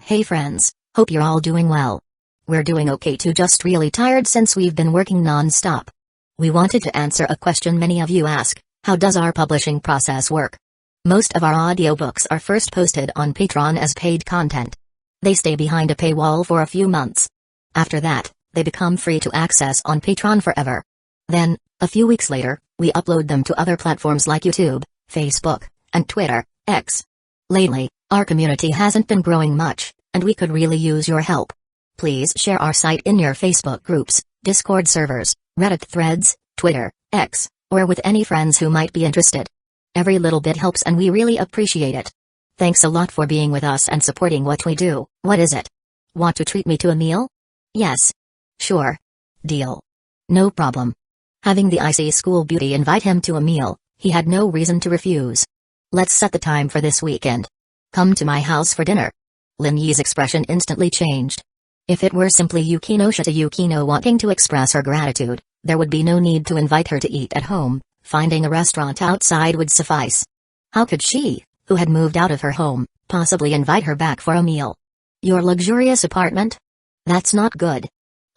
Hey friends, hope you're all doing well. We're doing okay too, just really tired since we've been working non-stop. We wanted to answer a question many of you ask: how does our publishing process work? Most of our audiobooks are first posted on Patreon as paid content. They stay behind a paywall for a few months. After that, they become free to access on Patreon forever. Then, a few weeks later, we upload them to other platforms like YouTube, Facebook, and Twitter, X. Lately, our community hasn't been growing much, and we could really use your help. Please share our site in your Facebook groups, Discord servers, Reddit threads, Twitter, X, or with any friends who might be interested. Every little bit helps and we really appreciate it. Thanks a lot for being with us and supporting what we do. What is it? Want to treat me to a meal? Yes. Sure. Deal. No problem. Having the icy school beauty invite him to a meal, he had no reason to refuse. Let's set the time for this weekend. Come to my house for dinner. Lin Yi's expression instantly changed. If it were simply Yukino wanting to express her gratitude, there would be no need to invite her to eat at home. Finding a restaurant outside would suffice. How could she, who had moved out of her home, possibly invite her back for a meal? Your luxurious apartment? That's not good.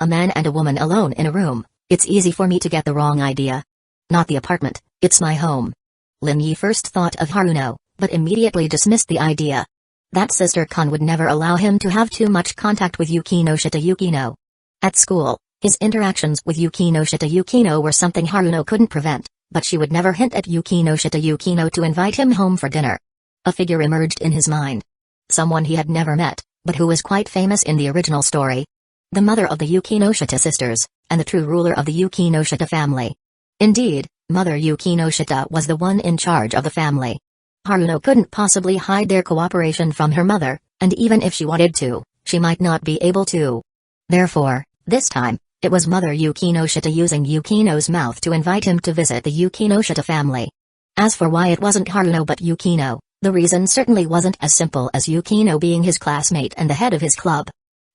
A man and a woman alone in a room, it's easy for me to get the wrong idea. Not the apartment, it's my home. Lin Yi first thought of Haruno, but immediately dismissed the idea. That sister Kun would never allow him to have too much contact with Yukino. At school, his interactions with Yukino were something Haruno couldn't prevent, but she would never hint at Yukino to invite him home for dinner. A figure emerged in his mind. Someone he had never met, but who was quite famous in the original story. The mother of the Yukinoshita sisters, and the true ruler of the Yukinoshita family. Indeed, Mother Yukinoshita was the one in charge of the family. Haruno couldn't possibly hide their cooperation from her mother, and even if she wanted to, she might not be able to. Therefore, this time, it was Mother Yukinoshita using Yukino's mouth to invite him to visit the Yukinoshita family. As for why it wasn't Haruno but Yukino, the reason certainly wasn't as simple as Yukino being his classmate and the head of his club.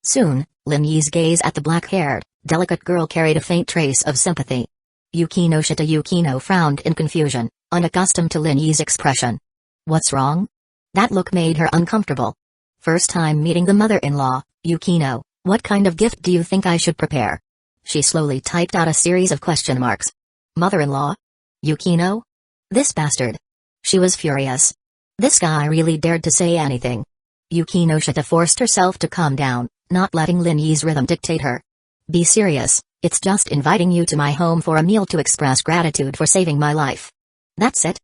Soon, Lin Yi's gaze at the black-haired, delicate girl carried a faint trace of sympathy. Yukino frowned in confusion, unaccustomed to Lin Yi's expression. What's wrong? That look made her uncomfortable. First time meeting the mother-in-law, Yukino, what kind of gift do you think I should prepare? She slowly typed out a series of question marks. Mother-in-law? Yukino? This bastard. She was furious. This guy really dared to say anything. Yukinoshita forced herself to calm down, not letting Lin Yi's rhythm dictate her. Be serious, it's just inviting you to my home for a meal to express gratitude for saving my life. That's it?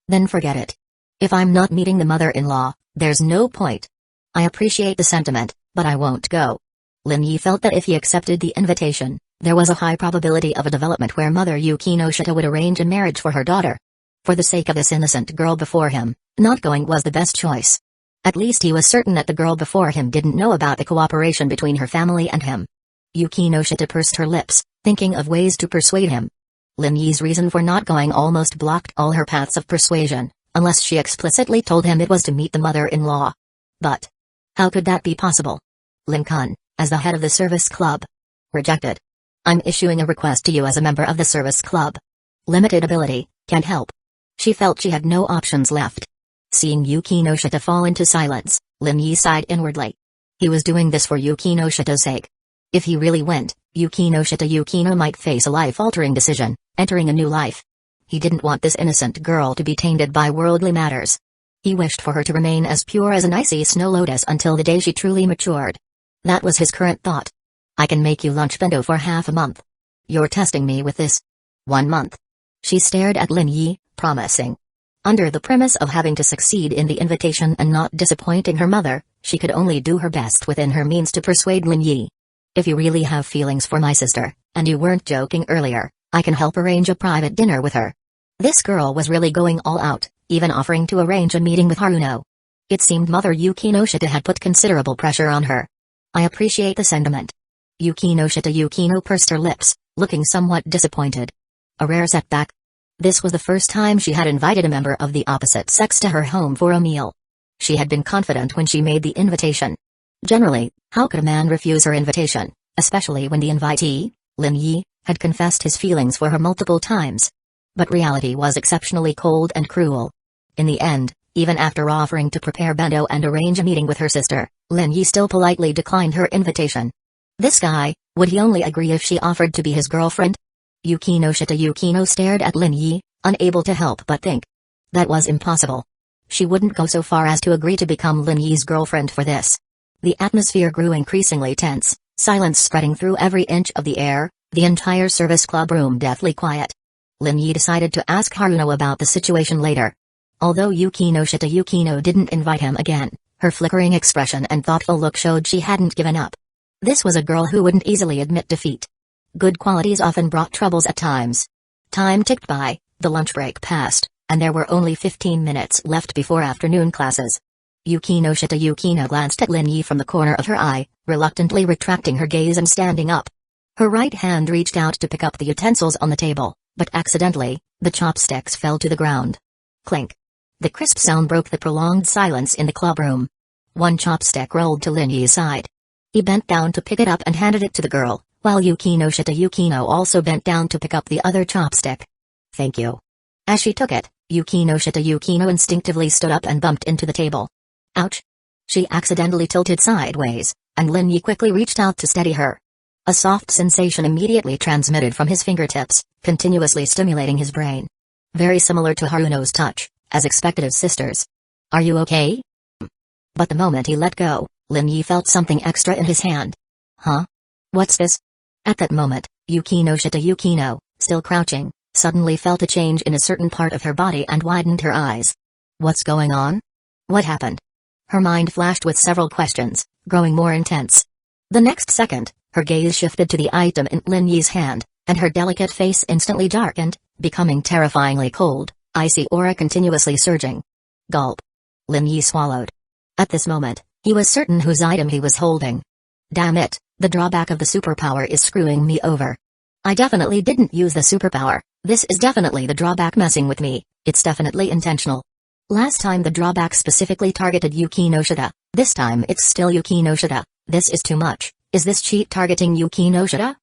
Then forget it. If I'm not meeting the mother-in-law, there's no point. I appreciate the sentiment, but I won't go. Lin Yi felt that if he accepted the invitation, there was a high probability of a development where Mother Yukinoshita would arrange a marriage for her daughter. For the sake of this innocent girl before him, not going was the best choice. At least he was certain that the girl before him didn't know about the cooperation between her family and him. Yukinoshita pursed her lips, thinking of ways to persuade him. Lin Yi's reason for not going almost blocked all her paths of persuasion, unless she explicitly told him it was to meet the mother-in-law. But how could that be possible? Lin Kun, as the head of the service club. Rejected. I'm issuing a request to you as a member of the service club. Limited ability, can't help. She felt she had no options left. Seeing Yukinoshita fall into silence, Lin Yi sighed inwardly. He was doing this for Yukinoshita's sake. If he really went, Yukino might face a life-altering decision, entering a new life. He didn't want this innocent girl to be tainted by worldly matters. He wished for her to remain as pure as an icy snow lotus until the day she truly matured. That was his current thought. I can make you lunch bento for half a month. You're testing me with this. 1 month. She stared at Lin Yi, promising. Under the premise of having to succeed in the invitation and not disappointing her mother, she could only do her best within her means to persuade Lin Yi. If you really have feelings for my sister, and you weren't joking earlier, I can help arrange a private dinner with her. This girl was really going all out, even offering to arrange a meeting with Haruno. It seemed Mother Yukinoshita had put considerable pressure on her. I appreciate the sentiment. Yukino pursed her lips, looking somewhat disappointed. A rare setback. This was the first time she had invited a member of the opposite sex to her home for a meal. She had been confident when she made the invitation. Generally, how could a man refuse her invitation, especially when the invitee, Lin Yi, had confessed his feelings for her multiple times? But reality was exceptionally cold and cruel. In the end, Even after offering to prepare bento and arrange a meeting with her sister, Lin Yi still politely declined her invitation. This guy, would he only agree if she offered to be his girlfriend? Yukino stared at Lin Yi, unable to help but think. That was impossible. She wouldn't go so far as to agree to become Lin Yi's girlfriend for this. The atmosphere grew increasingly tense, silence spreading through every inch of the air, the entire service club room deathly quiet. Lin Yi decided to ask Haruno about the situation later. Although Yukino didn't invite him again, her flickering expression and thoughtful look showed she hadn't given up. This was a girl who wouldn't easily admit defeat. Good qualities often brought troubles at times. Time ticked by, the lunch break passed, and there were only 15 minutes left before afternoon classes. Yukino glanced at Lin Yi from the corner of her eye, reluctantly retracting her gaze and standing up. Her right hand reached out to pick up the utensils on the table, but accidentally, the chopsticks fell to the ground. Clink. The crisp sound broke the prolonged silence in the clubroom. One chopstick rolled to Lin Yi's side. He bent down to pick it up and handed it to the girl, while Yukino also bent down to pick up the other chopstick. Thank you. As she took it, Yukino instinctively stood up and bumped into the table. Ouch! She accidentally tilted sideways, and Lin Yi quickly reached out to steady her. A soft sensation immediately transmitted from his fingertips, continuously stimulating his brain. Very similar to Haruno's touch, as expected of sisters. Are you okay? But the moment he let go, Lin Yi felt something extra in his hand. Huh? What's this? At that moment, Yukino, still crouching, suddenly felt a change in a certain part of her body and widened her eyes. What's going on? What happened? Her mind flashed with several questions, growing more intense. The next second, her gaze shifted to the item in Lin Yi's hand, and her delicate face instantly darkened, becoming terrifyingly cold, icy aura continuously surging. Gulp. Lin Yi swallowed. At this moment, he was certain whose item he was holding. Damn it, the drawback of the superpower is screwing me over. I definitely didn't use the superpower, this is definitely the drawback messing with me, it's definitely intentional. Last time the drawback specifically targeted Yukino, this time it's still Yukino. This is too much, is this cheat targeting Yukino?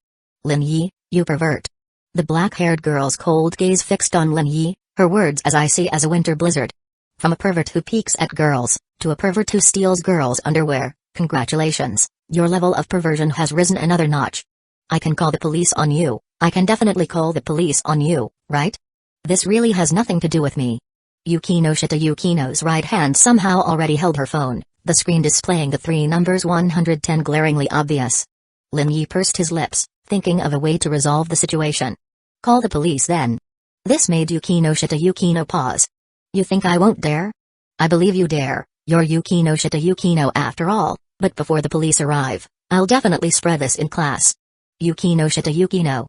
Lin Yi, you pervert. The black-haired girl's cold gaze fixed on Lin Yi, her words as icy as a winter blizzard. From a pervert who peeks at girls, to a pervert who steals girls' underwear, congratulations, your level of perversion has risen another notch. I can call the police on you, I can definitely call the police on you, right? This really has nothing to do with me. Yukino's right hand somehow already held her phone, the screen displaying the three numbers 110 glaringly obvious. Lin Yi pursed his lips, thinking of a way to resolve the situation. Call the police then. This made Yukino pause. You think I won't dare? I believe you dare, you're Yukino after all, but before the police arrive, I'll definitely spread this in class. Yukino.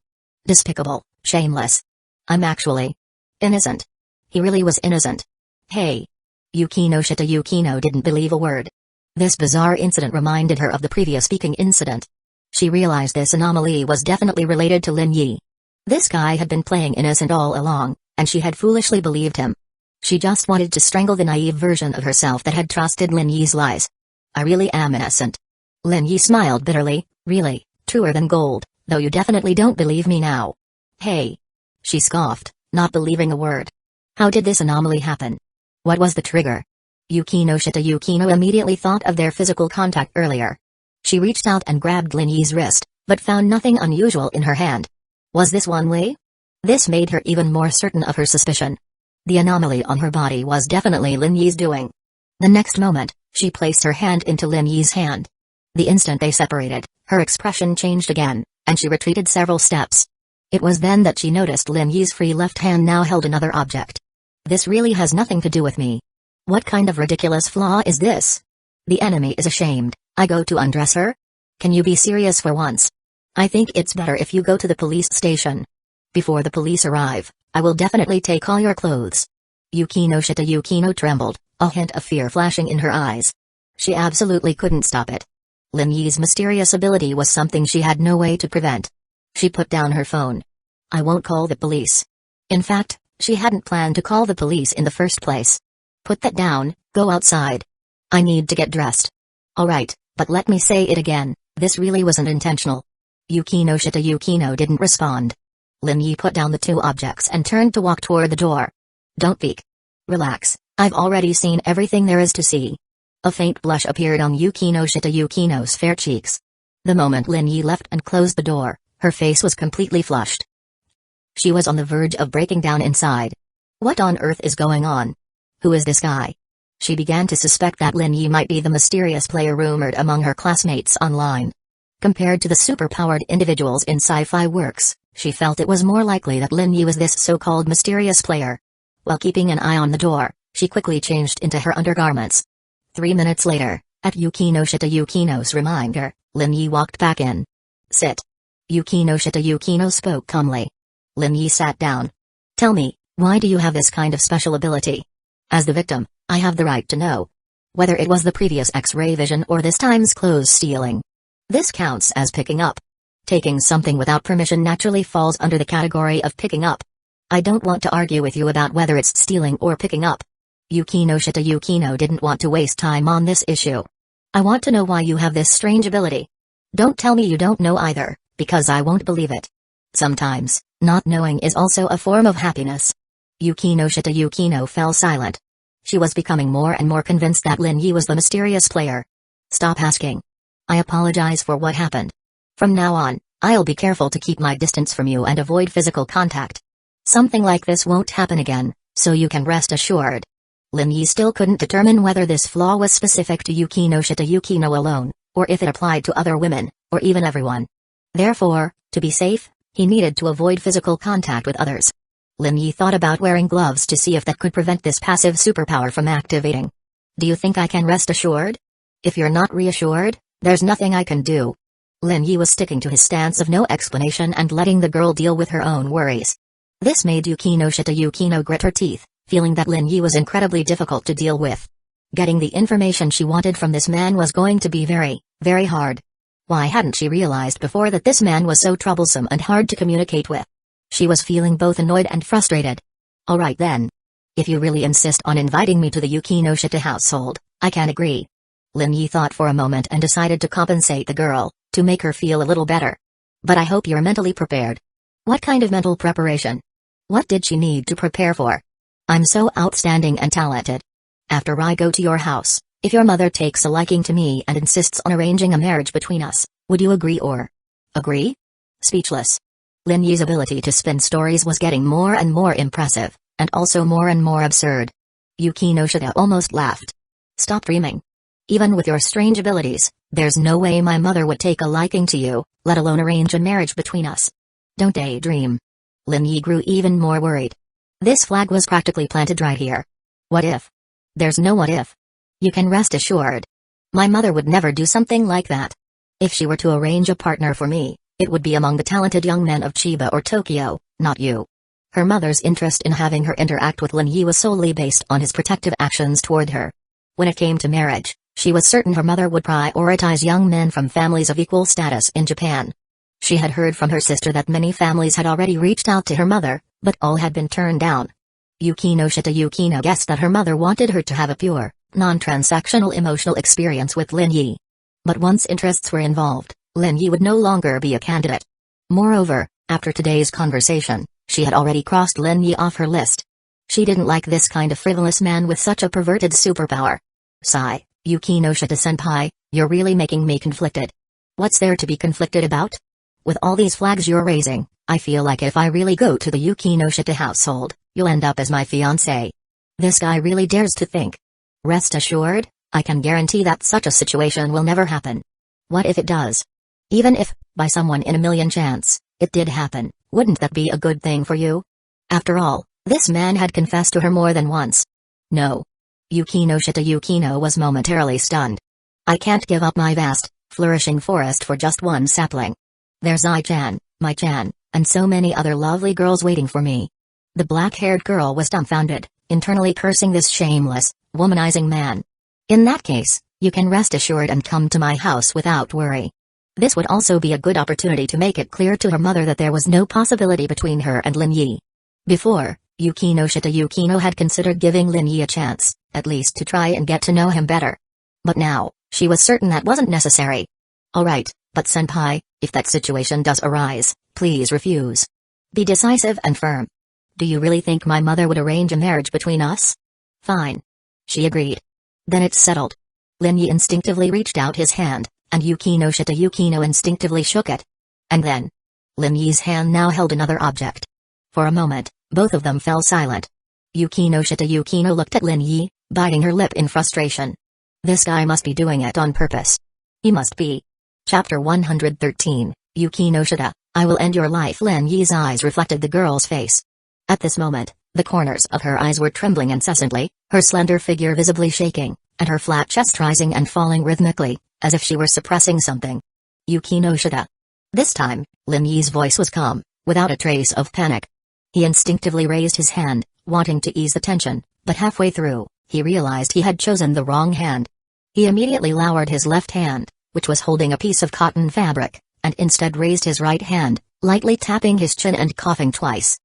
Despicable, shameless. I'm actually innocent. He really was innocent. Hey. Yukino didn't believe a word. This bizarre incident reminded her of the previous speaking incident. She realized this anomaly was definitely related to Lin Yi. This guy had been playing innocent all along, and she had foolishly believed him. She just wanted to strangle the naive version of herself that had trusted Lin Yi's lies. I really am innocent. Lin Yi smiled bitterly, really, truer than gold, though you definitely don't believe me now. Hey. She scoffed, not believing a word. How did this anomaly happen? What was the trigger? Yukino immediately thought of their physical contact earlier. She reached out and grabbed Lin Yi's wrist, but found nothing unusual in her hand. Was this one way? This made her even more certain of her suspicion. The anomaly on her body was definitely Lin Yi's doing. The next moment, she placed her hand into Lin Yi's hand. The instant they separated, her expression changed again, and she retreated several steps. It was then that she noticed Lin Yi's free left hand now held another object. This really has nothing to do with me. What kind of ridiculous flaw is this? The enemy is ashamed, I go to undress her? Can you be serious for once? I think it's better if you go to the police station. Before the police arrive, I will definitely take all your clothes. Yukino trembled, a hint of fear flashing in her eyes. She absolutely couldn't stop it. Lin Yi's mysterious ability was something she had no way to prevent. She put down her phone. I won't call the police. In fact, she hadn't planned to call the police in the first place. Put that down, go outside. I need to get dressed. Alright, but let me say it again, this really wasn't intentional. Yukino didn't respond. Lin Yi put down the two objects and turned to walk toward the door. Don't peek. Relax, I've already seen everything there is to see. A faint blush appeared on Yukino's fair cheeks. The moment Lin Yi left and closed the door, her face was completely flushed. She was on the verge of breaking down inside. What on earth is going on? Who is this guy? She began to suspect that Lin Yi might be the mysterious player rumored among her classmates online. Compared to the superpowered individuals in sci-fi works, she felt it was more likely that Lin Yi was this so-called mysterious player. While keeping an eye on the door, she quickly changed into her undergarments. 3 minutes later, at Yukino's reminder, Lin Yi walked back in. Sit. Yukino spoke calmly. Lin Yi sat down. Tell me, why do you have this kind of special ability? As the victim, I have the right to know. Whether it was the previous X-ray vision or this time's clothes stealing. This counts as picking up. Taking something without permission naturally falls under the category of picking up. I don't want to argue with you about whether it's stealing or picking up. Yukino didn't want to waste time on this issue. I want to know why you have this strange ability. Don't tell me you don't know either, because I won't believe it. Sometimes, not knowing is also a form of happiness. Yukino fell silent. She was becoming more and more convinced that Lin Yi was the mysterious player. Stop asking. I apologize for what happened. From now on, I'll be careful to keep my distance from you and avoid physical contact. Something like this won't happen again, so you can rest assured. Lin Yi still couldn't determine whether this flaw was specific to Yukino alone, or if it applied to other women, or even everyone. Therefore, to be safe, he needed to avoid physical contact with others. Lin Yi thought about wearing gloves to see if that could prevent this passive superpower from activating. Do you think I can rest assured? If you're not reassured, there's nothing I can do. Lin Yi was sticking to his stance of no explanation and letting the girl deal with her own worries. This made Yukino grit her teeth, feeling that Lin Yi was incredibly difficult to deal with. Getting the information she wanted from this man was going to be very, very hard. Why hadn't she realized before that this man was so troublesome and hard to communicate with? She was feeling both annoyed and frustrated. Alright then. If you really insist on inviting me to the Yukino household, I can agree. Lin Yi thought for a moment and decided to compensate the girl, to make her feel a little better. But I hope you're mentally prepared. What kind of mental preparation? What did she need to prepare for? I'm so outstanding and talented. After I go to your house, if your mother takes a liking to me and insists on arranging a marriage between us, would you agree or... Agree? Speechless. Lin Yi's ability to spin stories was getting more and more impressive, and also more and more absurd. Yukino almost laughed. Stop dreaming. Even with your strange abilities, there's no way my mother would take a liking to you, let alone arrange a marriage between us. Don't daydream. Lin Yi grew even more worried. This flag was practically planted right here. What if? There's no what if. You can rest assured. My mother would never do something like that. If she were to arrange a partner for me, it would be among the talented young men of Chiba or Tokyo, not you. Her mother's interest in having her interact with Lin Yi was solely based on his protective actions toward her. When it came to marriage, she was certain her mother would prioritize young men from families of equal status in Japan. She had heard from her sister that many families had already reached out to her mother, but all had been turned down. Yukino guessed that her mother wanted her to have a pure, non-transactional emotional experience with Lin Yi. But once interests were involved, Lin Yi would no longer be a candidate. Moreover, after today's conversation, she had already crossed Lin Yi off her list. She didn't like this kind of frivolous man with such a perverted superpower. Sigh, Yukino-senpai, you're really making me conflicted. What's there to be conflicted about? With all these flags you're raising, I feel like if I really go to the Yukino household, you'll end up as my fiancé. This guy really dares to think. Rest assured, I can guarantee that such a situation will never happen. What if it does? Even if, by someone in a million chance, it did happen, wouldn't that be a good thing for you? After all, this man had confessed to her more than once. No. Yukino was momentarily stunned. I can't give up my vast, flourishing forest for just one sapling. There's Ai-chan, Mai-chan, and so many other lovely girls waiting for me. The black-haired girl was dumbfounded, internally cursing this shameless, womanizing man. In that case, you can rest assured and come to my house without worry. This would also be a good opportunity to make it clear to her mother that there was no possibility between her and Lin Yi. Before, Yukino had considered giving Lin Yi a chance, at least to try and get to know him better. But now, she was certain that wasn't necessary. Alright, but senpai, if that situation does arise, please refuse. Be decisive and firm. Do you really think my mother would arrange a marriage between us? Fine. She agreed. Then it's settled. Lin Yi instinctively reached out his hand, and Yukino Shita Yukino instinctively shook it. And then, Lin Yi's hand now held another object. For a moment, both of them fell silent. Yukino Shita Yukino looked at Lin Yi, biting her lip in frustration. This guy must be doing it on purpose. He must be. Chapter 113, Yukino Shita, I will end your life. Lin Yi's eyes reflected the girl's face. At this moment, the corners of her eyes were trembling incessantly, her slender figure visibly shaking, and her flat chest rising and falling rhythmically, as if she were suppressing something. Yukino Shita. This time, Lin Yi's voice was calm, without a trace of panic. He instinctively raised his hand, wanting to ease the tension, but halfway through, he realized he had chosen the wrong hand. He immediately lowered his left hand, which was holding a piece of cotton fabric, and instead raised his right hand, lightly tapping his chin and coughing twice.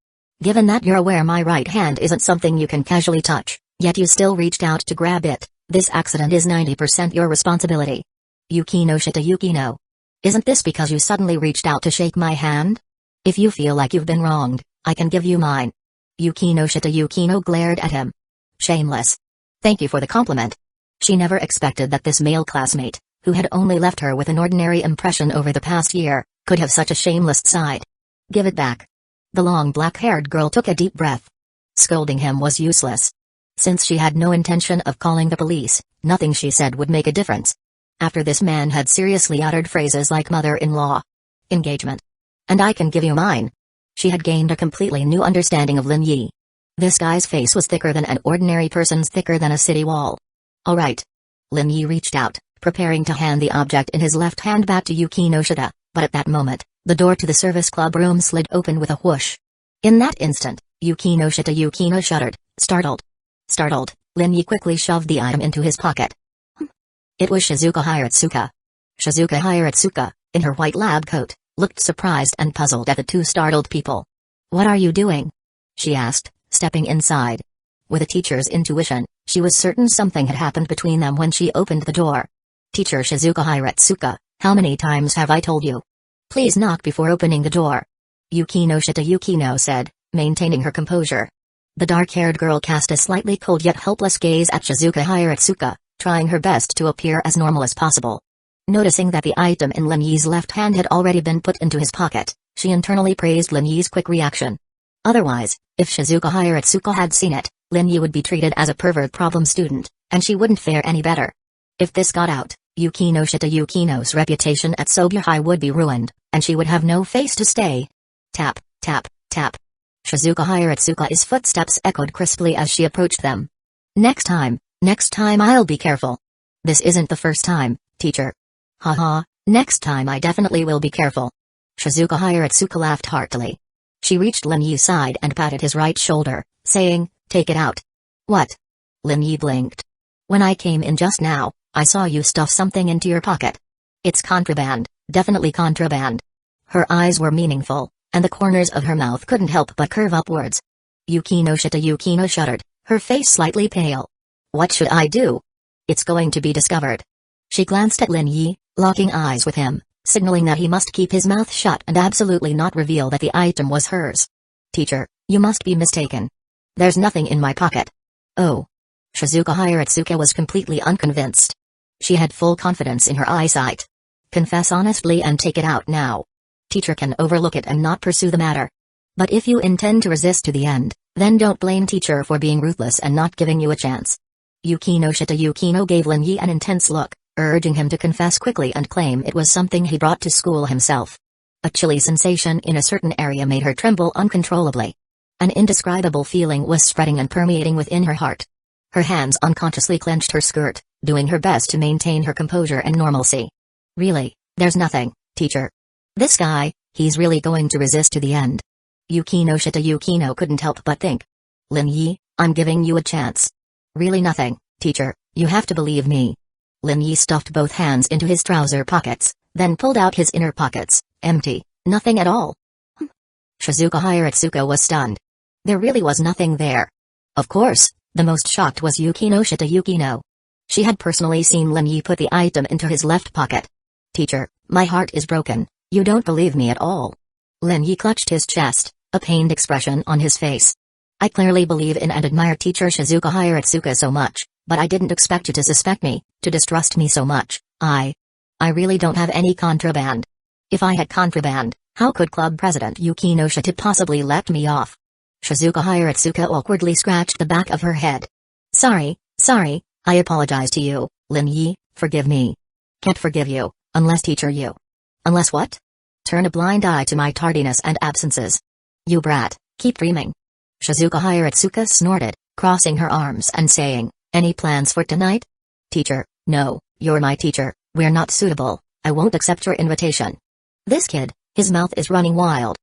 Given that you're aware my right hand isn't something you can casually touch, yet you still reached out to grab it, this accident is 90% your responsibility. Yukino Shita Yukino. Isn't this because you suddenly reached out to shake my hand? If you feel like you've been wronged, I can give you mine. Yukino Shita Yukino glared at him. Shameless. Thank you for the compliment. She never expected that this male classmate, who had only left her with an ordinary impression over the past year, could have such a shameless side. Give it back. The long black-haired girl took a deep breath. Scolding him was useless. Since she had no intention of calling the police, nothing she said would make a difference. After this man had seriously uttered phrases like mother-in-law, engagement, and I can give you mine, she had gained a completely new understanding of Lin Yi. This guy's face was thicker than an ordinary person's, thicker than a city wall. All right. Lin Yi reached out, preparing to hand the object in his left hand back to Yukino Shita, but at that moment, the door to the service club room slid open with a whoosh. In that instant, Yukino Shita Yukino shuddered, startled. Startled, Lin Yi quickly shoved the item into his pocket. It was Shizuka Hiratsuka. Shizuka Hiratsuka, in her white lab coat, looked surprised and puzzled at the two startled people. What are you doing? She asked, stepping inside. With a teacher's intuition, she was certain something had happened between them when she opened the door. Teacher Shizuka Hiratsuka, how many times have I told you? Please knock before opening the door. Yukino Shita Yukino said, maintaining her composure. The dark-haired girl cast a slightly cold yet helpless gaze at Shizuka Hiratsuka, trying her best to appear as normal as possible. Noticing that the item in Lin Yi's left hand had already been put into his pocket, she internally praised Lin Yi's quick reaction. Otherwise, if Shizuka Hiratsuka had seen it, Lin Yi would be treated as a pervert problem student, and she wouldn't fare any better. If this got out, Yukino Shita Yukino's reputation at Sobya High would be ruined, and she would have no face to stay. Tap, tap, tap. Shizuka Hiratsuka's footsteps echoed crisply as she approached them. Next time I'll be careful. This isn't the first time, teacher. Haha, next time I definitely will be careful. Shizuka Hiratsuka laughed heartily. She reached Lin Yi's side and patted his right shoulder, saying, take it out. What? Lin Yi blinked. When I came in just now, I saw you stuff something into your pocket. It's contraband, definitely contraband. Her eyes were meaningful, and the corners of her mouth couldn't help but curve upwards. Yukino Shita Yukino shuddered, her face slightly pale. What should I do? It's going to be discovered. She glanced at Lin Yi, locking eyes with him, signaling that he must keep his mouth shut and absolutely not reveal that the item was hers. Teacher, you must be mistaken. There's nothing in my pocket. Oh. Shizuka Hiratsuka was completely unconvinced. She had full confidence in her eyesight. Confess honestly and take it out now. Teacher can overlook it and not pursue the matter. But if you intend to resist to the end, then don't blame teacher for being ruthless and not giving you a chance. Yukino Shita Yukino gave Lin Yi an intense look, urging him to confess quickly and claim it was something he brought to school himself. A chilly sensation in a certain area made her tremble uncontrollably. An indescribable feeling was spreading and permeating within her heart. Her hands unconsciously clenched her skirt, doing her best to maintain her composure and normalcy. Really, there's nothing, teacher. This guy, he's really going to resist to the end. Yukino Shita Yukino couldn't help but think. Lin Yi, I'm giving you a chance. Really nothing, teacher, you have to believe me. Lin Yi stuffed both hands into his trouser pockets, then pulled out his inner pockets, empty, nothing at all. Shizuka Hiratsuka was stunned. There really was nothing there. Of course, the most shocked was Yukino Shita Yukino. She had personally seen Lin Yi put the item into his left pocket. Teacher, my heart is broken, you don't believe me at all. Lin Yi clutched his chest, a pained expression on his face. I clearly believe in and admire teacher Shizuka Hiratsuka so much, But I didn't expect you to suspect me, to distrust me so much. I really don't have any contraband. If I had contraband, how could club president Yukino Shita possibly let me off? Shizuka Hiratsuka awkwardly scratched the back of her head. Sorry, I apologize to you, Lin Yi, forgive me. Can't forgive you, unless teacher you. Unless what? Turn a blind eye to my tardiness and absences. You brat, keep dreaming. Shizuka Hiratsuka snorted, crossing her arms and saying, any plans for tonight? Teacher, no, you're my teacher, we're not suitable, I won't accept your invitation. This kid, his mouth is running wild.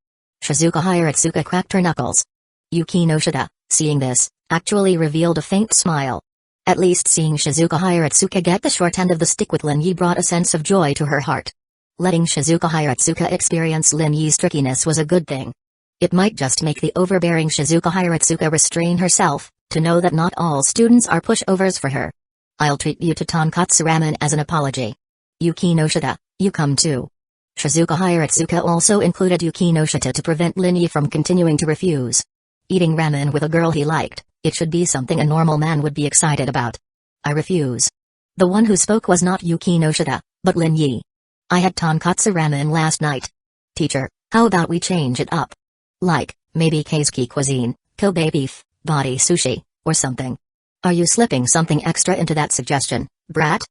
Shizuka Hiratsuka cracked her knuckles. Yukino Shita, seeing this, actually revealed a faint smile. At least seeing Shizuka Hiratsuka get the short end of the stick with Lin Yi brought a sense of joy to her heart. Letting Shizuka Hiratsuka experience Lin Yi's trickiness was a good thing. It might just make the overbearing Shizuka Hiratsuka restrain herself, to know that not all students are pushovers for her. I'll treat you to tonkatsu ramen as an apology. Yukino Shita, you come too. Shizuka Hiratsuka also included Yukino Shita to prevent Lin Yi from continuing to refuse. Eating ramen with a girl he liked, it should be something a normal man would be excited about. I refuse. The one who spoke was not Yukino Shita, but Lin Yi. I had tonkatsu ramen last night. Teacher, how about we change it up? Like, maybe Kazekage cuisine, Kobe beef, body sushi, or something. Are you slipping something extra into that suggestion, brat?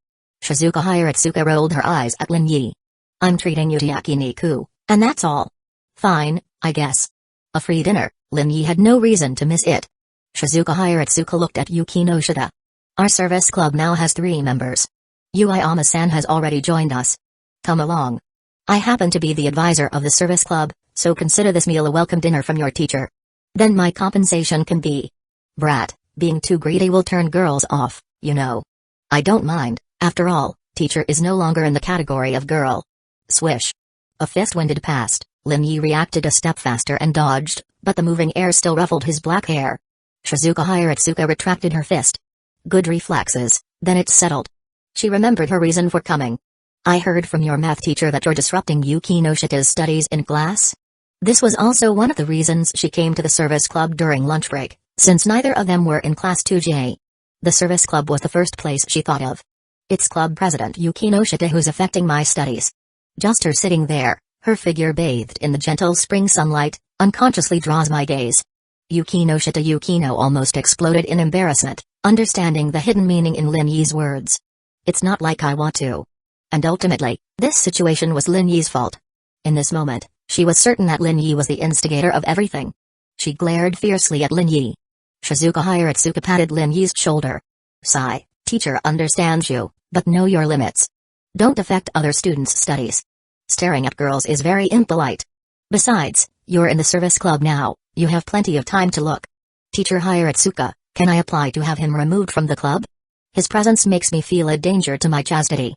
Shizuka Hiratsuka rolled her eyes at Lin Yi. I'm treating you to yakiniku, and that's all. Fine, I guess. A free dinner, Lin Yi had no reason to miss it. Shizuka Hiratsuka looked at Yukino Shita. Our service club now has 3 members. Uiama-san has already joined us. Come along. I happen to be the advisor of the service club, so consider this meal a welcome dinner from your teacher. Then my compensation can be. Brat, being too greedy will turn girls off, you know. I don't mind, after all, teacher is no longer in the category of girl. Swish. A fist winded past, Lin Yi reacted a step faster and dodged, but the moving air still ruffled his black hair. Shizuka Hiratsuka retracted her fist. Good reflexes, then it settled. She remembered her reason for coming. I heard from your math teacher that you're disrupting Yukino Shita's studies in class. This was also one of the reasons she came to the service club during lunch break, since neither of them were in class 2J. The service club was the first place she thought of. It's club president Yukino Shita who's affecting my studies. Just her sitting there, her figure bathed in the gentle spring sunlight, unconsciously draws my gaze. Yukino Shita Yukino almost exploded in embarrassment, understanding the hidden meaning in Lin Yi's words. It's not like I want to. And ultimately, this situation was Lin Yi's fault. In this moment, she was certain that Lin Yi was the instigator of everything. She glared fiercely at Lin Yi. Shizuka Hiratsuka patted Lin Yi's shoulder. Sigh, teacher understands you, but know your limits. Don't affect other students' studies. Staring at girls is very impolite. Besides, you're in the service club now, you have plenty of time to look. Teacher Hiratsuka, can I apply to have him removed from the club? His presence makes me feel a danger to my chastity.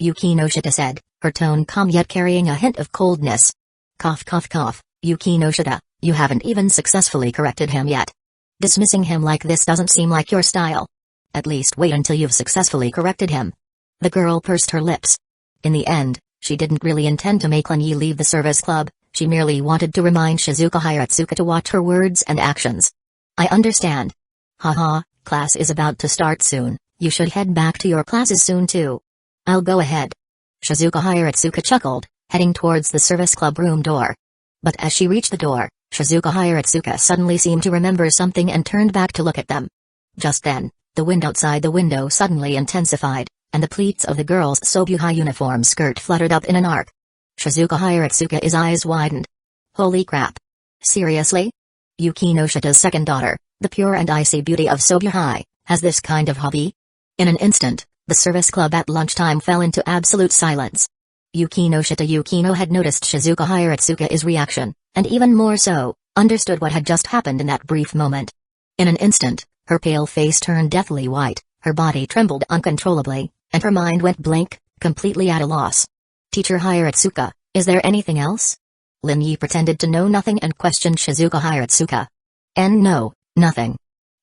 Yukino Shita said, her tone calm yet carrying a hint of coldness. Cough cough cough, Yukino Shita, you haven't even successfully corrected him yet. Dismissing him like this doesn't seem like your style. At least wait until you've successfully corrected him. The girl pursed her lips. In the end, she didn't really intend to make Lin Yi leave the service club, she merely wanted to remind Shizuka Hiratsuka to watch her words and actions. I understand. Haha, class is about to start soon, you should head back to your classes soon too. I'll go ahead. Shizuka Hiratsuka chuckled, heading towards the service club room door. But as she reached the door, Shizuka Hiratsuka suddenly seemed to remember something and turned back to look at them. Just then, the wind outside the window suddenly intensified, and the pleats of the girl's Sobuhai uniform skirt fluttered up in an arc. Shizuka Hiratsuka's eyes widened. Holy crap. Seriously? Yukino Shita's second daughter, the pure and icy beauty of Sobuhai, has this kind of hobby? In an instant, the service club at lunchtime fell into absolute silence. Yukino Shita Yukino had noticed Shizuka Hiratsuka's reaction, and even more so, understood what had just happened in that brief moment. In an instant, her pale face turned deathly white, her body trembled uncontrollably, and her mind went blank, completely at a loss. Teacher Hiratsuka, is there anything else? Lin Yi pretended to know nothing and questioned Shizuka Hiratsuka. No, nothing.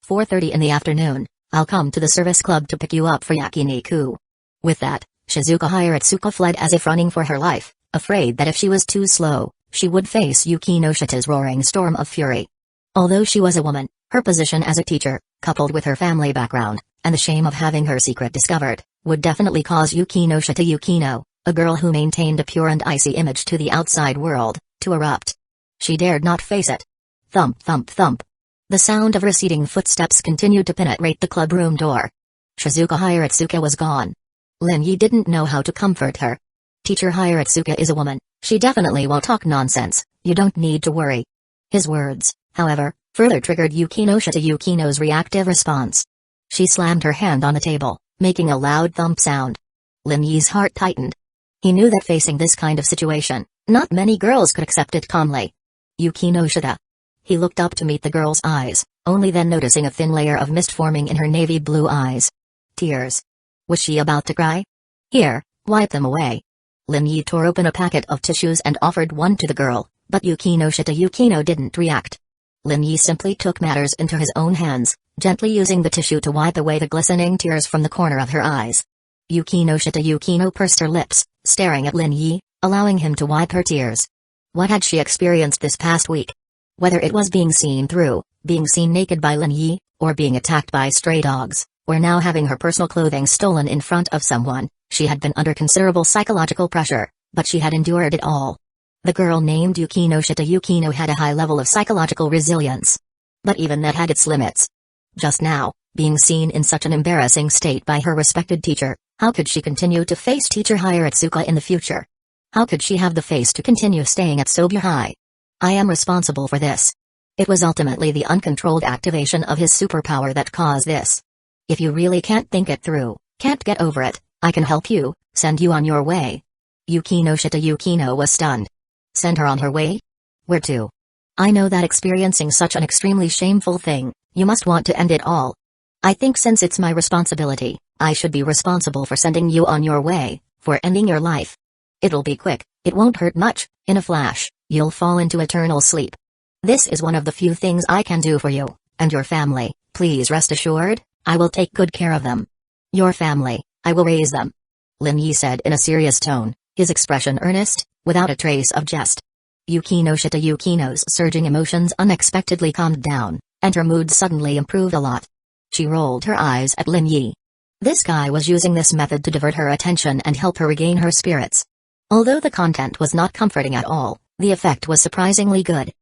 4:30 in the afternoon, I'll come to the service club to pick you up for yakiniku. With that, Shizuka Hiratsuka fled as if running for her life, afraid that if she was too slow, she would face Yukino Shita's roaring storm of fury. Although she was a woman, her position as a teacher, coupled with her family background, and the shame of having her secret discovered, would definitely cause Yukino Shita Yukino, a girl who maintained a pure and icy image to the outside world, to erupt. She dared not face it. Thump thump thump. The sound of receding footsteps continued to penetrate the clubroom door. Shizuka Hiratsuka was gone. Lin Yi didn't know how to comfort her. Teacher Hiratsuka is a woman, she definitely won't talk nonsense, you don't need to worry. His words, however, further triggered Yukino Shita Yukino's reactive response. She slammed her hand on the table, making a loud thump sound. Lin Yi's heart tightened. He knew that facing this kind of situation, not many girls could accept it calmly. Yukino Shita. He looked up to meet the girl's eyes, only then noticing a thin layer of mist forming in her navy blue eyes. Tears. Was she about to cry? Here, wipe them away. Lin Yi tore open a packet of tissues and offered one to the girl, but Yukino Shita Yukino didn't react. Lin Yi simply took matters into his own hands, gently using the tissue to wipe away the glistening tears from the corner of her eyes. Yukino Shita Yukino pursed her lips, staring at Lin Yi, allowing him to wipe her tears. What had she experienced this past week? Whether it was being seen through, being seen naked by Lin Yi, or being attacked by stray dogs, or now having her personal clothing stolen in front of someone, she had been under considerable psychological pressure, but she had endured it all. The girl named Yukino Shita Yukino had a high level of psychological resilience. But even that had its limits. Just now, being seen in such an embarrassing state by her respected teacher, how could she continue to face teacher Hiratsuka in the future? How could she have the face to continue staying at Sobyu High? I am responsible for this. It was ultimately the uncontrolled activation of his superpower that caused this. If you really can't think it through, can't get over it, I can help you, send you on your way. Yukino Shita Yukino was stunned. Send her on her way? Where to? I know that experiencing such an extremely shameful thing, you must want to end it all. I think since it's my responsibility, I should be responsible for sending you on your way, for ending your life. It'll be quick, it won't hurt much, in a flash, you'll fall into eternal sleep. This is one of the few things I can do for you, and your family, please rest assured, I will take good care of them. Your family, I will raise them. Lin Yi said in a serious tone, his expression earnest, without a trace of jest. Yukino Shita Yukino's surging emotions unexpectedly calmed down, and her mood suddenly improved a lot. She rolled her eyes at Lin Yi. This guy was using this method to divert her attention and help her regain her spirits. Although the content was not comforting at all, the effect was surprisingly good.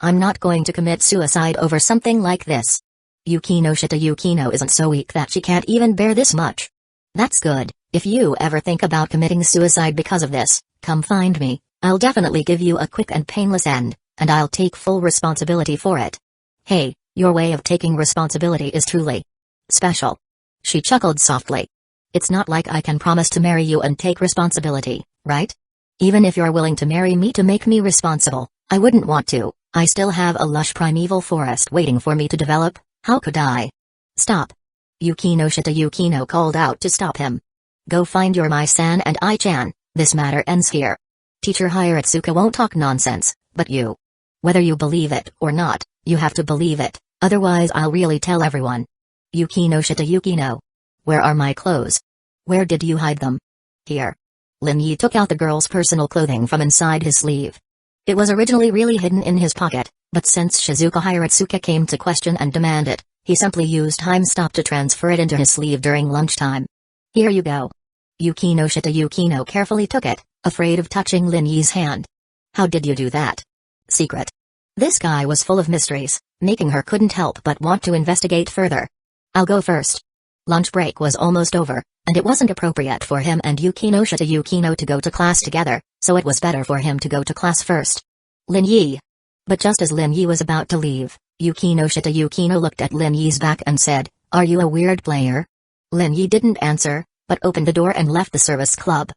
I'm not going to commit suicide over something like this. Yukino Shita Yukino isn't so weak that she can't even bear this much. That's good. If you ever think about committing suicide because of this, come find me, I'll definitely give you a quick and painless end, and I'll take full responsibility for it. Hey, your way of taking responsibility is truly special. She chuckled softly. It's not like I can promise to marry you and take responsibility, right? Even if you're willing to marry me to make me responsible, I wouldn't want to. I still have a lush primeval forest waiting for me to develop, how could I? Stop. Yukino Shita Yukino called out to stop him. Go find your Mai-san and I-chan, this matter ends here. Teacher Hiratsuka won't talk nonsense, but you. Whether you believe it or not, you have to believe it, otherwise I'll really tell everyone. Yukino Shita Yukino. Where are my clothes? Where did you hide them? Here. Lin Yi took out the girl's personal clothing from inside his sleeve. It was originally really hidden in his pocket, but since Shizuka Hiratsuka came to question and demand it, he simply used time stop to transfer it into his sleeve during lunchtime. Here you go. Yukino Shita Yukino carefully took it, afraid of touching Lin Yi's hand. How did you do that? Secret. This guy was full of mysteries, making her couldn't help but want to investigate further. I'll go first. Lunch break was almost over, and it wasn't appropriate for him and Yukino Shita Yukino to go to class together, so it was better for him to go to class first. Lin Yi. But just as Lin Yi was about to leave, Yukino Shita Yukino looked at Lin Yi's back and said, Are you a weird player? Lin Yi didn't answer, but opened the door and left the service club.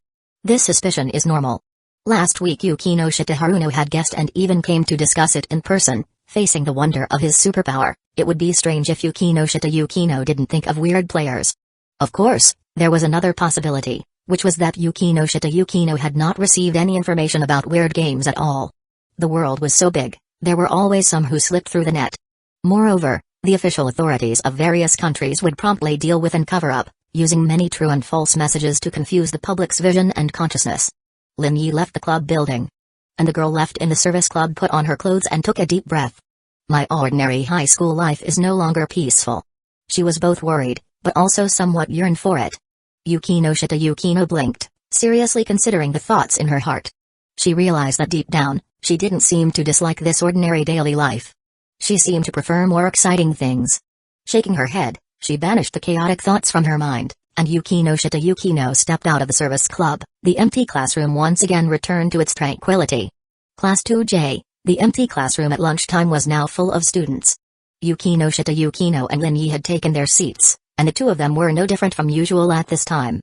This suspicion is normal. Last week Yukino Shita Haruno had guessed and even came to discuss it in person, facing the wonder of his superpower. It would be strange if Yukino Shita Yukino didn't think of weird players. Of course, there was another possibility, which was that Yukino Shita Yukino had not received any information about weird games at all. The world was so big, there were always some who slipped through the net. Moreover, the official authorities of various countries would promptly deal with and cover up, using many true and false messages to confuse the public's vision and consciousness. Lin Yi left the club building. And the girl left in the service club put on her clothes and took a deep breath. My ordinary high school life is no longer peaceful. She was both worried, but also somewhat yearned for it. Yukino Shita Yukino blinked, seriously considering the thoughts in her heart. She realized that deep down, she didn't seem to dislike this ordinary daily life. She seemed to prefer more exciting things. Shaking her head, she banished the chaotic thoughts from her mind, and Yukino Shita Yukino stepped out of the service club. The empty classroom once again returned to its tranquility. Class 2J, the empty classroom at lunchtime was now full of students. Yukino Shita Yukino and Lin Yi had taken their seats, and the two of them were no different from usual at this time.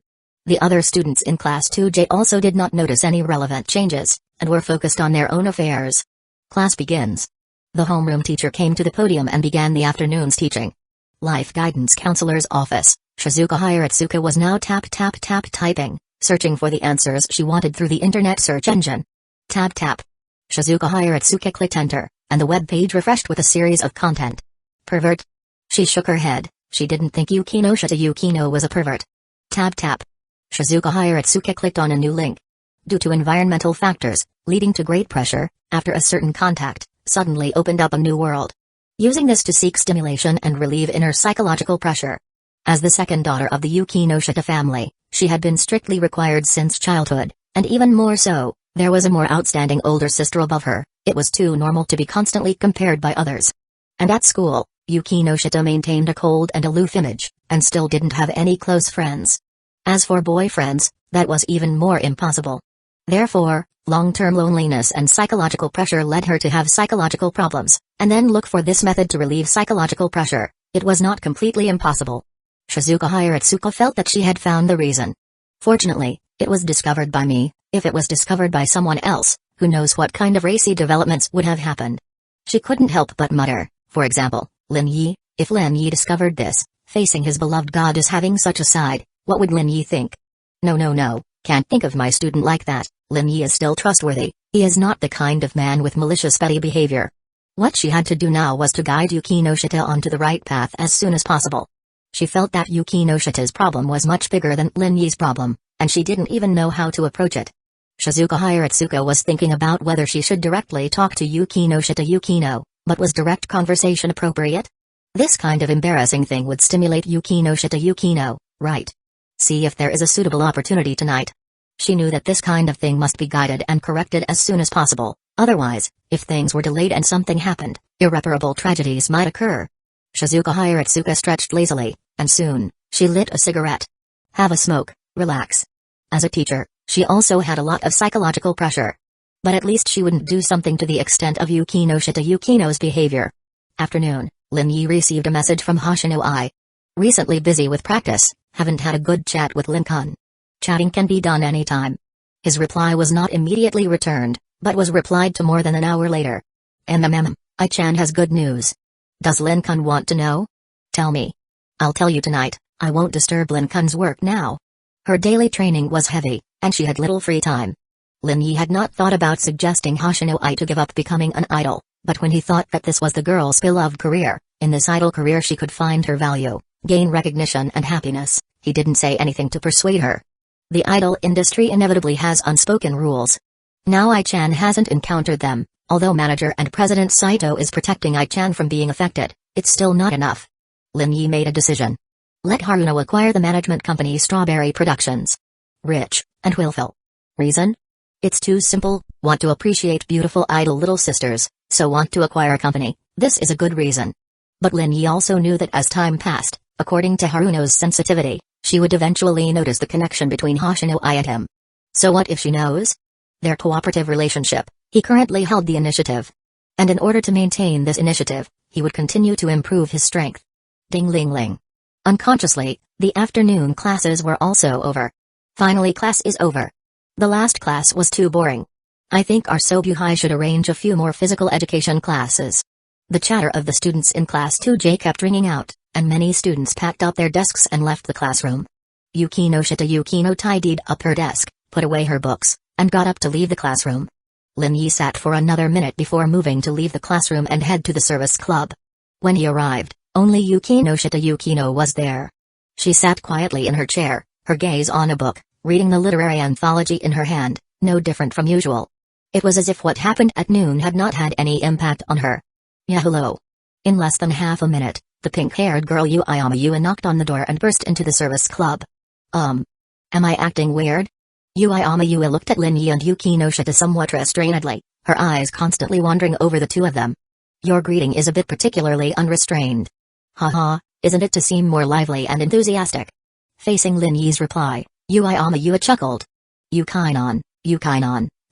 The other students in Class 2J also did not notice any relevant changes, and were focused on their own affairs. Class begins. The homeroom teacher came to the podium and began the afternoon's teaching. Life Guidance Counselor's office, Shizuka Hiratsuka was now typing, searching for the answers she wanted through the internet search engine. Tap. Shizuka Hiratsuka clicked enter, and the web page refreshed with a series of content. Pervert. She shook her head, she didn't think Yukino Shita Yukino was a pervert. Tap. Shizuka Hiratsuka clicked on a new link. Due to environmental factors, leading to great pressure, after a certain contact, suddenly opened up a new world. Using this to seek stimulation and relieve inner psychological pressure. As the second daughter of the Yukino Shita family, she had been strictly required since childhood, and even more so, there was a more outstanding older sister above her. It was too normal to be constantly compared by others. And at school, Yukino Shita maintained a cold and aloof image, and still didn't have any close friends. As for boyfriends, that was even more impossible. Therefore, long-term loneliness and psychological pressure led her to have psychological problems, and then look for this method to relieve psychological pressure. It was not completely impossible. Shizuka Hiratsuka felt that she had found the reason. Fortunately, it was discovered by me. If it was discovered by someone else, who knows what kind of racy developments would have happened. She couldn't help but mutter, for example, Lin Yi. If Lin Yi discovered this, facing his beloved goddess having such a side, what would Lin Yi think? No, can't think of my student like that. Lin Yi is still trustworthy, he is not the kind of man with malicious petty behavior. What she had to do now was to guide Yukino Shita onto the right path as soon as possible. She felt that Yukino Shita's problem was much bigger than Lin Yi's problem, and she didn't even know how to approach it. Shizuka Hiratsuka was thinking about whether she should directly talk to Yukino Shita Yukino, but was direct conversation appropriate? This kind of embarrassing thing would stimulate Yukino Shita Yukino, right? See if there is a suitable opportunity tonight. She knew that this kind of thing must be guided and corrected as soon as possible, otherwise, if things were delayed and something happened, irreparable tragedies might occur. Shizuka Hiratsuka stretched lazily, and soon, she lit a cigarette. Have a smoke, relax. As a teacher, she also had a lot of psychological pressure. But at least she wouldn't do something to the extent of Yukino Shita Yukino's behavior. Afternoon, Lin Yi received a message from Hoshino I. Recently busy with practice, haven't had a good chat with Lin-kun. Chatting can be done anytime. His reply was not immediately returned, but was replied to more than an hour later. I-chan has good news. Does Lin-kun want to know? Tell me. I'll tell you tonight, I won't disturb Lin-kun's work now. Her daily training was heavy, and she had little free time. Lin Yi had not thought about suggesting Hoshino I to give up becoming an idol, but when he thought that this was the girl's beloved career, in this idol career she could find her value, gain recognition and happiness, he didn't say anything to persuade her. The idol industry inevitably has unspoken rules. Now I-chan hasn't encountered them, although manager and President Saito is protecting I-chan from being affected, it's still not enough. Lin Yi made a decision. Let Haruno acquire the management company Strawberry Productions. Rich, and willful. Reason? It's too simple, want to appreciate beautiful idol little sisters, so want to acquire a company. This is a good reason. But Lin Yi also knew that as time passed, according to Haruno's sensitivity, she would eventually notice the connection between Hoshino I and him. So what if she knows? Their cooperative relationship, he currently held the initiative. And in order to maintain this initiative, he would continue to improve his strength. Ding-ling-ling. Unconsciously, the afternoon classes were also over. Finally, class is over. The last class was too boring. I think our Sobuhai should arrange a few more physical education classes. The chatter of the students in Class 2J kept ringing out, and many students packed up their desks and left the classroom. Yukino Shita Yukino tidied up her desk, put away her books, and got up to leave the classroom. Lin Yi sat for another minute before moving to leave the classroom and head to the service club. When he arrived, only Yukino Shita Yukino was there. She sat quietly in her chair, her gaze on a book, reading the literary anthology in her hand, no different from usual. It was as if what happened at noon had not had any impact on her. Yeah, hello. In less than half a minute, The pink-haired girl Yui knocked on the door and burst into the service club. Am I acting weird? Yui looked at Lin Yi and Yuki Noshita somewhat restrainedly, her eyes constantly wandering over the two of them. Your greeting is a bit particularly unrestrained. Haha, isn't it to seem more lively and enthusiastic? Facing Lin Yi's reply, Yui chuckled. Yukinon,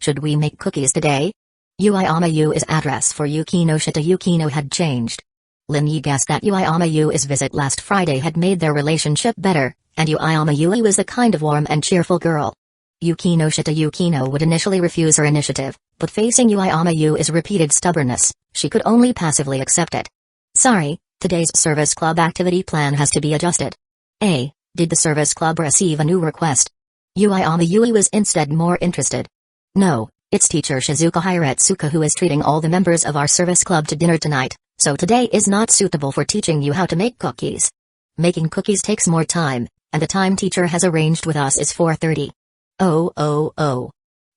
should we make cookies today? Yui's address for Yuki Noshita Yukino had changed. Lin Yi guessed that Yui's visit last Friday had made their relationship better, and Yui was the kind of warm and cheerful girl. Yuki Noshita Yukino would initially refuse her initiative, but facing Yui's repeated stubbornness, she could only passively accept it. Sorry, today's service club activity plan has to be adjusted. Did the service club receive a new request? Yui was instead more interested. No, it's teacher Shizuka Hiratsuka who is treating all the members of our service club to dinner tonight, so today is not suitable for teaching you how to make cookies. Making cookies takes more time, and the time teacher has arranged with us is 4:30. Oh.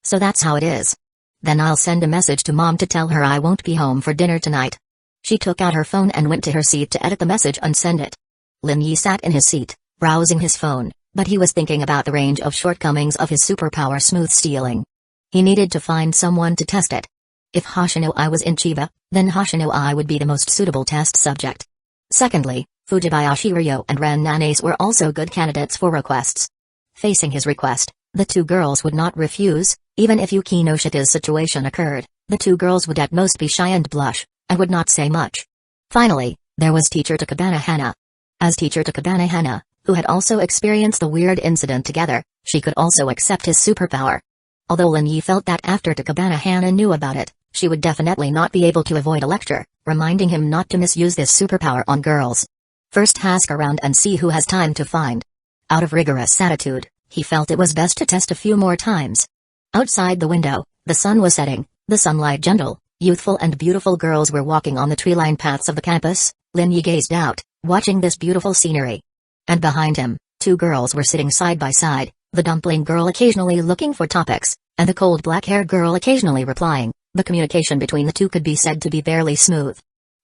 So that's how it is. Then I'll send a message to mom to tell her I won't be home for dinner tonight. She took out her phone and went to her seat to edit the message and send it. Lin Yi sat in his seat, browsing his phone, but he was thinking about the range of shortcomings of his superpower smooth stealing. He needed to find someone to test it. If Hoshinoi was in Chiba, then Hoshinoi would be the most suitable test subject. Secondly, Fujibayashi Ryo and Ren Nanace were also good candidates for requests. Facing his request, the two girls would not refuse. Even if Yuki Noshita's situation occurred, the two girls would at most be shy and blush, and would not say much. Finally, there was teacher Takabana Hana. As teacher Takabana Hana, who had also experienced the weird incident together, she could also accept his superpower. Although Lin Yi felt that after Takabana Hana knew about it, she would definitely not be able to avoid a lecture, reminding him not to misuse this superpower on girls. First ask around and see who has time to find. Out of rigorous attitude, he felt it was best to test a few more times. Outside the window, the sun was setting, the sunlight gentle, youthful and beautiful girls were walking on the tree-lined paths of the campus. Lin Yi gazed out, watching this beautiful scenery. And behind him, two girls were sitting side by side, the dumpling girl occasionally looking for topics, and the cold black-haired girl occasionally replying. The communication between the two could be said to be fairly smooth.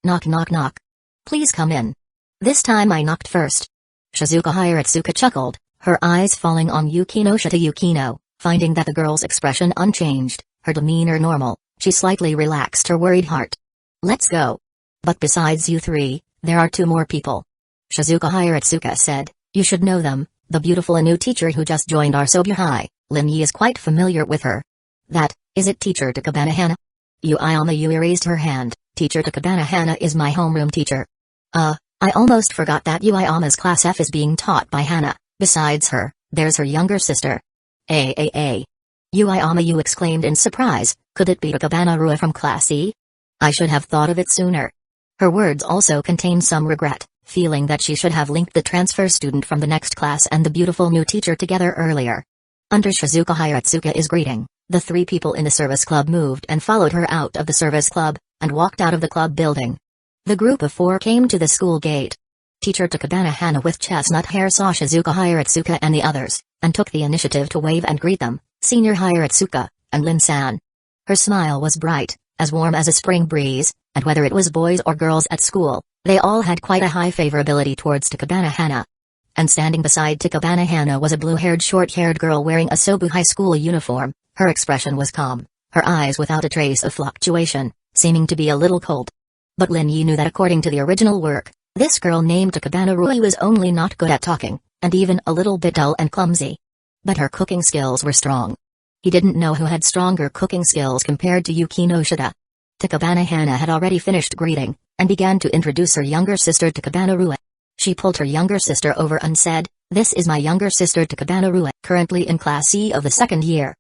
Knock knock knock. Please come in. This time I knocked first. Shizuka Hiratsuka chuckled, her eyes falling on Yuki Noshita Yukino. Finding that the girl's expression unchanged, her demeanor normal, she slightly relaxed her worried heart. Let's go. But besides you three, there are two more people. Shizuka Hiratsuka said, you should know them, the beautiful new teacher who just joined our Sobuhai. Lin Yi is quite familiar with her. Is it teacher Takabana Hana? Yui raised her hand, teacher Takabana Hana is my homeroom teacher. I almost forgot that Yuiama's class F is being taught by Hana. Besides her, there's her younger sister. Yui exclaimed in surprise, could it be Takabana Rua from Class E? I should have thought of it sooner. Her words also contained some regret, feeling that she should have linked the transfer student from the next class and the beautiful new teacher together earlier. Under Shizuka Hiratsuka's greeting, the three people in the service club moved and followed her out of the service club, and walked out of the club building. The group of four came to the school gate. Teacher Takabana Hana with chestnut hair saw Shizuka Hiratsuka and the others, and took the initiative to wave and greet them, Senior Hiratsuka, and Lin-san. Her smile was bright, as warm as a spring breeze, and whether it was boys or girls at school, they all had quite a high favorability towards Takabana Hana. And standing beside Takabana Hana was a blue-haired short-haired girl wearing a Sobu High School uniform. Her expression was calm, her eyes without a trace of fluctuation, seeming to be a little cold. But Lin Yi knew that according to the original work, this girl named Takabana Rui was only not good at talking, and even a little bit dull and clumsy. But her cooking skills were strong. He didn't know who had stronger cooking skills compared to Yuki Noshita. Takabana Hana had already finished greeting, and began to introduce her younger sister Takabana Rui. She pulled her younger sister over and said, this is my younger sister Takabana Rui, currently in Class C of the second year.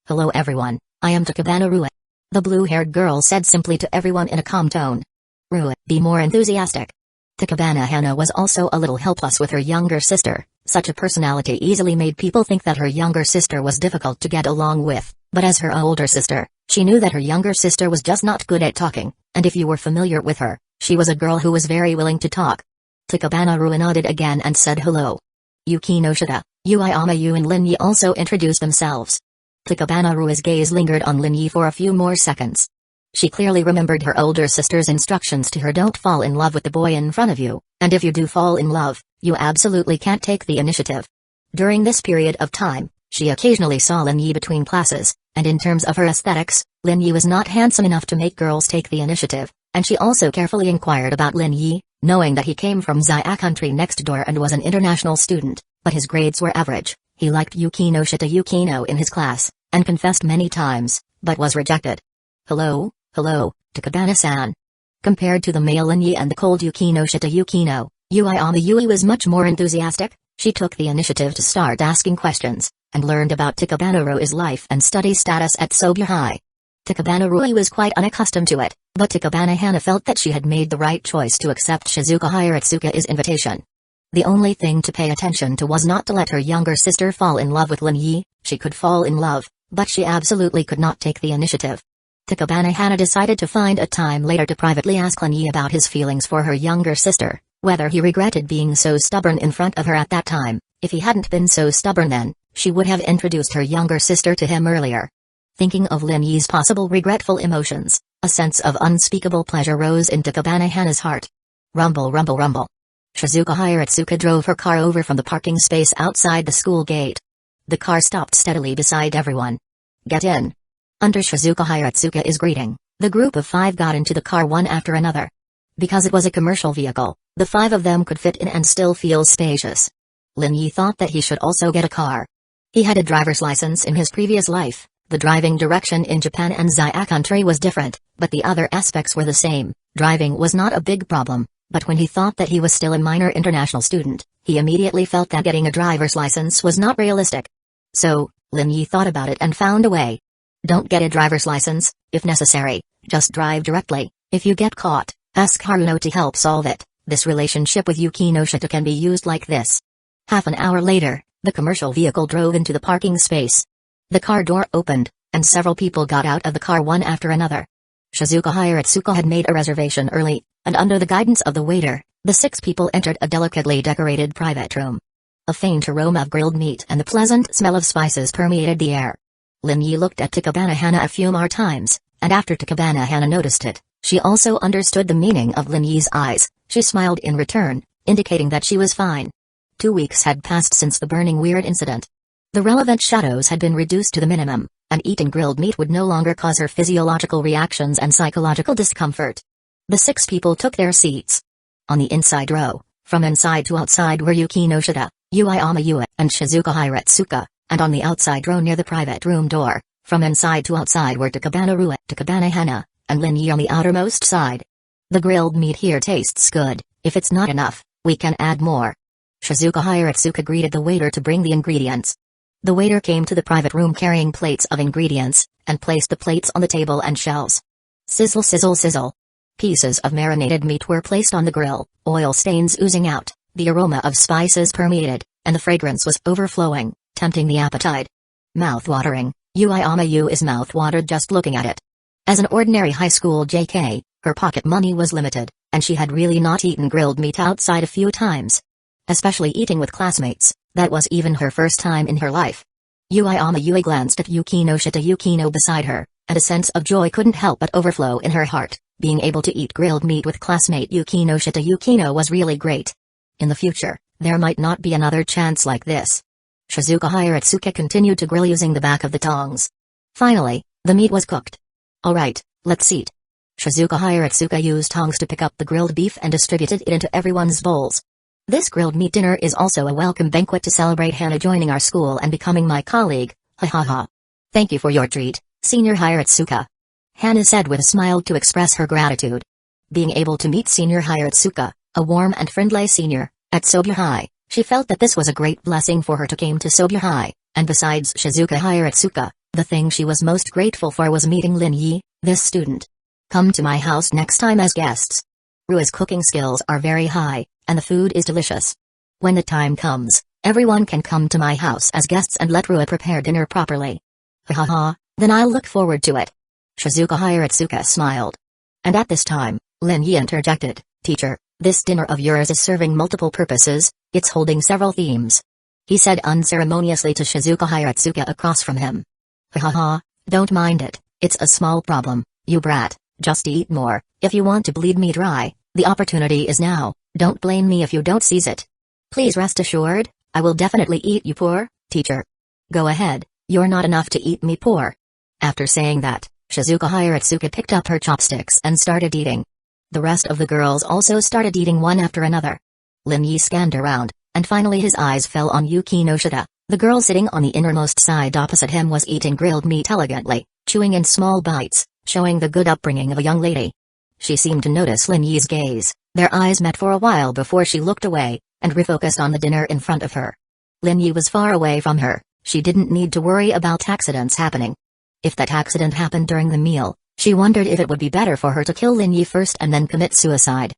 Hello everyone, I am Takabana Rui. The blue-haired girl said simply to everyone in a calm tone. Rui, be more enthusiastic. Takabana Hana was also a little helpless with her younger sister. Such a personality easily made people think that her younger sister was difficult to get along with, but as her older sister, she knew that her younger sister was just not good at talking, and if you were familiar with her, she was a girl who was very willing to talk. Takabana Rui nodded again and said hello. Yuki Noshita, Yui and Lin Yi also introduced themselves. Takabana Rui's gaze lingered on Lin Yi for a few more seconds. She clearly remembered her older sister's instructions to her, don't fall in love with the boy in front of you, And if you do fall in love, you absolutely can't take the initiative. During this period of time, she occasionally saw Lin Yi between classes, and in terms of her aesthetics, Lin Yi was not handsome enough to make girls take the initiative, and she also carefully inquired about Lin Yi, knowing that he came from Xia country next door and was an international student, but his grades were average. He liked Yukino Shita Yukino in his class, and confessed many times, but was rejected. Hello, Takabana-san. Compared to the male Lin Yi and the cold Yukino Shita Yukino, Yui was much more enthusiastic. She took the initiative to start asking questions, and learned about Takabana-rui's life and study status at Sobya High. Takabana-rui was quite unaccustomed to it, but Takabana-hana felt that she had made the right choice to accept Shizuka Hiratsuka's invitation. The only thing to pay attention to was not to let her younger sister fall in love with Lin Yi. She could fall in love, but she absolutely could not take the initiative. Takabana-hana decided to find a time later to privately ask Lin Yi about his feelings for her younger sister, whether he regretted being so stubborn in front of her at that time. If he hadn't been so stubborn then, she would have introduced her younger sister to him earlier. Thinking of Lin Yi's possible regretful emotions, a sense of unspeakable pleasure rose in Takabana-hana's heart. Rumble, rumble, rumble. Shizuka Hiratsuka drove her car over from the parking space outside the school gate. The car stopped steadily beside everyone. Get in. Under Shizuka Hiratsuka's greeting, the group of 5 got into the car one after another. Because it was a commercial vehicle, the 5 of them could fit in and still feel spacious. Lin Yi thought that he should also get a car. He had a driver's license in his previous life. The driving direction in Japan and Xia country was different, but the other aspects were the same. Driving was not a big problem, but when he thought that he was still a minor international student, he immediately felt that getting a driver's license was not realistic. So, Lin Yi thought about it and found a way. Don't get a driver's license, if necessary, just drive directly. If you get caught, ask Haruno to help solve it. This relationship with Yukino Shita can be used like this. Half an hour later, the commercial vehicle drove into the parking space. The car door opened, and several people got out of the car one after another. Shizuka Hiratsuka had made a reservation early, and under the guidance of the waiter, the 6 people entered a delicately decorated private room. A faint aroma of grilled meat and the pleasant smell of spices permeated the air. Lin Yi looked at Takabana-hana a few more times, and after Takabana-hana noticed it, she also understood the meaning of Lin Yi's eyes. She smiled in return, indicating that she was fine. 2 weeks had passed since the burning weird incident. The relevant shadows had been reduced to the minimum, and eating grilled meat would no longer cause her physiological reactions and psychological discomfort. The 6 people took their seats. On the inside row, from inside to outside were Yukino Shita, Yui, and Shizuka Hiratsuka, and on the outside row near the private room door, from inside to outside were Takabana-rui, Takabana-hana, and Lin Yi on the outermost side. The grilled meat here tastes good. If it's not enough, we can add more. Shizuka Hiratsuka greeted the waiter to bring the ingredients. The waiter came to the private room carrying plates of ingredients, and placed the plates on the table and shelves. Sizzle, sizzle, sizzle. Pieces of marinated meat were placed on the grill, oil stains oozing out, the aroma of spices permeated, and the fragrance was overflowing, tempting the appetite. Mouth-watering, Yu is mouth-watered just looking at it. As an ordinary high school JK, her pocket money was limited, and she had really not eaten grilled meat outside a few times. Especially eating with classmates, that was even her first time in her life. Yui glanced at Yukino Shita Yukino beside her, and a sense of joy couldn't help but overflow in her heart. Being able to eat grilled meat with classmate Yukino Shita Yukino was really great. In the future, there might not be another chance like this. Shizuka Hiratsuka continued to grill using the back of the tongs. Finally, the meat was cooked. Alright, let's eat. Shizuka Hiratsuka used tongs to pick up the grilled beef and distributed it into everyone's bowls. This grilled meat dinner is also a welcome banquet to celebrate Hana joining our school and becoming my colleague, ha ha ha. Thank you for your treat, Senior Hiratsuka. Hana said with a smile to express her gratitude. Being able to meet Senior Hiratsuka, a warm and friendly senior, at Sobya High, she felt that this was a great blessing for her to came to Sobya High, and besides Shizuka Hiratsuka, the thing she was most grateful for was meeting Lin Yi, this student. Come to my house next time as guests. Rua's cooking skills are very high, and the food is delicious. When the time comes, everyone can come to my house as guests and let Rua prepare dinner properly. Ha ha ha, then I'll look forward to it. Shizuka Hiratsuka smiled. And at this time, Lin Yi interjected, Teacher, this dinner of yours is serving multiple purposes, it's holding several themes. He said unceremoniously to Shizuka Hiratsuka across from him. Ha ha ha, don't mind it, it's a small problem, you brat, just eat more, if you want to bleed me dry, the opportunity is now. Don't blame me if you don't seize it. Please rest assured, I will definitely eat you poor, teacher. Go ahead, you're not enough to eat me poor. After saying that, Shizuka Hiratsuka picked up her chopsticks and started eating. The rest of the girls also started eating one after another. Lin Yi scanned around, and finally his eyes fell on Yuki no Shida. The girl sitting on the innermost side opposite him was eating grilled meat elegantly, chewing in small bites, showing the good upbringing of a young lady. She seemed to notice Lin Yi's gaze. Their eyes met for a while before she looked away, and refocused on the dinner in front of her. Lin Yi was far away from her. She didn't need to worry about accidents happening. If that accident happened during the meal, she wondered if it would be better for her to kill Lin Yi first and then commit suicide.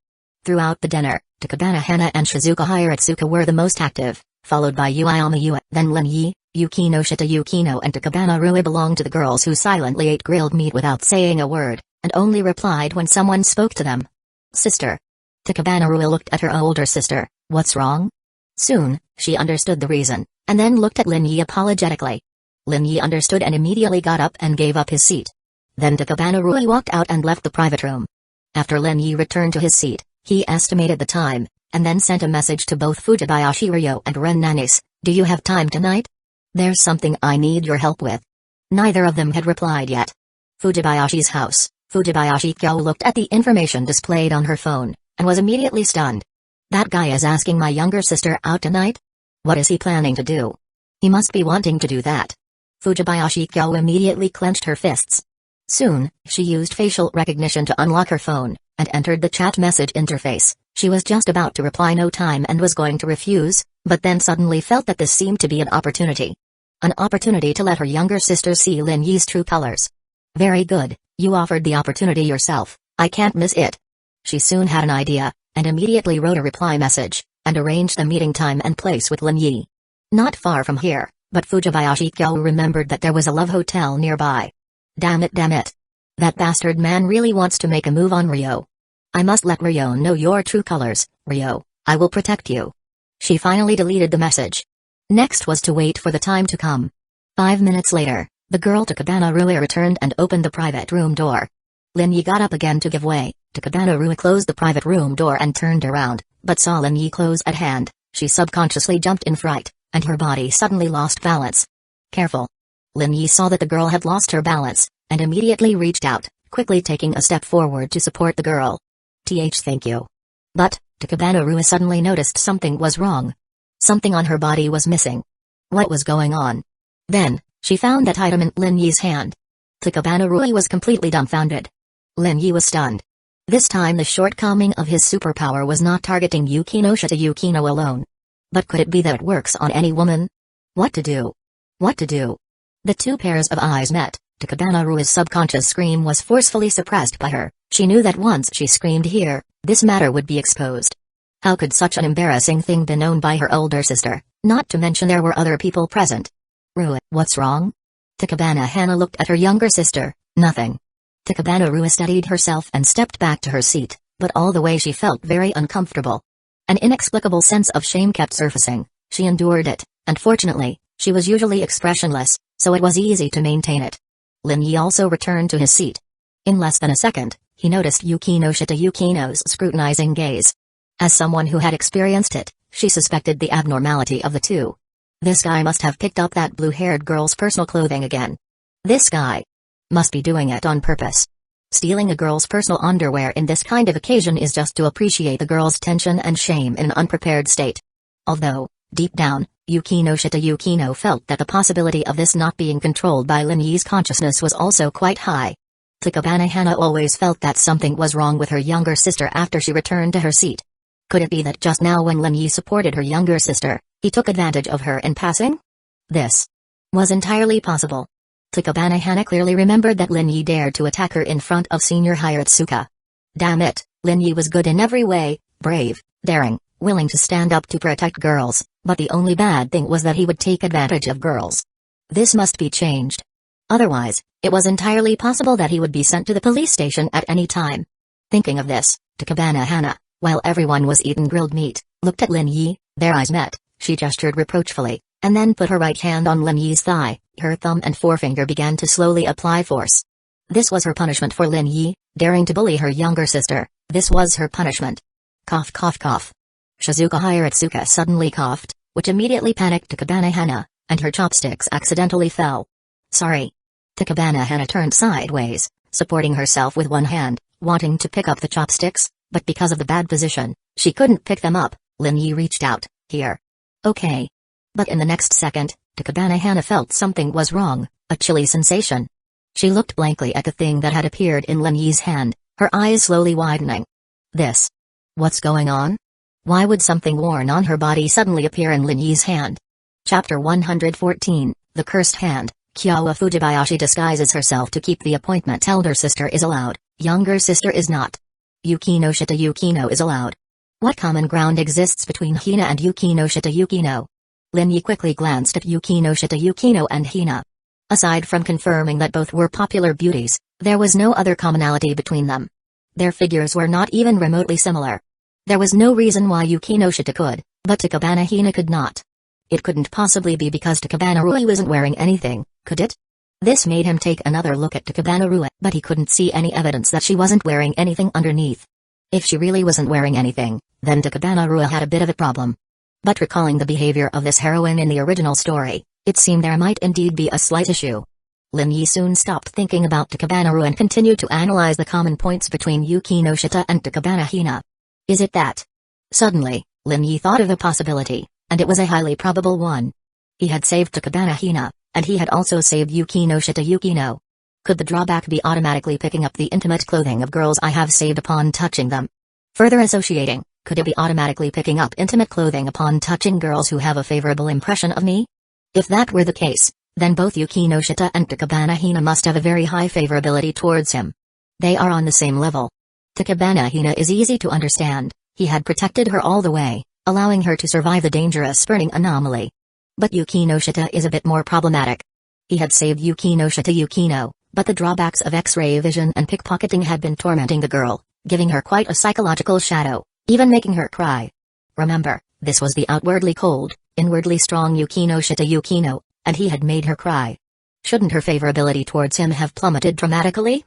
Throughout the dinner, Takabana Hana and Shizuka Hiratsuka were the most active, followed by Uiama Yua, then Lin Yi, Yukino Shita Yukino and Takabana Rui belonged to the girls who silently ate grilled meat without saying a word, and only replied when someone spoke to them. Sister. Takabana Rui looked at her older sister. What's wrong? Soon, she understood the reason, and then looked at Lin Yi apologetically. Lin Yi understood and immediately got up and gave up his seat. Then Takabana Rui walked out and left the private room. After Lin Yi returned to his seat, he estimated the time, and then sent a message to both Fujibayashi Ryo and Ren Nanis. Do you have time tonight? There's something I need your help with. Neither of them had replied yet. Fujibayashi's house. Fujibayashi Kyo looked at the information displayed on her phone, and was immediately stunned. That guy is asking my younger sister out tonight? What is he planning to do? He must be wanting to do that. Fujibayashi Kyo immediately clenched her fists. Soon, she used facial recognition to unlock her phone, and entered the chat message interface. She was just about to reply no time and was going to refuse, but then suddenly felt that this seemed to be an opportunity. An opportunity to let her younger sister see Lin Yi's true colors. Very good, you offered the opportunity yourself, I can't miss it. She soon had an idea, and immediately wrote a reply message, and arranged the meeting time and place with Lin Yi. Not far from here, but Fujibayashi Kyo remembered that there was a love hotel nearby. Damn it. That bastard man really wants to make a move on Ryo. I must let Ryo know your true colors, Ryo, I will protect you. She finally deleted the message. Next was to wait for the time to come. 5 minutes later, the girl Takabana Rui returned and opened the private room door. Lin Yi got up again to give way. Takabana Rui closed the private room door and turned around, but saw Lin Yi close at hand. She subconsciously jumped in fright, and her body suddenly lost balance. Careful. Lin Yi saw that the girl had lost her balance, and immediately reached out, quickly taking a step forward to support the girl. Thank you. But, Takabana Rui suddenly noticed something was wrong. Something on her body was missing. What was going on? Then, she found that item in Lin Yi's hand. Takabana Rui was completely dumbfounded. Lin Yi was stunned. This time the shortcoming of his superpower was not targeting Yukino Shita Yukino alone. But could it be that it works on any woman? What to do? The two pairs of eyes met. Takabana Rui's subconscious scream was forcefully suppressed by her. She knew that once she screamed here, this matter would be exposed. How could such an embarrassing thing be known by her older sister, not to mention there were other people present? Rui, what's wrong? Takabana Hana looked at her younger sister. Nothing. Takabana Rui steadied herself and stepped back to her seat, but all the way she felt very uncomfortable. An inexplicable sense of shame kept surfacing. She endured it, and fortunately, she was usually expressionless, so it was easy to maintain it. Lin Yi also returned to his seat. In less than a second, he noticed Yukino Shita Yukino's scrutinizing gaze. As someone who had experienced it, she suspected the abnormality of the two. This guy must have picked up that blue-haired girl's personal clothing again. This guy must be doing it on purpose. Stealing a girl's personal underwear in this kind of occasion is just to appreciate the girl's tension and shame in an unprepared state. Although, deep down, Yukino Shita Yukino felt that the possibility of this not being controlled by Lin Yi's consciousness was also quite high. Takabana Hana always felt that something was wrong with her younger sister after she returned to her seat. Could it be that just now when Lin Yi supported her younger sister, he took advantage of her in passing? This was entirely possible. Takabana Hana clearly remembered that Lin Yi dared to attack her in front of Senior Hiratsuka. Damn it, Lin Yi was good in every way, brave, daring, willing to stand up to protect girls, but the only bad thing was that he would take advantage of girls. This must be changed. Otherwise, it was entirely possible that he would be sent to the police station at any time. Thinking of this, Takabana Hana, while everyone was eating grilled meat, looked at Lin Yi. Their eyes met. She gestured reproachfully, and then put her right hand on Lin Yi's thigh. Her thumb and forefinger began to slowly apply force. This was her punishment for Lin Yi, daring to bully her younger sister. This was her punishment. Cough cough cough. Shizuka Hiratsuka suddenly coughed, which immediately panicked Takabana Hana, and her chopsticks accidentally fell. Sorry. Takabana Hana turned sideways, supporting herself with one hand, wanting to pick up the chopsticks, but because of the bad position, she couldn't pick them up. Lin Yi reached out, here. Okay. But in the next second, Takabana Hana felt something was wrong, a chilly sensation. She looked blankly at the thing that had appeared in Lin Yi's hand, her eyes slowly widening. This. What's going on? Why would something worn on her body suddenly appear in Lin Yi's hand? Chapter 114, The Cursed Hand. Kyawa Fujibayashi disguises herself to keep the appointment. Elder sister is allowed, younger sister is not. Yukino Shita Yukino is allowed. What common ground exists between Hina and Yukino Shita Yukino? Lin Yi quickly glanced at Yukino Shita Yukino and Hina. Aside from confirming that both were popular beauties, there was no other commonality between them. Their figures were not even remotely similar. There was no reason why Yukino Shita could, but Takabana Hina could not. It couldn't possibly be because Takabana Rui wasn't wearing anything, could it? This made him take another look at Takabana Rui, but he couldn't see any evidence that she wasn't wearing anything underneath. If she really wasn't wearing anything, then Takabana Rui had a bit of a problem. But recalling the behavior of this heroine in the original story, it seemed there might indeed be a slight issue. Lin Yi soon stopped thinking about Takabana Rui and continued to analyze the common points between Yukino Shita and Takabana Hina. Is it that? Suddenly, Lin Yi thought of a possibility, and it was a highly probable one. He had saved Takabana Hina, and he had also saved Yukino Shita Yukino. Could the drawback be automatically picking up the intimate clothing of girls I have saved upon touching them? Further associating, could it be automatically picking up intimate clothing upon touching girls who have a favorable impression of me? If that were the case, then both Yukino Shita and Takabana Hina must have a very high favorability towards him. They are on the same level. Takabana Hina is easy to understand, he had protected her all the way, allowing her to survive the dangerous burning anomaly. But Yukino Shita is a bit more problematic. He had saved Yukino Shita Yukino, but the drawbacks of X-ray vision and pickpocketing had been tormenting the girl, giving her quite a psychological shadow, even making her cry. Remember, this was the outwardly cold, inwardly strong Yukino Shita Yukino, and he had made her cry. Shouldn't her favorability towards him have plummeted dramatically?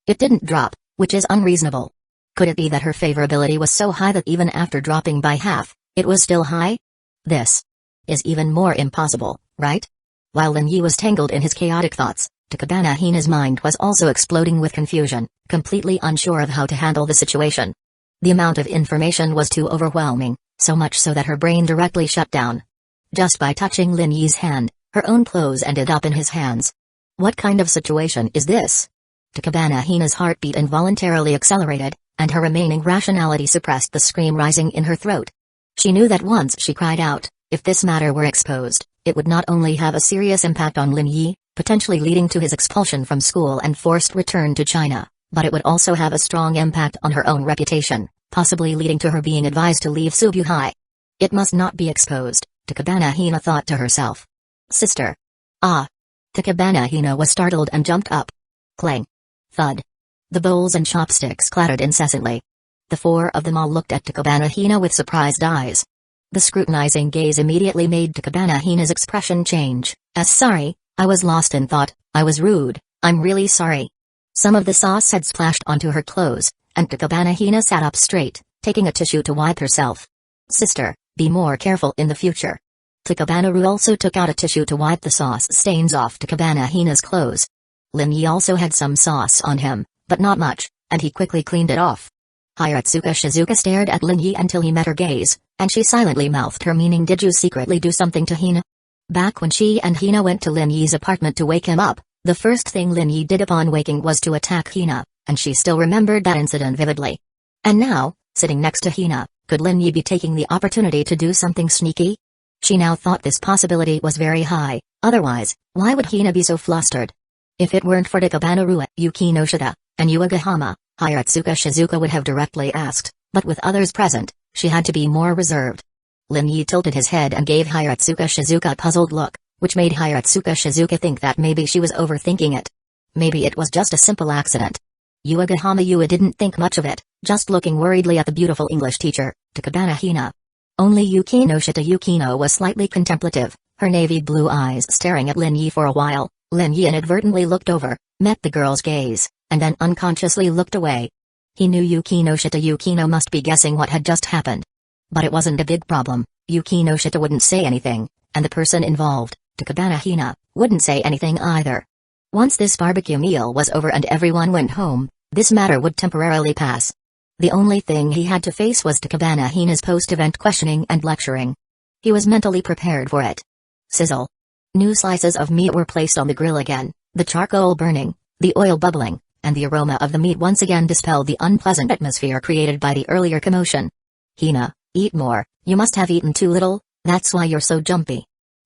It didn't drop, which is unreasonable. Could it be that her favorability was so high that even after dropping by half, it was still high? This is even more impossible, right? While Lin Yi was tangled in his chaotic thoughts, Takabana Hina's mind was also exploding with confusion, completely unsure of how to handle the situation. The amount of information was too overwhelming, so much so that her brain directly shut down. Just by touching Lin Yi's hand, her own clothes ended up in his hands. What kind of situation is this? Takabana Hina's heartbeat involuntarily accelerated, and her remaining rationality suppressed the scream rising in her throat. She knew that once she cried out, if this matter were exposed, it would not only have a serious impact on Lin Yi, potentially leading to his expulsion from school and forced return to China, but it would also have a strong impact on her own reputation, possibly leading to her being advised to leave Subuhai. It must not be exposed, Takabana Hina thought to herself. Sister. Ah. Takabana Hina was startled and jumped up. Clang. Thud. The bowls and chopsticks clattered incessantly. The four of them all looked at Takabana Hina with surprised eyes. The scrutinizing gaze immediately made Takabana Hina's expression change. Sorry, I was lost in thought, I was rude, I'm really sorry. Some of the sauce had splashed onto her clothes, and Takabana Hina sat up straight, taking a tissue to wipe herself. Sister, be more careful in the future. Takabana Ru also took out a tissue to wipe the sauce stains off Takabana Hina's clothes. Lin Yi also had some sauce on him, but not much, and he quickly cleaned it off. Hiratsuka Shizuka stared at Lin Yi until he met her gaze, and she silently mouthed her meaning, did you secretly do something to Hina? Back when she and Hina went to Lin Yi's apartment to wake him up, the first thing Lin Yi did upon waking was to attack Hina, and she still remembered that incident vividly. And now, sitting next to Hina, could Lin Yi be taking the opportunity to do something sneaky? She now thought this possibility was very high, otherwise, why would Hina be so flustered? If it weren't for Takabana Ru, Yukino Shita, and Uegahama, Hiratsuka Shizuka would have directly asked, but with others present, she had to be more reserved. Lin Yi tilted his head and gave Hiratsuka Shizuka a puzzled look, which made Hiratsuka Shizuka think that maybe she was overthinking it. Maybe it was just a simple accident. Uegahama Yua didn't think much of it, just looking worriedly at the beautiful English teacher, Takabana Hina. Only Yukino Shita Yukino was slightly contemplative, her navy blue eyes staring at Lin Yi for a while. Lin Yi inadvertently looked over, met the girl's gaze, and then unconsciously looked away. He knew Yukino Shita Yukino must be guessing what had just happened. But it wasn't a big problem. Yukino Shita wouldn't say anything, and the person involved, Takabana Hina, wouldn't say anything either. Once this barbecue meal was over and everyone went home, this matter would temporarily pass. The only thing he had to face was Takabana Hina's post-event questioning and lecturing. He was mentally prepared for it. Sizzle. New slices of meat were placed on the grill again, the charcoal burning, the oil bubbling, and the aroma of the meat once again dispelled the unpleasant atmosphere created by the earlier commotion. Hina, eat more, you must have eaten too little, that's why you're so jumpy.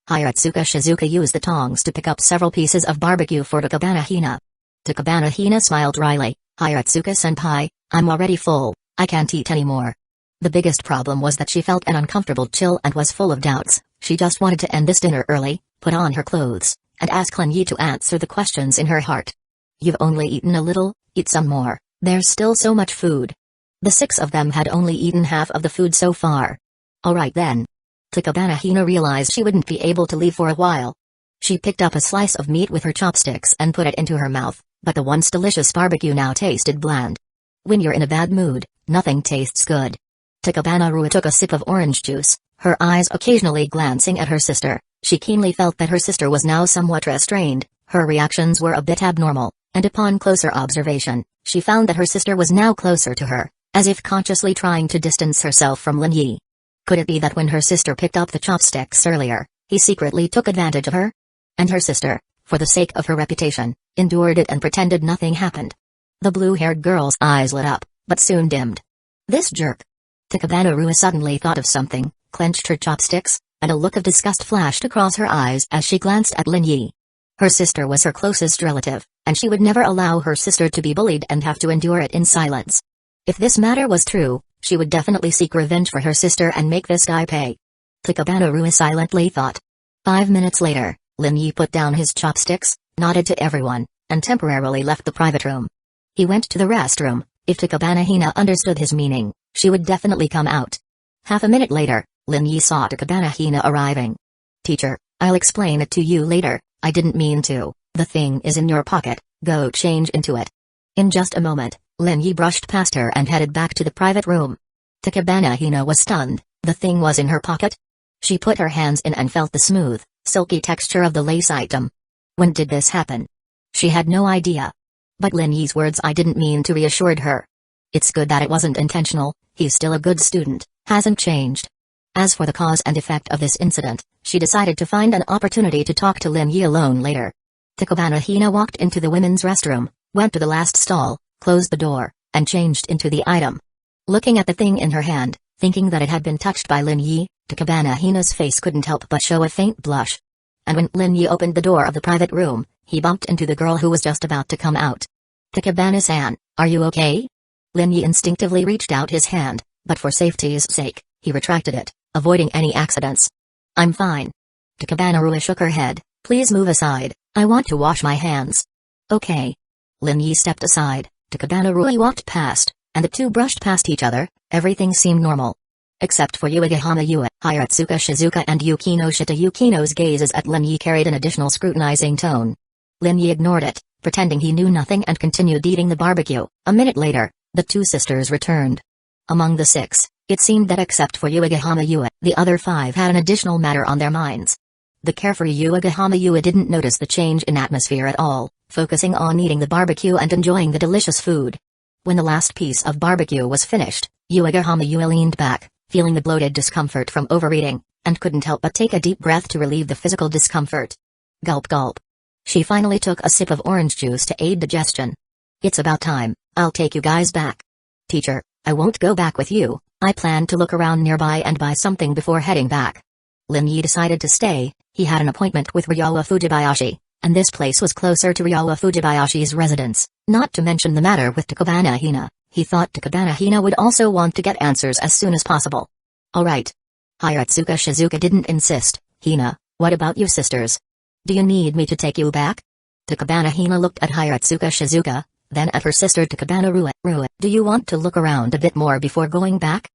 Hiratsuka Shizuka used the tongs to pick up several pieces of barbecue for Takabana Hina. Takabana Hina smiled wryly, Hiratsuka-senpai, I'm already full, I can't eat anymore. The biggest problem was that she felt an uncomfortable chill and was full of doubts. She just wanted to end this dinner early, put on her clothes, and ask Lin Yi to answer the questions in her heart. You've only eaten a little, eat some more, there's still so much food. The 6 of them had only eaten half of the food so far. Alright then. Takabana Hina realized she wouldn't be able to leave for a while. She picked up a slice of meat with her chopsticks and put it into her mouth, but the once delicious barbecue now tasted bland. When you're in a bad mood, nothing tastes good. Takabana Rua took a sip of orange juice, her eyes occasionally glancing at her sister. She keenly felt that her sister was now somewhat restrained, her reactions were a bit abnormal, and upon closer observation, she found that her sister was now closer to her, as if consciously trying to distance herself from Lin Yi. Could it be that when her sister picked up the chopsticks earlier, he secretly took advantage of her? And her sister, for the sake of her reputation, endured it and pretended nothing happened. The blue-haired girl's eyes lit up, but soon dimmed. This jerk. Takabana Rua suddenly thought of something, clenched her chopsticks, and a look of disgust flashed across her eyes as she glanced at Lin Yi. Her sister was her closest relative, and she would never allow her sister to be bullied and have to endure it in silence. If this matter was true, she would definitely seek revenge for her sister and make this guy pay. Takabana Rua silently thought. 5 minutes later, Lin Yi put down his chopsticks, nodded to everyone, and temporarily left the private room. He went to the restroom. If Takabana Hina understood his meaning, she would definitely come out. Half a minute later, Lin Yi saw Takabana Hina arriving. Teacher, I'll explain it to you later, I didn't mean to, the thing is in your pocket, go change into it. In just a moment, Lin Yi brushed past her and headed back to the private room. Takabana Hina was stunned, the thing was in her pocket? She put her hands in and felt the smooth, silky texture of the lace item. When did this happen? She had no idea. But Lin Yi's words I didn't mean to reassured her. It's good that it wasn't intentional, he's still a good student, hasn't changed. As for the cause and effect of this incident, she decided to find an opportunity to talk to Lin Yi alone later. Takabana Hina walked into the women's restroom, went to the last stall, closed the door, and changed into the item. Looking at the thing in her hand, thinking that it had been touched by Lin Yi, Takabana Hina's face couldn't help but show a faint blush. And when Lin Yi opened the door of the private room, he bumped into the girl who was just about to come out. Takabana-san, are you okay? Lin Yi instinctively reached out his hand, but for safety's sake, he retracted it, avoiding any accidents. I'm fine. Takabana Rua shook her head, please move aside, I want to wash my hands. Okay. Lin Yi stepped aside, Takabana Rua walked past, and the two brushed past each other. Everything seemed normal. Except for Uegahama Yue, Hiratsuka Shizuka and Yukino Shita. Yukino's gazes at Lin Yi carried an additional scrutinizing tone. Lin Yi ignored it, pretending he knew nothing and continued eating the barbecue. A minute later, the two sisters returned. Among the 6, it seemed that except for Uegahama Yue, the other 5 had an additional matter on their minds. The carefree Uegahama Yue didn't notice the change in atmosphere at all, focusing on eating the barbecue and enjoying the delicious food. When the last piece of barbecue was finished, Uegahama Yue leaned back, feeling the bloated discomfort from overeating, and couldn't help but take a deep breath to relieve the physical discomfort. Gulp gulp. She finally took a sip of orange juice to aid digestion. It's about time, I'll take you guys back. Teacher, I won't go back with you, I plan to look around nearby and buy something before heading back. Lin Yi decided to stay. He had an appointment with Ryowa Fujibayashi, and this place was closer to Ryowa Fujibayashi's residence, not to mention the matter with Takabana Hina. He thought Takabana Hina would also want to get answers as soon as possible. Alright. Hiratsuka Shizuka didn't insist. Hina, what about you sisters? Do you need me to take you back? Takabana Hina looked at Hiratsuka Shizuka, then at her sister Takabana Rua. Rua, do you want to look around a bit more before going back?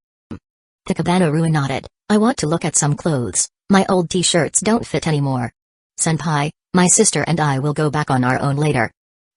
Takabana Rua nodded. I want to look at some clothes, my old t-shirts don't fit anymore. Senpai, my sister and I will go back on our own later.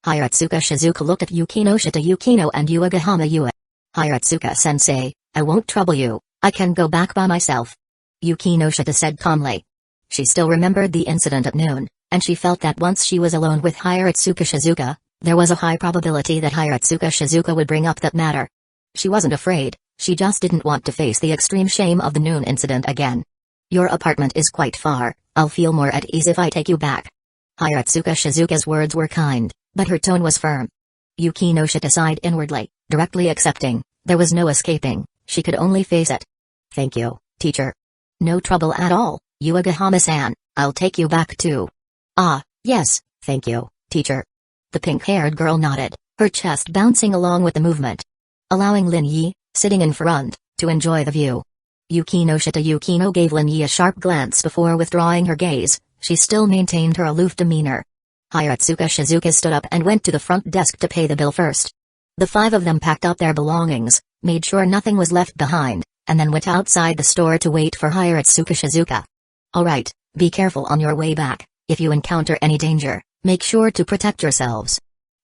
Hiratsuka Shizuka looked at Yukino Shita Yukino and Uegahama Ue. Hiratsuka-sensei, I won't trouble you, I can go back by myself. Yukino Shita said calmly. She still remembered the incident at noon, and she felt that once she was alone with Hiratsuka Shizuka, there was a high probability that Hiratsuka Shizuka would bring up that matter. She wasn't afraid, she just didn't want to face the extreme shame of the noon incident again. Your apartment is quite far, I'll feel more at ease if I take you back. Hiratsuka Shizuka's words were kind, but her tone was firm. Yukino Shita sighed inwardly, directly accepting, there was no escaping, she could only face it. Thank you, teacher. No trouble at all, Uegahama-san, I'll take you back too. Ah, yes, thank you, teacher. The pink-haired girl nodded, her chest bouncing along with the movement, allowing Lin Yi, sitting in front, to enjoy the view. Yukino Shita Yukino gave Lin Yi a sharp glance before withdrawing her gaze. She still maintained her aloof demeanor. Hiratsuka Shizuka stood up and went to the front desk to pay the bill first. The five of them packed up their belongings, made sure nothing was left behind, and then went outside the store to wait for Hiratsuka Shizuka. Alright, be careful on your way back, if you encounter any danger, make sure to protect yourselves.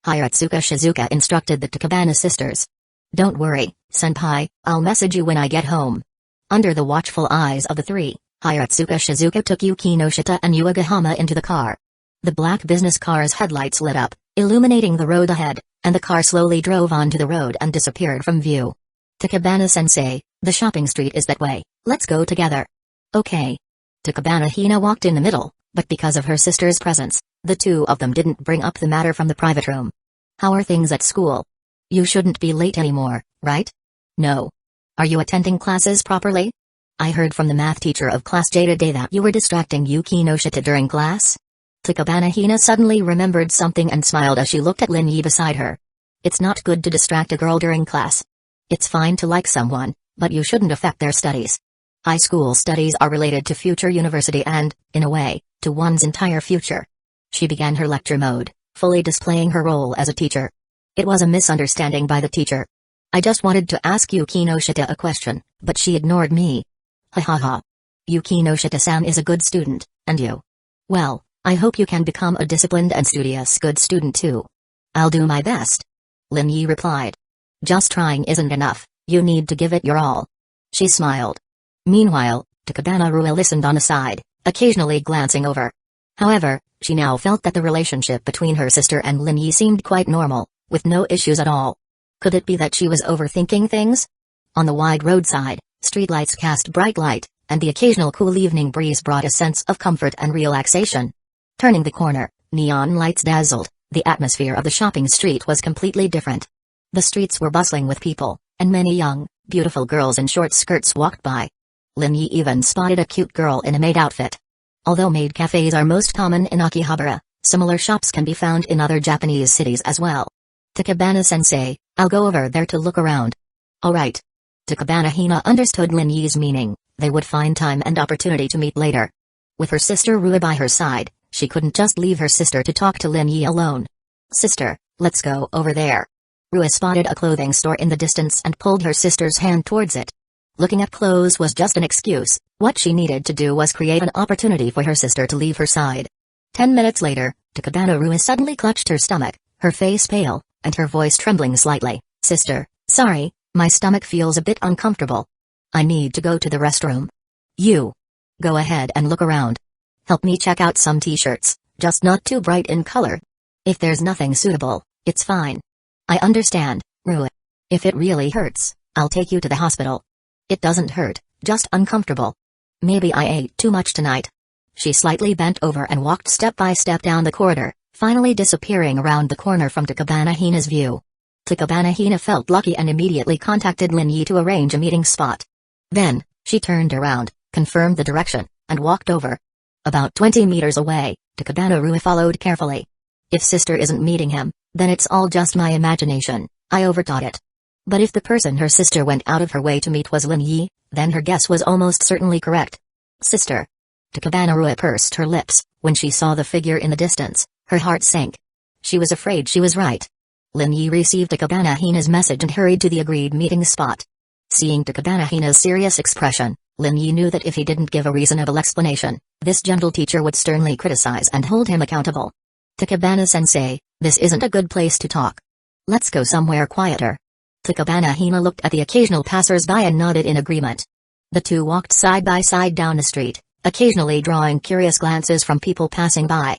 Hiratsuka Shizuka instructed the Takabana sisters. Don't worry, senpai, I'll message you when I get home. Under the watchful eyes of the three, Hiratsuka Shizuka took Yukino Shita and Uegahama into the car. The black business car's headlights lit up, illuminating the road ahead, and the car slowly drove onto the road and disappeared from view. Takabana-sensei, the shopping street is that way, let's go together. Okay. Takabana Hina walked in the middle, but because of her sister's presence, the two of them didn't bring up the matter from the private room. How are things at school? You shouldn't be late anymore, right? No. Are you attending classes properly? I heard from the math teacher of class J today that you were distracting Yukino Shita during class. Takabana Hina suddenly remembered something and smiled as she looked at Lin Yi beside her. It's not good to distract a girl during class. It's fine to like someone, but you shouldn't affect their studies. High school studies are related to future university and, in a way, to one's entire future. She began her lecture mode, fully displaying her role as a teacher. It was a misunderstanding by the teacher. I just wanted to ask Yukino Shita a question, but she ignored me. Ha ha ha. Yukino Shita-san is a good student, and you? Well, I hope you can become a disciplined and studious good student too. I'll do my best. Lin Yi replied. Just trying isn't enough, you need to give it your all. She smiled. Meanwhile, Takabana Rua listened on the side, occasionally glancing over. However, she now felt that the relationship between her sister and Lin Yi seemed quite normal, with no issues at all. Could it be that she was overthinking things? On the wide roadside, streetlights cast bright light, and the occasional cool evening breeze brought a sense of comfort and relaxation. Turning the corner, neon lights dazzled, the atmosphere of the shopping street was completely different. The streets were bustling with people, and many young, beautiful girls in short skirts walked by. Lin Yi even spotted a cute girl in a maid outfit. Although maid cafes are most common in Akihabara, similar shops can be found in other Japanese cities as well. Takabana-sensei, I'll go over there to look around. Alright. Takabana Hina understood Lin Yi's meaning, they would find time and opportunity to meet later. With her sister Rua by her side, she couldn't just leave her sister to talk to Lin Yi alone. Sister, let's go over there. Rua spotted a clothing store in the distance and pulled her sister's hand towards it. Looking at clothes was just an excuse, what she needed to do was create an opportunity for her sister to leave her side. 10 minutes later, Takabana Rua suddenly clutched her stomach, her face pale, and her voice trembling slightly. Sister, sorry, my stomach feels a bit uncomfortable. I need to go to the restroom. You. Go ahead and look around. Help me check out some t-shirts, just not too bright in color. If there's nothing suitable, it's fine. I understand, Rua. If it really hurts, I'll take you to the hospital. It doesn't hurt, just uncomfortable. Maybe I ate too much tonight. She slightly bent over and walked step by step down the corridor, finally disappearing around the corner from Takabana Hina's view. Takabana Hina felt lucky and immediately contacted Lin Yi to arrange a meeting spot. Then, she turned around, confirmed the direction, and walked over. About 20 meters away, Takabana Rua followed carefully. If sister isn't meeting him, then it's all just my imagination, I overthought it. But if the person her sister went out of her way to meet was Lin Yi, then her guess was almost certainly correct. Sister. Takabana Rua pursed her lips. When she saw the figure in the distance, her heart sank. She was afraid she was right. Lin Yi received Takabana Hina's message and hurried to the agreed meeting spot. Seeing Takabana Hina's serious expression, Lin Yi knew that if he didn't give a reasonable explanation, this gentle teacher would sternly criticize and hold him accountable. Takabana-sensei, This isn't a good place to talk. Let's go somewhere quieter. Takabana Hina looked at the occasional passers-by and nodded in agreement. The two walked side by side down the street, occasionally drawing curious glances from people passing by.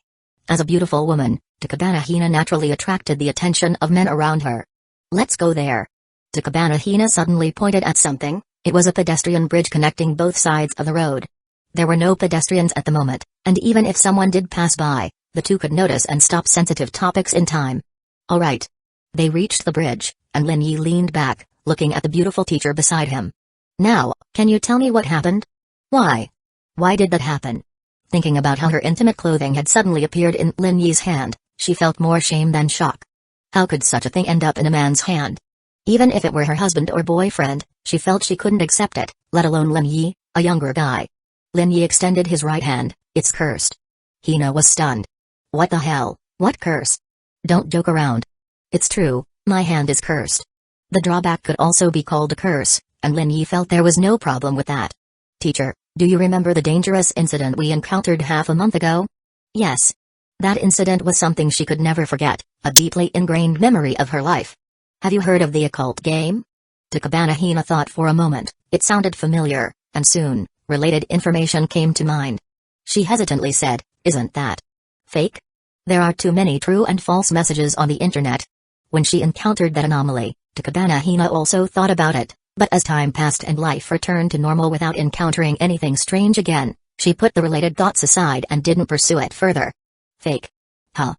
As a beautiful woman, Takabana Hina naturally attracted the attention of men around her. Let's go there. Takabana Hina suddenly pointed at something. It was a pedestrian bridge connecting both sides of the road. There were no pedestrians at the moment, and even if someone did pass by, the two could notice and stop sensitive topics in time. All right. They reached the bridge, and Lin Yi leaned back, looking at the beautiful teacher beside him. Now, can you tell me what happened? Why? Why did that happen? Thinking about how her intimate clothing had suddenly appeared in Lin Yi's hand, she felt more shame than shock. How could such a thing end up in a man's hand? Even if it were her husband or boyfriend, she felt she couldn't accept it, let alone Lin Yi, a younger guy. Lin Yi extended his right hand. It's cursed. Hina was stunned. What the hell? What curse? Don't joke around. It's true, my hand is cursed. The drawback could also be called a curse, and Lin Yi felt there was no problem with that. Teacher, do you remember the dangerous incident we encountered half a month ago? Yes. That incident was something she could never forget, a deeply ingrained memory of her life. Have you heard of the occult game? Takabana Hina thought for a moment. It sounded familiar, and soon, related information came to mind. She hesitantly said, isn't that fake? There are too many true and false messages on the internet. When she encountered that anomaly, Takabana Hina also thought about it, but as time passed and life returned to normal without encountering anything strange again, she put the related thoughts aside and didn't pursue it further. Fake? Huh?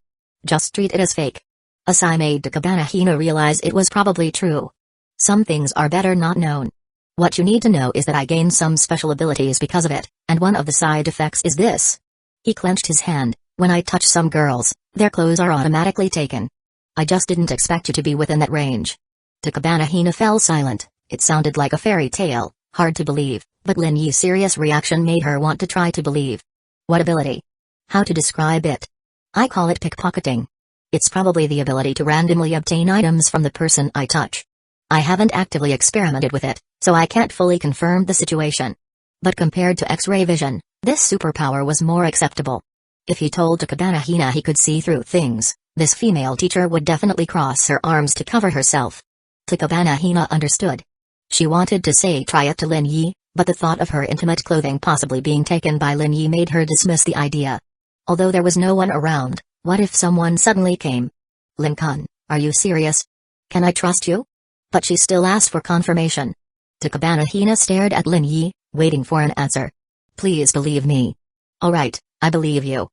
Just treat it as fake. A sigh made Takabana Hina realize it was probably true. Some things are better not known. What you need to know is that I gained some special abilities because of it, and one of the side effects is this. He clenched his hand. When I touch some girls, their clothes are automatically taken. I just didn't expect you to be within that range. Takabana Hina fell silent. It sounded like a fairy tale, hard to believe, but Lin Yi's serious reaction made her want to try to believe. What ability? How to describe it? I call it pickpocketing. It's probably the ability to randomly obtain items from the person I touch. I haven't actively experimented with it, so I can't fully confirm the situation. But compared to X-ray vision, this superpower was more acceptable. If he told Takabana Hina he could see through things, this female teacher would definitely cross her arms to cover herself. Takabana Hina understood. She wanted to say try it to Lin Yi, but the thought of her intimate clothing possibly being taken by Lin Yi made her dismiss the idea. Although there was no one around, what if someone suddenly came? Lin-kun, are you serious? Can I trust you? But she still asked for confirmation. Takabana Hina stared at Lin Yi, waiting for an answer. Please believe me. Alright, I believe you.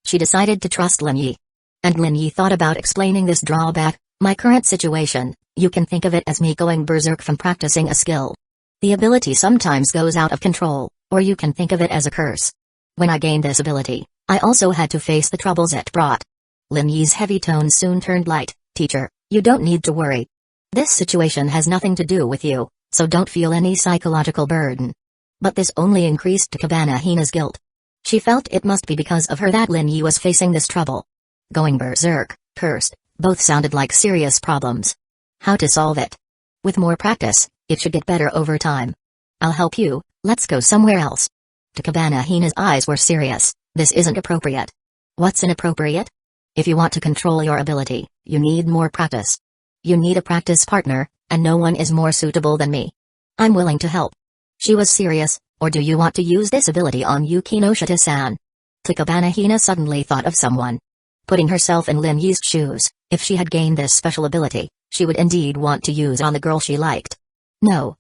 She decided to trust Lin Yi. And Lin Yi thought about explaining this drawback. My current situation, you can think of it as me going berserk from practicing a skill. The ability sometimes goes out of control, or you can think of it as a curse. When I gained this ability, I also had to face the troubles it brought. Lin Yi's heavy tones soon turned light. Teacher, you don't need to worry. This situation has nothing to do with you, so don't feel any psychological burden. But this only increased Takabana Hina's guilt. She felt it must be because of her that Lin Yi was facing this trouble. Going berserk, cursed, both sounded like serious problems. How to solve it? With more practice, it should get better over time. I'll help you, let's go somewhere else. Takabana Hina's eyes were serious. This isn't appropriate. What's inappropriate? If you want to control your ability, you need more practice. You need a practice partner, and no one is more suitable than me. I'm willing to help. She was serious. Or do you want to use this ability on Yukinoshita-san? Takabana Hina suddenly thought of someone. Putting herself in Lin Yi's shoes, if she had gained this special ability, she would indeed want to use it on the girl she liked. No.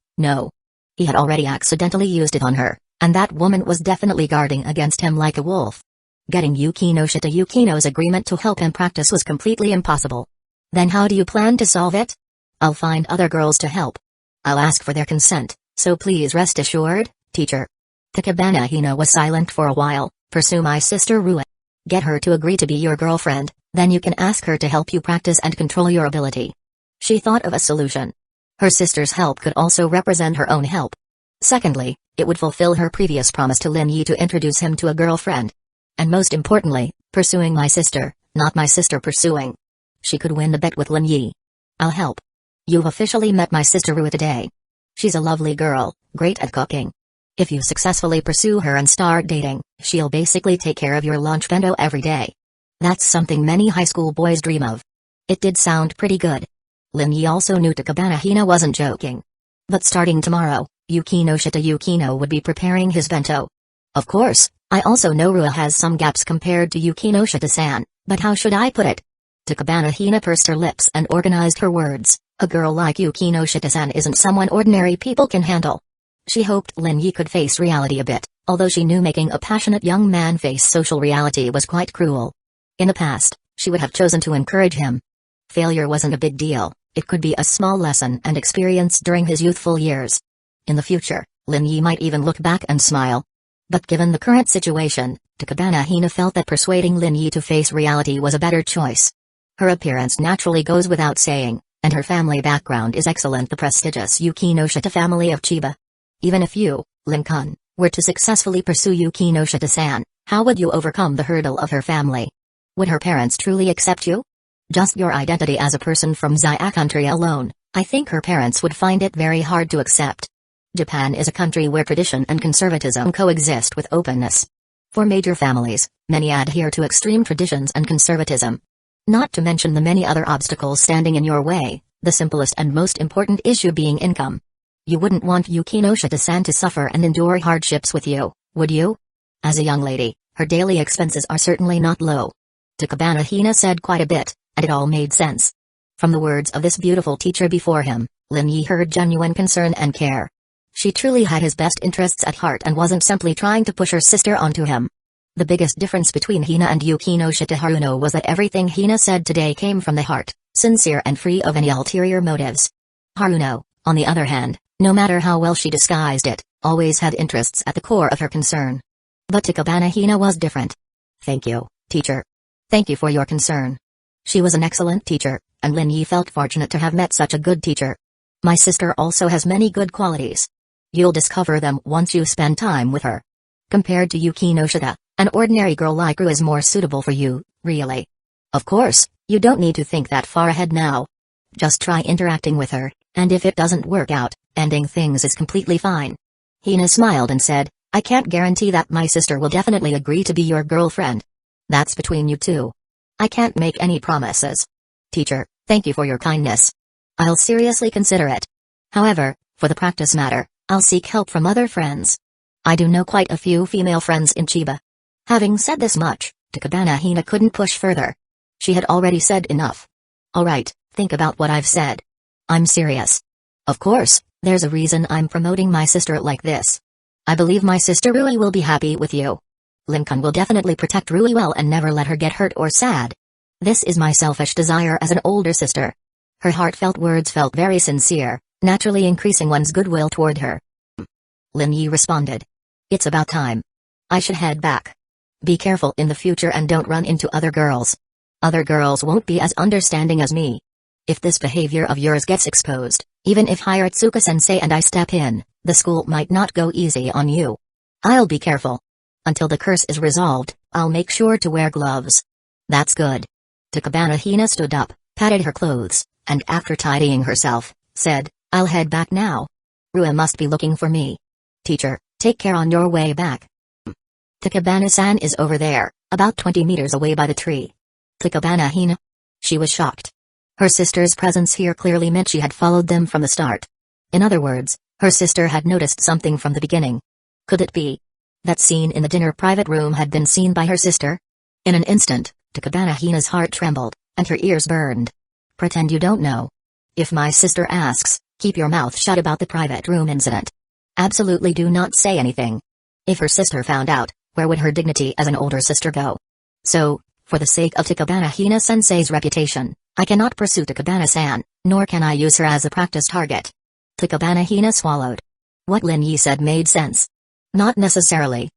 He had already accidentally used it on her, and that woman was definitely guarding against him like a wolf. Getting Yukinoshita Yukino's agreement to help him practice was completely impossible. Then how do you plan to solve it? I'll find other girls to help. I'll ask for their consent, so please rest assured, teacher. Takabana Hina was silent for a while. Pursue my sister Ruin. Get her to agree to be your girlfriend, then you can ask her to help you practice and control your ability. She thought of a solution. Her sister's help could also represent her own help. Secondly, it would fulfill her previous promise to Lin Yi to introduce him to a girlfriend. And most importantly, pursuing my sister, not my sister pursuing. She could win the bet with Lin Yi. I'll help. You've officially met my sister Rua today. She's a lovely girl, great at cooking. If you successfully pursue her and start dating, she'll basically take care of your lunch bento every day. That's something many high school boys dream of. It did sound pretty good. Lin Yi also knew Takabana Hina wasn't joking. But starting tomorrow, Yukino Shita Yukino would be preparing his bento. Of course, I also know Rua has some gaps compared to Yukino Shita-san, but how should I put it? Takabana Hina pursed her lips and organized her words. A girl like Yukino Shita-san isn't someone ordinary people can handle. She hoped Lin Yi could face reality a bit, although she knew making a passionate young man face social reality was quite cruel. In the past, she would have chosen to encourage him. Failure wasn't a big deal, it could be a small lesson and experience during his youthful years. In the future, Lin Yi might even look back and smile. But given the current situation, Takabana Hina felt that persuading Lin Yi to face reality was a better choice. Her appearance naturally goes without saying, and her family background is excellent, the prestigious Yukino Shita family of Chiba. Even if you, Lin-kun, were to successfully pursue Yukino Shita-san, how would you overcome the hurdle of her family? Would her parents truly accept you? Just your identity as a person from Zaya country alone, I think her parents would find it very hard to accept. Japan is a country where tradition and conservatism coexist with openness. For major families, many adhere to extreme traditions and conservatism. Not to mention the many other obstacles standing in your way, the simplest and most important issue being income. You wouldn't want Yukino Shita-san to suffer and endure hardships with you, would you? As a young lady, her daily expenses are certainly not low. Takabana Hina said quite a bit, and it all made sense. From the words of this beautiful teacher before him, Lin Yi heard genuine concern and care. She truly had his best interests at heart and wasn't simply trying to push her sister onto him. The biggest difference between Hina and Yukino Shita Haruno was that everything Hina said today came from the heart, sincere and free of any ulterior motives. Haruno, on the other hand, no matter how well she disguised it, always had interests at the core of her concern. But Takabana Hina was different. Thank you, teacher. Thank you for your concern. She was an excellent teacher, and Lin Yi felt fortunate to have met such a good teacher. My sister also has many good qualities. You'll discover them once you spend time with her. Compared to Yukino Shita, an ordinary girl like Ru is more suitable for you, really. Of course, you don't need to think that far ahead now. Just try interacting with her, and if it doesn't work out, ending things is completely fine. Hina smiled and said, I can't guarantee that my sister will definitely agree to be your girlfriend. That's between you two. I can't make any promises. Teacher, thank you for your kindness. I'll seriously consider it. However, for the practice matter, I'll seek help from other friends. I do know quite a few female friends in Chiba. Having said this much, Takabana Hina couldn't push further. She had already said enough. Alright, think about what I've said. I'm serious. Of course, there's a reason I'm promoting my sister like this. I believe my sister Rui will be happy with you. Lin-kun will definitely protect Rui well and never let her get hurt or sad. This is my selfish desire as an older sister. Her heartfelt words felt very sincere, naturally increasing one's goodwill toward her. Lin Yi responded. It's about time. I should head back. Be careful in the future and don't run into other girls. Other girls won't be as understanding as me. If this behavior of yours gets exposed, even if Hiratsuka-sensei and I step in, the school might not go easy on you. I'll be careful. Until the curse is resolved, I'll make sure to wear gloves. That's good. Takabana Hina stood up, patted her clothes, and after tidying herself, said, I'll head back now. Rua must be looking for me. Teacher, take care on your way back. Takabana-san is over there, about 20 meters away by the tree. Takabana Hina? She was shocked. Her sister's presence here clearly meant she had followed them from the start. In other words, her sister had noticed something from the beginning. Could it be that scene in the dinner private room had been seen by her sister? In an instant, Takabana Hina's heart trembled, and her ears burned. Pretend you don't know. If my sister asks, keep your mouth shut about the private room incident. Absolutely do not say anything. If her sister found out, where would her dignity as an older sister go? So, for the sake of Takabana Hina-sensei's reputation, I cannot pursue Takabana-san, nor can I use her as a practice target. Takabana Hina swallowed. What Lin Yi said made sense. Not necessarily.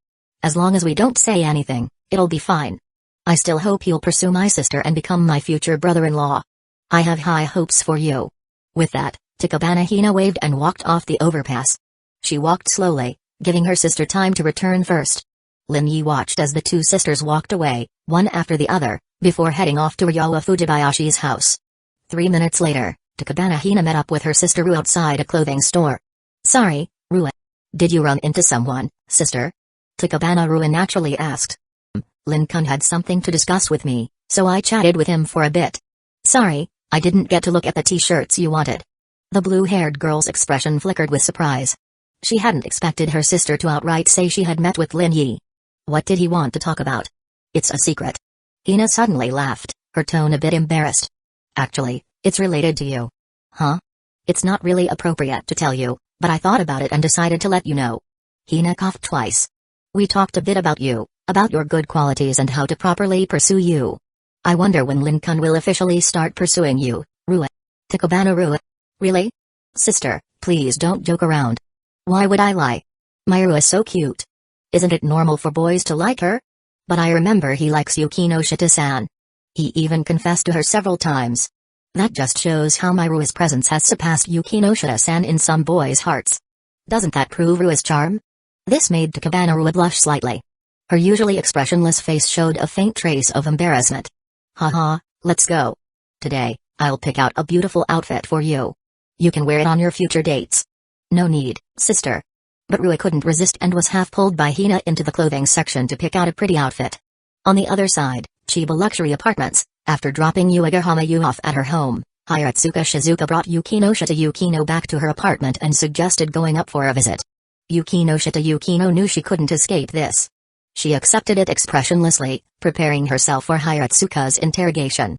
As long as we don't say anything, it'll be fine. I still hope you'll pursue my sister and become my future brother-in-law. I have high hopes for you. With that, Takabana Hina waved and walked off the overpass. She walked slowly, giving her sister time to return first. Lin Yi watched as the two sisters walked away, one after the other, before heading off to Ryawa Fujibayashi's house. 3 minutes later, Takabana Hina met up with her sister Ru outside a clothing store. Sorry, Ru. Did you run into someone, sister? Takabana Ru naturally asked. Lin-kun had something to discuss with me, so I chatted with him for a bit. Sorry, I didn't get to look at the t-shirts you wanted. The blue-haired girl's expression flickered with surprise. She hadn't expected her sister to outright say she had met with Lin Yi. What did he want to talk about? It's a secret. Hina suddenly laughed, her tone a bit embarrassed. Actually, it's related to you. Huh? It's not really appropriate to tell you, but I thought about it and decided to let you know. Hina coughed twice. We talked a bit about you, about your good qualities and how to properly pursue you. I wonder when Lin-kun will officially start pursuing you, Rue. Takabana Rue. Really? Sister, please don't joke around. Why would I lie? My Rue is so cute. Isn't it normal for boys to like her? But I remember he likes Yukino Shita-san. He even confessed to her several times. That just shows how my Rue's presence has surpassed Yukino Shita-san in some boys' hearts. Doesn't that prove Rue's charm? This made Takabana Rue blush slightly. Her usually expressionless face showed a faint trace of embarrassment. Haha, let's go. Today, I'll pick out a beautiful outfit for you. You can wear it on your future dates. No need, sister. But Rue couldn't resist and was half pulled by Hina into the clothing section to pick out a pretty outfit. On the other side, Chiba Luxury Apartments, after dropping Yuiga Hamayu off at her home, Hiratsuka Shizuka brought Yukino Shita Yukino back to her apartment and suggested going up for a visit. Yukino Shita Yukino knew she couldn't escape this. She accepted it expressionlessly, preparing herself for Hiratsuka's interrogation.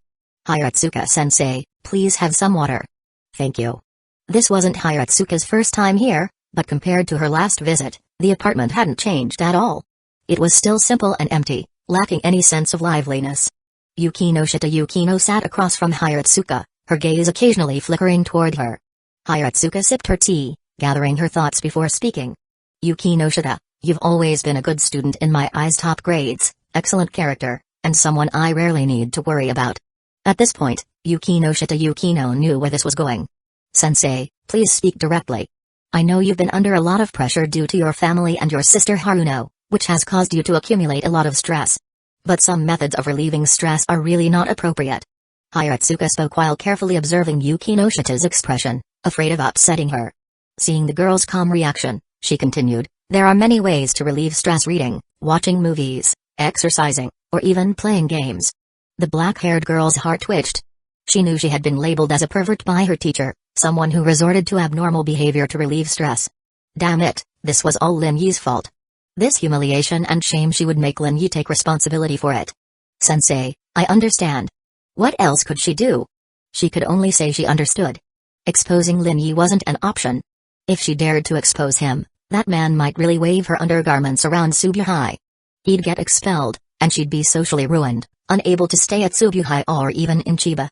Hiratsuka-sensei, please have some water. Thank you. This wasn't Hiratsuka's first time here, but compared to her last visit, the apartment hadn't changed at all. It was still simple and empty, lacking any sense of liveliness. Yukino Shita Yukino sat across from Hiratsuka, her gaze occasionally flickering toward her. Hiratsuka sipped her tea, gathering her thoughts before speaking. Yukino Shita, you've always been a good student in my eyes, top grades, excellent character, and someone I rarely need to worry about. At this point, Yukino Shita Yukino knew where this was going. Sensei, please speak directly. I know you've been under a lot of pressure due to your family and your sister Haruno, which has caused you to accumulate a lot of stress. But some methods of relieving stress are really not appropriate. Hiratsuka spoke while carefully observing Yukino Shita's expression, afraid of upsetting her. Seeing the girl's calm reaction, she continued, there are many ways to relieve stress: reading, watching movies, exercising, or even playing games. The black-haired girl's heart twitched. She knew she had been labeled as a pervert by her teacher, someone who resorted to abnormal behavior to relieve stress. Damn it, this was all Lin Yi's fault. This humiliation and shame, she would make Lin Yi take responsibility for it. Sensei, I understand. What else could she do? She could only say she understood. Exposing Lin Yi wasn't an option. If she dared to expose him, that man might really wave her undergarments around Subuhai. He'd get expelled, and she'd be socially ruined, unable to stay at Subuhai or even in Chiba.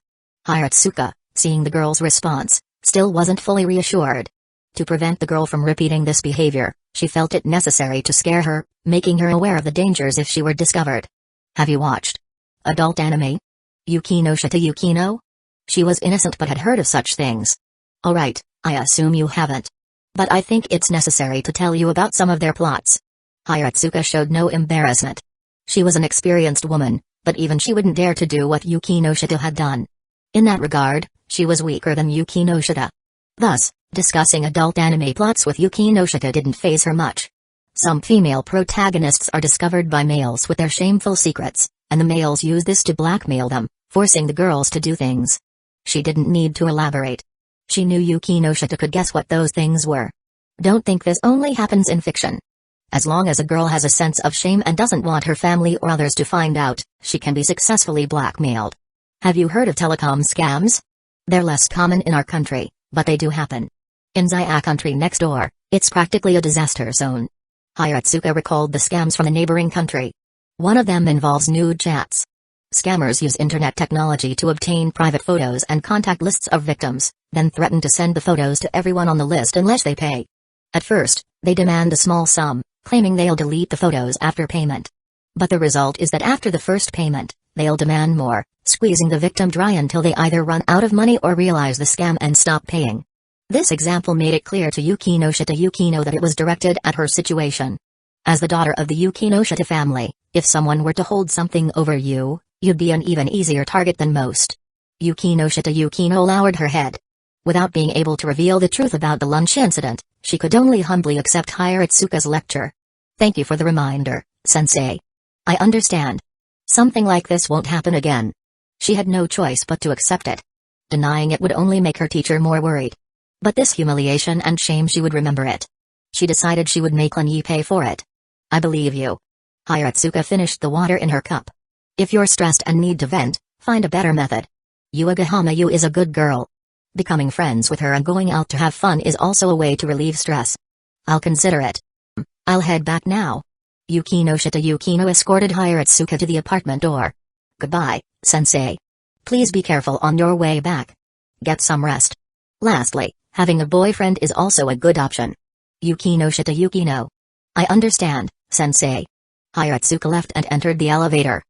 Hiratsuka, seeing the girl's response, still wasn't fully reassured. To prevent the girl from repeating this behavior, she felt it necessary to scare her, making her aware of the dangers if she were discovered. Have you watched adult anime? Yukino Shita Yukino? She was innocent but had heard of such things. Alright, I assume you haven't. But I think it's necessary to tell you about some of their plots. Hiratsuka showed no embarrassment. She was an experienced woman, but even she wouldn't dare to do what Yukino Shita had done. In that regard, she was weaker than Yukino Shita. Thus, discussing adult anime plots with Yukino Shita didn't faze her much. Some female protagonists are discovered by males with their shameful secrets, and the males use this to blackmail them, forcing the girls to do things. She didn't need to elaborate. She knew Yukino Shita could guess what those things were. Don't think this only happens in fiction. As long as a girl has a sense of shame and doesn't want her family or others to find out, she can be successfully blackmailed. Have you heard of telecom scams? They're less common in our country, but they do happen. In Zaya country next door, it's practically a disaster zone. Hiratsuka recalled the scams from a neighboring country. One of them involves nude chats. Scammers use internet technology to obtain private photos and contact lists of victims, then threaten to send the photos to everyone on the list unless they pay. At first, they demand a small sum, claiming they'll delete the photos after payment. But the result is that after the first payment, they'll demand more, squeezing the victim dry until they either run out of money or realize the scam and stop paying. This example made it clear to Yukino Shita Yukino that it was directed at her situation. As the daughter of the Yukino Shita family, if someone were to hold something over you, you'd be an even easier target than most. Yukino Shita Yukino lowered her head. Without being able to reveal the truth about the lunch incident, she could only humbly accept Hiratsuka's lecture. Thank you for the reminder, sensei. I understand. Something like this won't happen again. She had no choice but to accept it. Denying it would only make her teacher more worried. But this humiliation and shame, she would remember it. She decided she would make Lin Yi pay for it. I believe you. Hiratsuka finished the water in her cup. If you're stressed and need to vent, find a better method. Yuiga Hamayu is a good girl. Becoming friends with her and going out to have fun is also a way to relieve stress. I'll consider it. I'll head back now. Yukino Shita Yukino escorted Hiratsuka to the apartment door. Goodbye, sensei. Please be careful on your way back. Get some rest. Lastly, having a boyfriend is also a good option. Yukino Shita Yukino. I understand, sensei. Hiratsuka left and entered the elevator.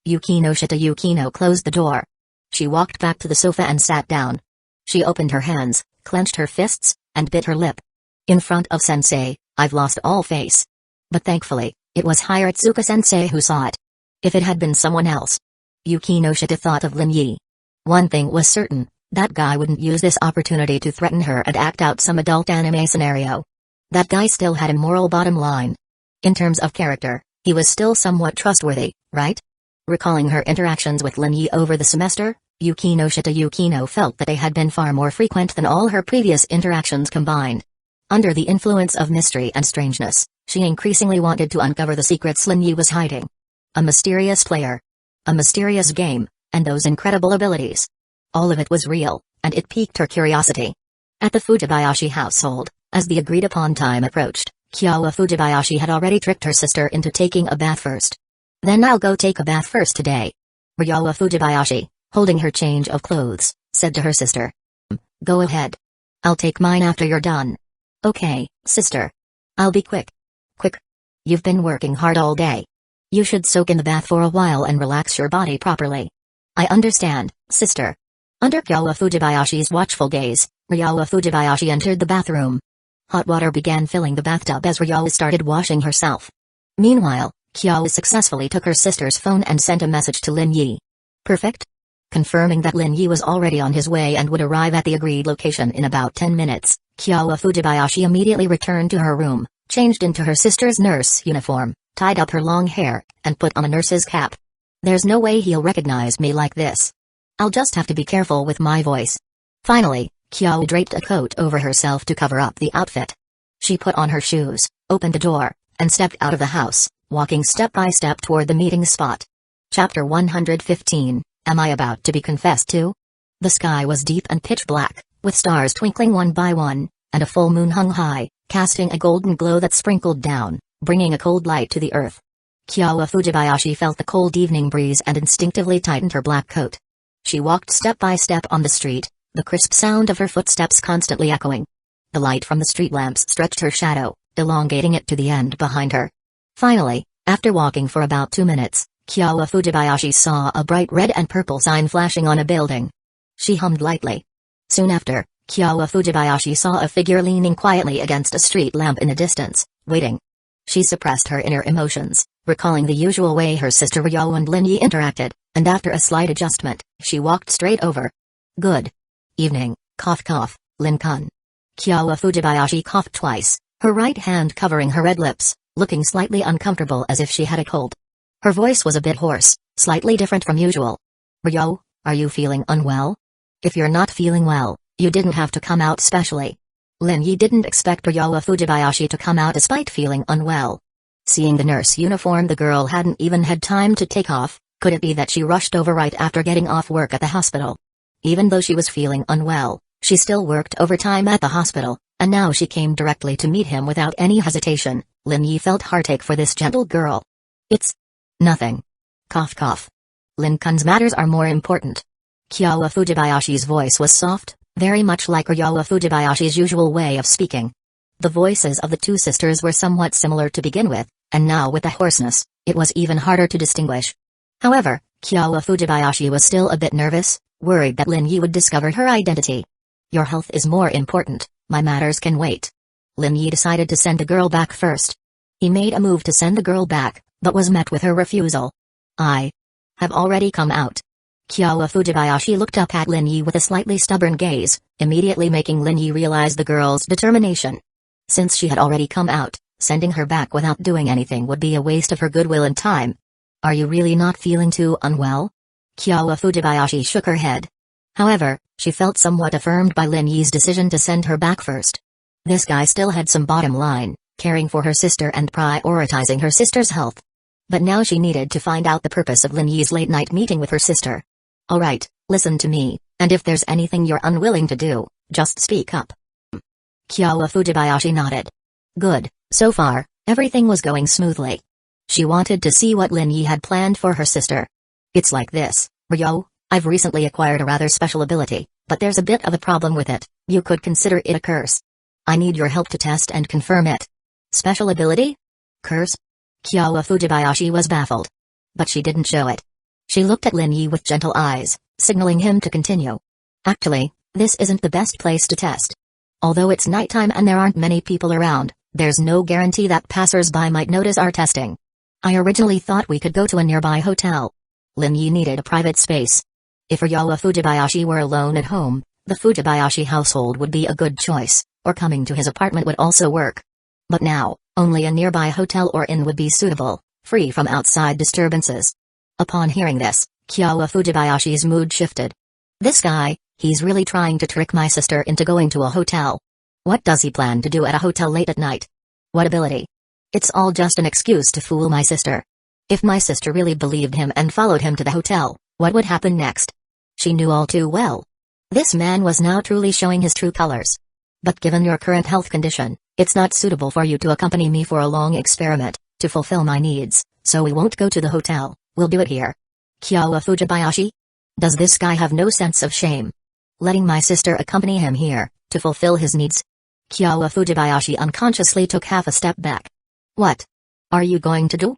Yukino Shita Yukino closed the door. She walked back to the sofa and sat down. She opened her hands, clenched her fists, and bit her lip. In front of sensei, I've lost all face. But thankfully, it was Hiratsuka-sensei who saw it. If it had been someone else. Yukino Shita thought of Lin Yi. One thing was certain, that guy wouldn't use this opportunity to threaten her and act out some adult anime scenario. That guy still had a moral bottom line. In terms of character, he was still somewhat trustworthy, right? Recalling her interactions with Lin Yi over the semester, Yukino Shita Yukino felt that they had been far more frequent than all her previous interactions combined. Under the influence of mystery and strangeness, she increasingly wanted to uncover the secrets Lin Yi was hiding. A mysterious player. A mysterious game, and those incredible abilities. All of it was real, and it piqued her curiosity. At the Fujibayashi household, as the agreed-upon time approached, Kyawa Fujibayashi had already tricked her sister into taking a bath first. Then I'll go take a bath first today. Ryawa Fujibayashi, holding her change of clothes, said to her sister. Go ahead. I'll take mine after you're done. Okay, sister. I'll be quick. Quick. You've been working hard all day. You should soak in the bath for a while and relax your body properly. I understand, sister. Under Kyawa Fujibayashi's watchful gaze, Ryawa Fujibayashi entered the bathroom. Hot water began filling the bathtub as Ryawa started washing herself. Meanwhile, Kyawa successfully took her sister's phone and sent a message to Lin Yi. Perfect? Confirming that Lin Yi was already on his way and would arrive at the agreed location in about 10 minutes, Kyawa Fujibayashi immediately returned to her room, changed into her sister's nurse uniform, tied up her long hair, and put on a nurse's cap. There's no way he'll recognize me like this. I'll just have to be careful with my voice. Finally, Kyawa draped a coat over herself to cover up the outfit. She put on her shoes, opened the door, and stepped out of the house, walking step by step toward the meeting spot. Chapter 115, Am I About to Be Confessed To? The sky was deep and pitch black, with stars twinkling one by one, and a full moon hung high, casting a golden glow that sprinkled down, bringing a cold light to the earth. Kyawa Fujibayashi felt the cold evening breeze and instinctively tightened her black coat. She walked step by step on the street, the crisp sound of her footsteps constantly echoing. The light from the street lamps stretched her shadow, elongating it to the end behind her. Finally, after walking for about 2 minutes, Kyawa Fujibayashi saw a bright red and purple sign flashing on a building. She hummed lightly. Soon after, Kyawa Fujibayashi saw a figure leaning quietly against a street lamp in the distance, waiting. She suppressed her inner emotions, recalling the usual way her sister Ryo and Lin Yi interacted, and after a slight adjustment, she walked straight over. Good evening, cough cough, Lin-kun. Kyawa Fujibayashi coughed twice, her right hand covering her red lips, looking slightly uncomfortable as if she had a cold. Her voice was a bit hoarse, slightly different from usual. Ryo, are you feeling unwell? If you're not feeling well, you didn't have to come out specially. Lin Yi didn't expect Ryowa Fujibayashi to come out despite feeling unwell. Seeing the nurse uniform the girl hadn't even had time to take off, could it be that she rushed over right after getting off work at the hospital? Even though she was feeling unwell, she still worked overtime at the hospital, and now she came directly to meet him without any hesitation. Lin Yi felt heartache for this gentle girl. It's nothing. Cough cough. Lin-kun's matters are more important. Kyawa Fujibayashi's voice was soft, very much like Ryowa Fujibayashi's usual way of speaking. The voices of the two sisters were somewhat similar to begin with, and now with the hoarseness, it was even harder to distinguish. However, Kyawa Fujibayashi was still a bit nervous, worried that Lin Yi would discover her identity. Your health is more important, my matters can wait. Lin Yi decided to send the girl back first. He made a move to send the girl back, but was met with her refusal. I have already come out. Kyawa Fujibayashi looked up at Lin Yi with a slightly stubborn gaze, immediately making Lin Yi realize the girl's determination. Since she had already come out, sending her back without doing anything would be a waste of her goodwill and time. Are you really not feeling too unwell? Kyowa Fujibayashi shook her head. However, she felt somewhat affirmed by Lin Yi's decision to send her back first. This guy still had some bottom line, caring for her sister and prioritizing her sister's health. But now she needed to find out the purpose of Lin Yi's late-night meeting with her sister. Alright, listen to me, and if there's anything you're unwilling to do, just speak up. Kyowa Fujibayashi nodded. Good, so far, everything was going smoothly. She wanted to see what Lin Yi had planned for her sister. It's like this, Ryo, I've recently acquired a rather special ability, but there's a bit of a problem with it. You could consider it a curse. I need your help to test and confirm it. Special ability? Curse? Kyowa Fujibayashi was baffled. But she didn't show it. She looked at Lin Yi with gentle eyes, signaling him to continue. Actually, this isn't the best place to test. Although it's nighttime and there aren't many people around, there's no guarantee that passers-by might notice our testing. I originally thought we could go to a nearby hotel. Lin Yi needed a private space. If Ryowa Fujibayashi were alone at home, the Fujibayashi household would be a good choice, or coming to his apartment would also work. But now, only a nearby hotel or inn would be suitable, free from outside disturbances. Upon hearing this, Kyowa Fujibayashi's mood shifted. This guy, he's really trying to trick my sister into going to a hotel. What does he plan to do at a hotel late at night? What ability? It's all just an excuse to fool my sister. If my sister really believed him and followed him to the hotel, what would happen next? She knew all too well. This man was now truly showing his true colors. But given your current health condition, it's not suitable for you to accompany me for a long experiment, to fulfill my needs, so we won't go to the hotel, we'll do it here. Kyowa Fujibayashi? Does this guy have no sense of shame? Letting my sister accompany him here, to fulfill his needs? Kyowa Fujibayashi unconsciously took half a step back. What are you going to do?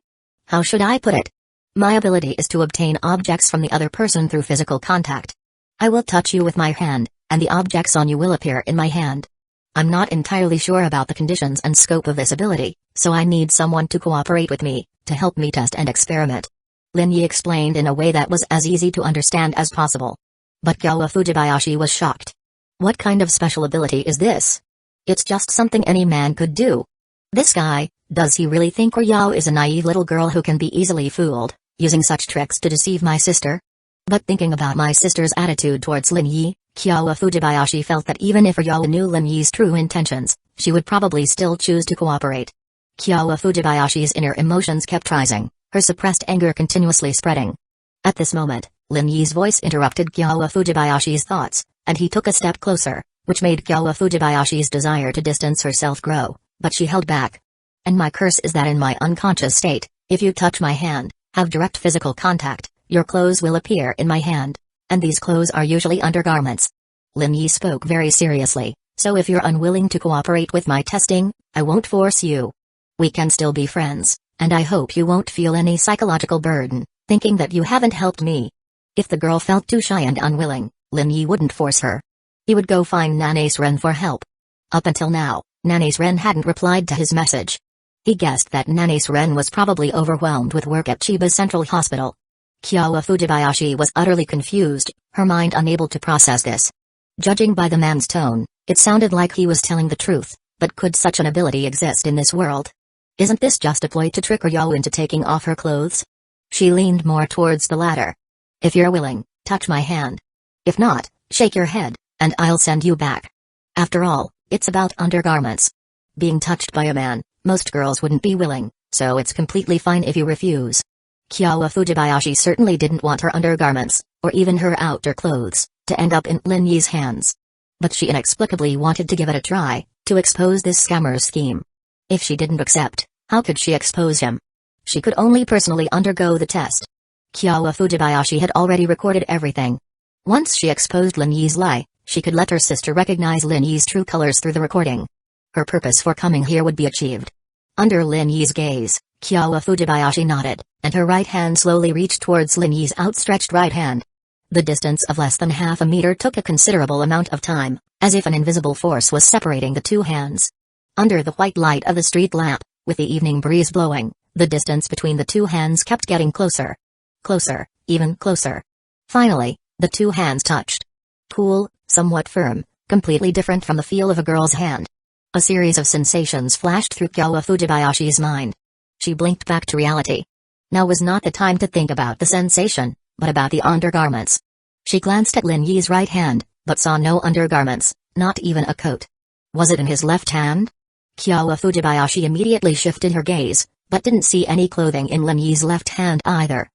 How should I put it? My ability is to obtain objects from the other person through physical contact. I will touch you with my hand, and the objects on you will appear in my hand. I'm not entirely sure about the conditions and scope of this ability, so I need someone to cooperate with me, to help me test and experiment. Lin Yi explained in a way that was as easy to understand as possible. But Kyowa Fujibayashi was shocked. What kind of special ability is this? It's just something any man could do. This guy, does he really think Ryo is a naive little girl who can be easily fooled, using such tricks to deceive my sister? But thinking about my sister's attitude towards Lin Yi, Kyowa Fujibayashi felt that even if Ryo knew Lin Yi's true intentions, she would probably still choose to cooperate. Kyowa Fujibayashi's inner emotions kept rising, her suppressed anger continuously spreading. At this moment, Lin Yi's voice interrupted Kyowa Fujibayashi's thoughts, and he took a step closer, which made Kyowa Fujibayashi's desire to distance herself grow, but she held back. And my curse is that in my unconscious state, if you touch my hand, have direct physical contact, your clothes will appear in my hand. And these clothes are usually undergarments. Lin Yi spoke very seriously, so if you're unwilling to cooperate with my testing, I won't force you. We can still be friends, and I hope you won't feel any psychological burden, thinking that you haven't helped me. If the girl felt too shy and unwilling, Lin Yi wouldn't force her. He would go find Nanace Ren for help. Up until now, Nanace Ren hadn't replied to his message. He guessed that Nanace Ren was probably overwhelmed with work at Chiba's Central Hospital. Kyowa Fujibayashi was utterly confused, her mind unable to process this. Judging by the man's tone, it sounded like he was telling the truth, but could such an ability exist in this world? Isn't this just a ploy to trick Ryo into taking off her clothes? She leaned more towards the latter. If you're willing, touch my hand. If not, shake your head, and I'll send you back. After all, it's about undergarments. Being touched by a man, most girls wouldn't be willing, so it's completely fine if you refuse. Kyowa Fujibayashi certainly didn't want her undergarments, or even her outer clothes, to end up in Lin Yi's hands. But she inexplicably wanted to give it a try, to expose this scammer's scheme. If she didn't accept, how could she expose him? She could only personally undergo the test. Kyowa Fujibayashi had already recorded everything. Once she exposed Lin Yi's lie, she could let her sister recognize Lin Yi's true colors through the recording. Her purpose for coming here would be achieved. Under Lin Yi's gaze, Kyowa Fujibayashi nodded, and her right hand slowly reached towards Lin Yi's outstretched right hand. The distance of less than half a meter took a considerable amount of time, as if an invisible force was separating the two hands. Under the white light of the street lamp, with the evening breeze blowing, the distance between the two hands kept getting closer. Closer, even closer. Finally, the two hands touched. Cool, somewhat firm, completely different from the feel of a girl's hand. A series of sensations flashed through Kyowa Fujibayashi's mind. She blinked back to reality. Now was not the time to think about the sensation, But about the undergarments? She glanced at Lin Yi's right hand, but saw no undergarments, not even a coat. Was it in his left hand? Kyowa Fujibayashi immediately shifted her gaze, but didn't see any clothing in Lin Yi's left hand either.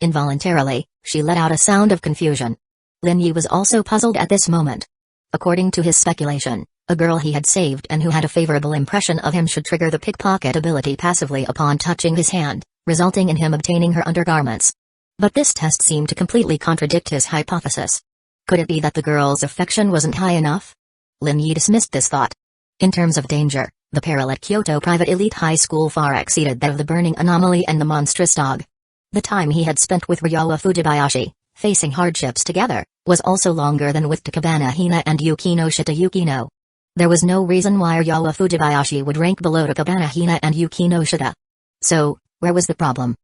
Involuntarily, she let out a sound of confusion. Lin Yi was also puzzled at this moment. According to his speculation, a girl he had saved and who had a favorable impression of him should trigger the pickpocket ability passively upon touching his hand, resulting in him obtaining her undergarments. But this test seemed to completely contradict his hypothesis. Could it be that the girl's affection wasn't high enough? Lin Yi dismissed this thought. In terms of danger, the peril at Kyoto Private Elite High School far exceeded that of the burning anomaly and the monstrous dog. The time he had spent with Ryowa Fujibayashi, facing hardships together, was also longer than with Takabana Hina and Yukino Shita Yukino. There was no reason why Ryowa Fujibayashi would rank below Takabana Hina and Yukino Shita. So, where was the problem?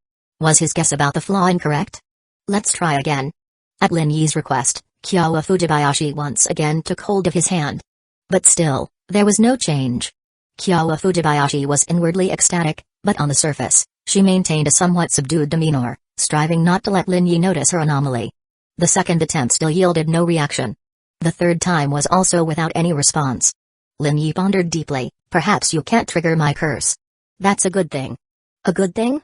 Was his guess about the flaw incorrect? Let's try again. At Lin Yi's request, Kyowa Fujibayashi once again took hold of his hand. But still, there was no change. Kyowa Fujibayashi was inwardly ecstatic, but on the surface, she maintained a somewhat subdued demeanor, striving not to let Lin Yi notice her anomaly. The second attempt still yielded no reaction. The third time was also without any response. Lin Yi pondered deeply. Perhaps you can't trigger my curse. That's a good thing. A good thing?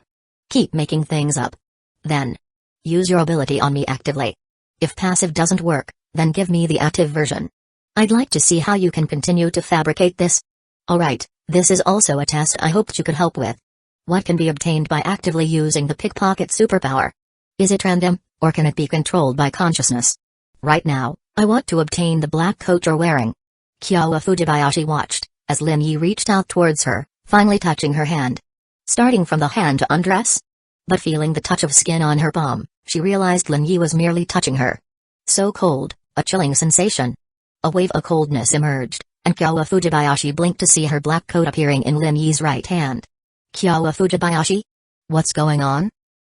Keep making things up. Then, use your ability on me actively. If passive doesn't work, then give me the active version. I'd like to see how you can continue to fabricate this. Alright, this is also a test I hoped you could help with. What can be obtained by actively using the pickpocket superpower? Is it random, or can it be controlled by consciousness? Right now, I want to obtain the black coat you're wearing. Kyowa Fujibayashi watched, as Lin Yi reached out towards her, finally touching her hand. Starting from the hand to undress? But feeling the touch of skin on her palm, she realized Lin Yi was merely touching her. So cold, a chilling sensation. A wave of coldness emerged, and Kyowa Fujibayashi blinked to see her black coat appearing in Lin Yi's right hand. Kyowa Fujibayashi? What's going on?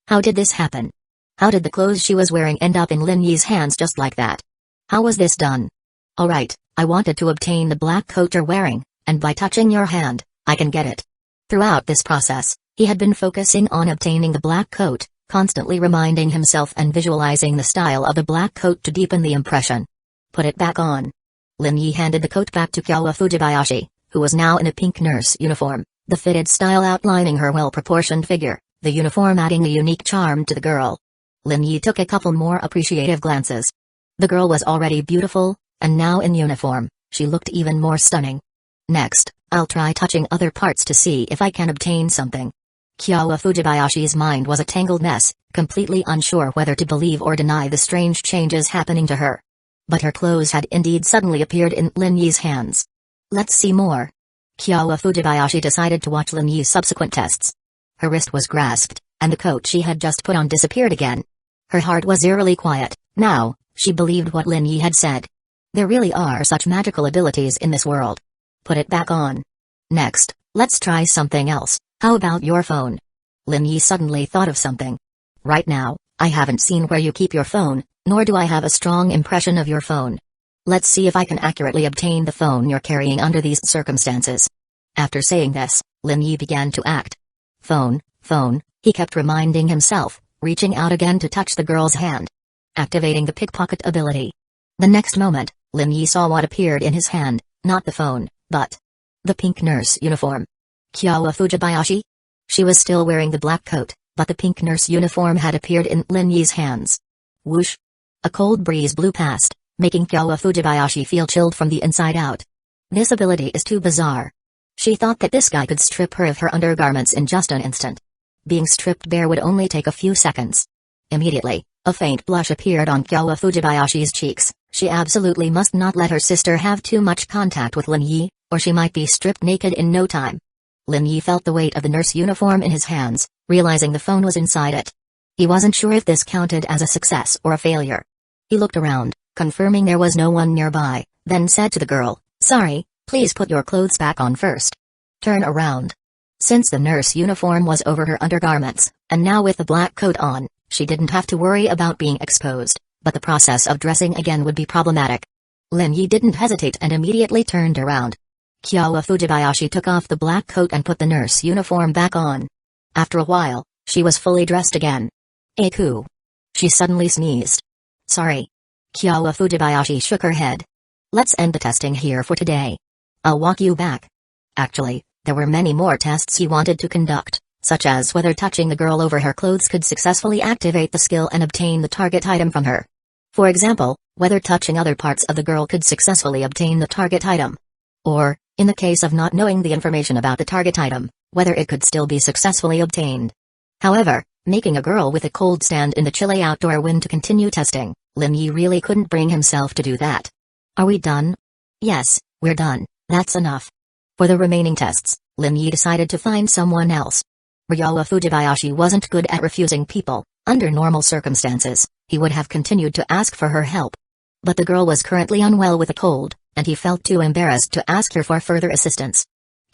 How did this happen? How did the clothes she was wearing end up in Lin Yi's hands just like that? How was this done? Alright, I wanted to obtain the black coat you're wearing, and by touching your hand, I can get it. Throughout this process, he had been focusing on obtaining the black coat, constantly reminding himself and visualizing the style of the black coat to deepen the impression. Put it back on. Lin Yi handed the coat back to Kyowa Fujibayashi, who was now in a pink nurse uniform, the fitted style outlining her well-proportioned figure, the uniform adding a unique charm to the girl. Lin Yi took a couple more appreciative glances. The girl was already beautiful, and now in uniform, she looked even more stunning. Next, I'll try touching other parts to see if I can obtain something. Kyowa Fujibayashi's mind was a tangled mess, completely unsure whether to believe or deny the strange changes happening to her. But her clothes had indeed suddenly appeared in Lin Yi's hands. Let's see more. Kyowa Fujibayashi decided to watch Lin Yi's subsequent tests. Her wrist was grasped, and the coat she had just put on disappeared again. Her heart was eerily quiet. Now, she believed what Lin Yi had said. There really are such magical abilities in this world. Put it back on. Next, let's try something else. How about your phone? Lin Yi suddenly thought of something. Right now, I haven't seen where you keep your phone, nor do I have a strong impression of your phone. Let's see if I can accurately obtain the phone you're carrying under these circumstances. After saying this, Lin Yi began to act. Phone, he kept reminding himself, reaching out again to touch the girl's hand. Activating the pickpocket ability. The next moment, Lin Yi saw what appeared in his hand, not the phone, but the pink nurse uniform. Kyowa Fujibayashi? She was still wearing the black coat, but the pink nurse uniform had appeared in Lin Yi's hands. Whoosh! A cold breeze blew past, making Kyowa Fujibayashi feel chilled from the inside out. This ability is too bizarre. She thought that this guy could strip her of her undergarments in just an instant. Being stripped bare would only take a few seconds. Immediately, a faint blush appeared on Kyowa Fujibayashi's cheeks. She absolutely must not let her sister have too much contact with Lin Yi, or she might be stripped naked in no time. Lin Yi felt the weight of the nurse uniform in his hands, realizing the phone was inside it. He wasn't sure if this counted as a success or a failure. He looked around, confirming there was no one nearby, then said to the girl, "Sorry, please put your clothes back on first. Turn around." Since the nurse uniform was over her undergarments, and now with the black coat on, she didn't have to worry about being exposed, but the process of dressing again would be problematic. Lin Yi didn't hesitate and immediately turned around. Kyowa Fujibayashi took off the black coat and put the nurse uniform back on. After a while, she was fully dressed again. Aku. She suddenly sneezed. Sorry. Kyowa Fujibayashi shook her head. Let's end the testing here for today. I'll walk you back. Actually, there were many more tests he wanted to conduct, such as whether touching the girl over her clothes could successfully activate the skill and obtain the target item from her. For example, whether touching other parts of the girl could successfully obtain the target item. Or, in the case of not knowing the information about the target item, whether it could still be successfully obtained. However, making a girl with a cold stand in the chilly outdoor wind to continue testing, Lin Yi really couldn't bring himself to do that. Are we done? Yes, we're done, that's enough. For the remaining tests, Lin Yi decided to find someone else. Ryowa Fujibayashi wasn't good at refusing people. Under normal circumstances, he would have continued to ask for her help. But the girl was currently unwell with a cold, and he felt too embarrassed to ask her for further assistance.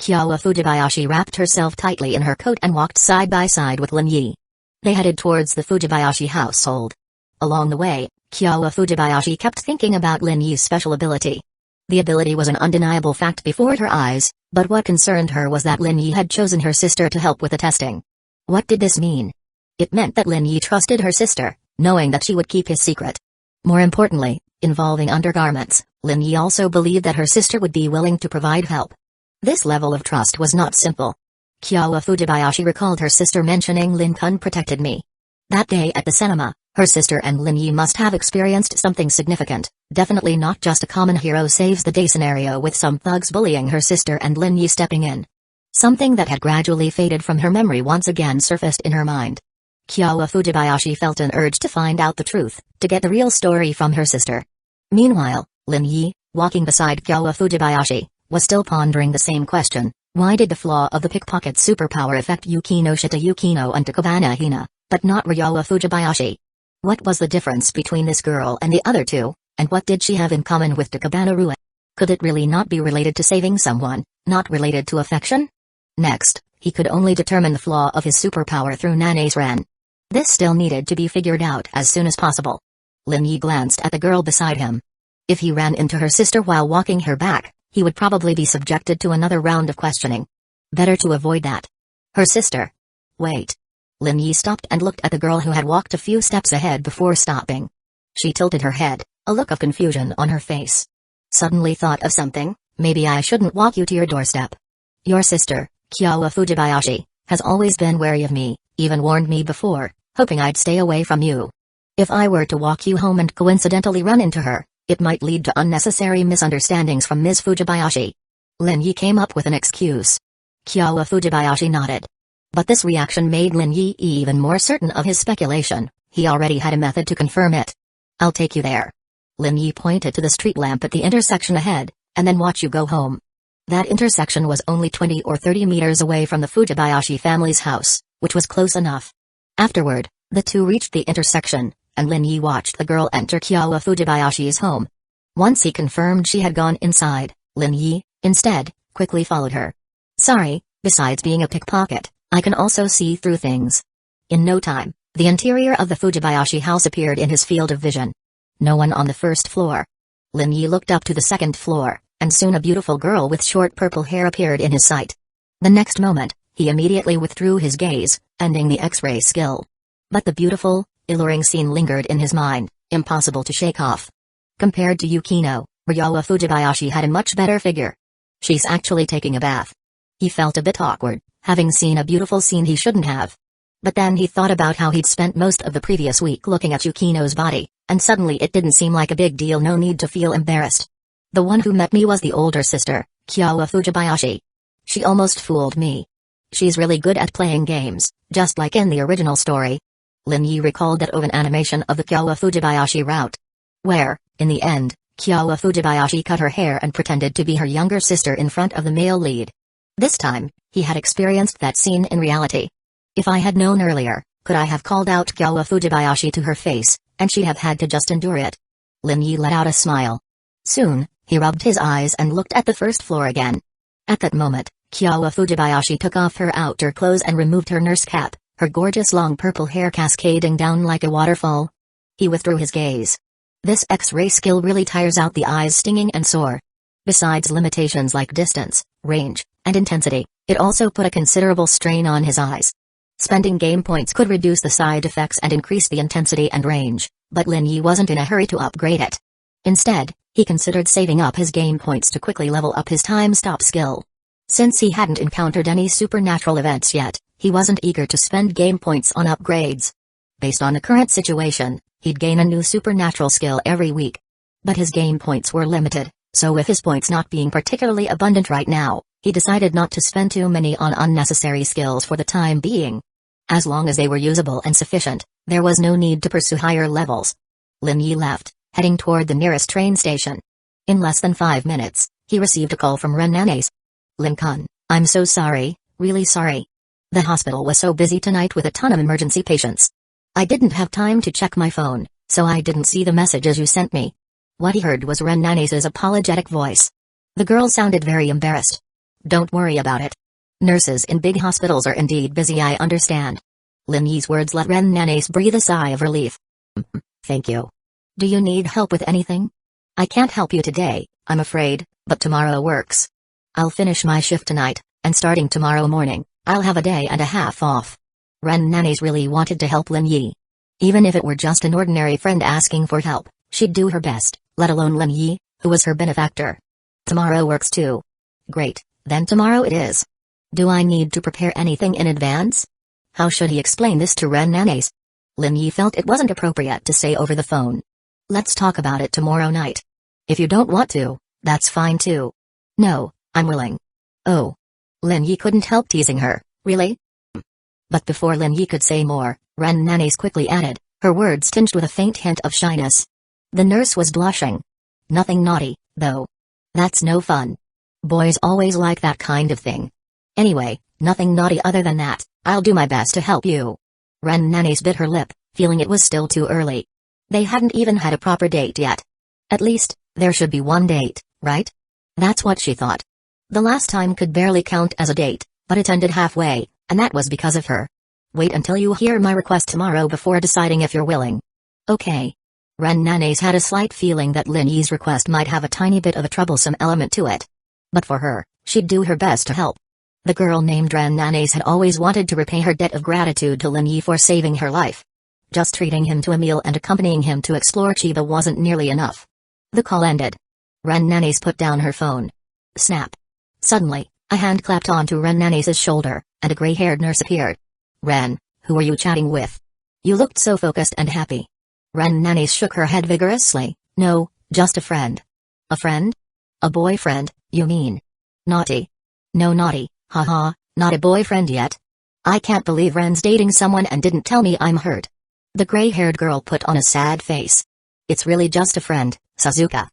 Kyowa Fujibayashi wrapped herself tightly in her coat and walked side by side with Lin Yi. They headed towards the Fujibayashi household. Along the way, Kyowa Fujibayashi kept thinking about Lin Yi's special ability. The ability was an undeniable fact before her eyes, but what concerned her was that Lin Yi had chosen her sister to help with the testing. What did this mean? It meant that Lin Yi trusted her sister, knowing that she would keep his secret. More importantly, involving undergarments, Lin Yi also believed that her sister would be willing to provide help. This level of trust was not simple. Kyowa Fujibayashi recalled her sister mentioning Lin-kun protected me. That day at the cinema, her sister and Lin Yi must have experienced something significant, definitely not just a common hero saves the day scenario with some thugs bullying her sister and Lin Yi stepping in. Something that had gradually faded from her memory once again surfaced in her mind. Kyowa Fujibayashi felt an urge to find out the truth, to get the real story from her sister. Meanwhile, Lin Yi, walking beside Kyowa Fujibayashi, was still pondering the same question: why did the flaw of the pickpocket superpower affect Yukino Shita Yukino and Takabana Hina, but not Ryowa Fujibayashi? What was the difference between this girl and the other two, and what did she have in common with Takabana Rue? Could it really not be related to saving someone, not related to affection? Next, he could only determine the flaw of his superpower through Nane's Ren. This still needed to be figured out as soon as possible. Lin Yi glanced at the girl beside him. If he ran into her sister while walking her back, he would probably be subjected to another round of questioning. Better to avoid that. Her sister. Wait. Lin Yi stopped and looked at the girl who had walked a few steps ahead before stopping. She tilted her head, a look of confusion on her face. Suddenly thought of something: maybe I shouldn't walk you to your doorstep. Your sister, Kyowa Fujibayashi, has always been wary of me, even warned me before, hoping I'd stay away from you. If I were to walk you home and coincidentally run into her, it might lead to unnecessary misunderstandings from Ms. Fujibayashi. Lin Yi came up with an excuse. Kyowa Fujibayashi nodded. But this reaction made Lin Yi even more certain of his speculation. He already had a method to confirm it. I'll take you there. Lin Yi pointed to the street lamp at the intersection ahead, and then watch you go home. That intersection was only 20 or 30 meters away from the Fujibayashi family's house, which was close enough. Afterward, the two reached the intersection, and Lin Yi watched the girl enter Kyowa Fujibayashi's home. Once he confirmed she had gone inside, Lin Yi, instead, quickly followed her. Sorry, besides being a pickpocket, I can also see through things. In no time, the interior of the Fujibayashi house appeared in his field of vision. No one on the first floor. Lin Yi looked up to the second floor, and soon a beautiful girl with short purple hair appeared in his sight. The next moment, he immediately withdrew his gaze, ending the X-ray skill. But the beautiful, alluring scene lingered in his mind, impossible to shake off. Compared to Yukino, Ryowa Fujibayashi had a much better figure. She's actually taking a bath. He felt a bit awkward, having seen a beautiful scene he shouldn't have. But then he thought about how he'd spent most of the previous week looking at Yukino's body, and suddenly it didn't seem like a big deal. No need to feel embarrassed. The one who met me was the older sister, Kyowa Fujibayashi. She almost fooled me. She's really good at playing games, just like in the original story. Lin Yi recalled that oven animation of the Kyowa Fujibayashi route, where, in the end, Kyowa Fujibayashi cut her hair and pretended to be her younger sister in front of the male lead. This time, he had experienced that scene in reality. If I had known earlier, could I have called out Kyowa Fujibayashi to her face, and she'd have had to just endure it? Lin Yi let out a smile. Soon, he rubbed his eyes and looked at the first floor again. At that moment, Kyowa Fujibayashi took off her outer clothes and removed her nurse cap, her gorgeous long purple hair cascading down like a waterfall. He withdrew his gaze. This X-ray skill really tires out the eyes stinging and sore. Besides limitations like distance, range, and intensity, it also put a considerable strain on his eyes. Spending game points could reduce the side effects and increase the intensity and range, but Lin Yi wasn't in a hurry to upgrade it. Instead, he considered saving up his game points to quickly level up his time stop skill. Since he hadn't encountered any supernatural events yet, he wasn't eager to spend game points on upgrades. Based on the current situation, he'd gain a new supernatural skill every week. But his game points were limited, so with his points not being particularly abundant right now, he decided not to spend too many on unnecessary skills for the time being. As long as they were usable and sufficient, there was no need to pursue higher levels. Lin Yi left, heading toward the nearest train station. In less than 5 minutes, he received a call from Ren Nanes. Lin-kun, I'm so sorry, really sorry. The hospital was so busy tonight with a ton of emergency patients. I didn't have time to check my phone, so I didn't see the messages you sent me. What he heard was Ren Nanes' apologetic voice. The girl sounded very embarrassed. Don't worry about it. Nurses in big hospitals are indeed busy, I understand. Lin Yi's words let Ren Nanes breathe a sigh of relief. Thank you. Do you need help with anything? I can't help you today, I'm afraid, but tomorrow works. I'll finish my shift tonight, and starting tomorrow morning, I'll have a day and a half off. Ren Nanes really wanted to help Lin Yi. Even if it were just an ordinary friend asking for help, she'd do her best, let alone Lin Yi, who was her benefactor. Tomorrow works too. Great, then tomorrow it is. Do I need to prepare anything in advance? How should he explain this to Ren Nanes? Lin Yi felt it wasn't appropriate to say over the phone. Let's talk about it tomorrow night. If you don't want to, that's fine too. No, I'm willing. Oh. Lin Yi couldn't help teasing her, really? But before Lin Yi could say more, Ren Nanes quickly added, her words tinged with a faint hint of shyness. The nurse was blushing. Nothing naughty, though. That's no fun. Boys always like that kind of thing. Anyway, nothing naughty other than that, I'll do my best to help you. Ren Nanes bit her lip, feeling it was still too early. They hadn't even had a proper date yet. At least, there should be one date, right? That's what she thought. The last time could barely count as a date, but it ended halfway, and that was because of her. Wait until you hear my request tomorrow before deciding if you're willing. Okay. Ren Nanes had a slight feeling that Lin Yi's request might have a tiny bit of a troublesome element to it. But for her, she'd do her best to help. The girl named Ren Nanes had always wanted to repay her debt of gratitude to Lin Yi for saving her life. Just treating him to a meal and accompanying him to explore Chiba wasn't nearly enough. The call ended. Ren Nanes put down her phone. Snap. Suddenly, a hand clapped onto Ren Nanes' shoulder, and a gray-haired nurse appeared. Ren, who are you chatting with? You looked so focused and happy. Ren Nanes shook her head vigorously. No, just a friend. A friend? A boyfriend, you mean? Naughty. No naughty, haha, not a boyfriend yet. I can't believe Ren's dating someone and didn't tell me I'm hurt. The gray-haired girl put on a sad face. It's really just a friend, Suzuka.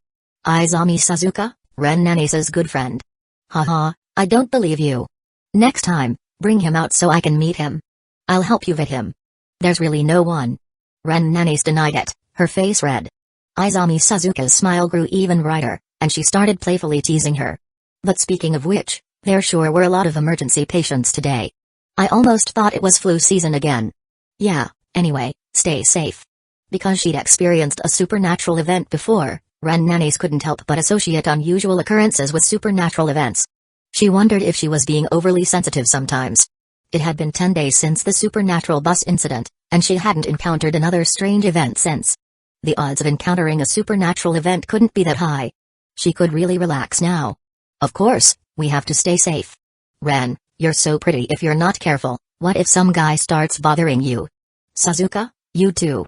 Izami Suzuka, Ren Nanes' good friend. Haha, I don't believe you. Next time, bring him out so I can meet him. I'll help you vet him. There's really no one. Ren Nanes denied it, her face red. Izami Suzuka's smile grew even brighter, and she started playfully teasing her. But speaking of which, there sure were a lot of emergency patients today. I almost thought it was flu season again. Yeah, anyway, stay safe. Because she'd experienced a supernatural event before, Ren Nanes couldn't help but associate unusual occurrences with supernatural events. She wondered if she was being overly sensitive sometimes. It had been 10 days since the supernatural bus incident, and she hadn't encountered another strange event since. The odds of encountering a supernatural event couldn't be that high. She could really relax now. Of course, we have to stay safe. Ren, you're so pretty if you're not careful. What if some guy starts bothering you? Suzuka, you too.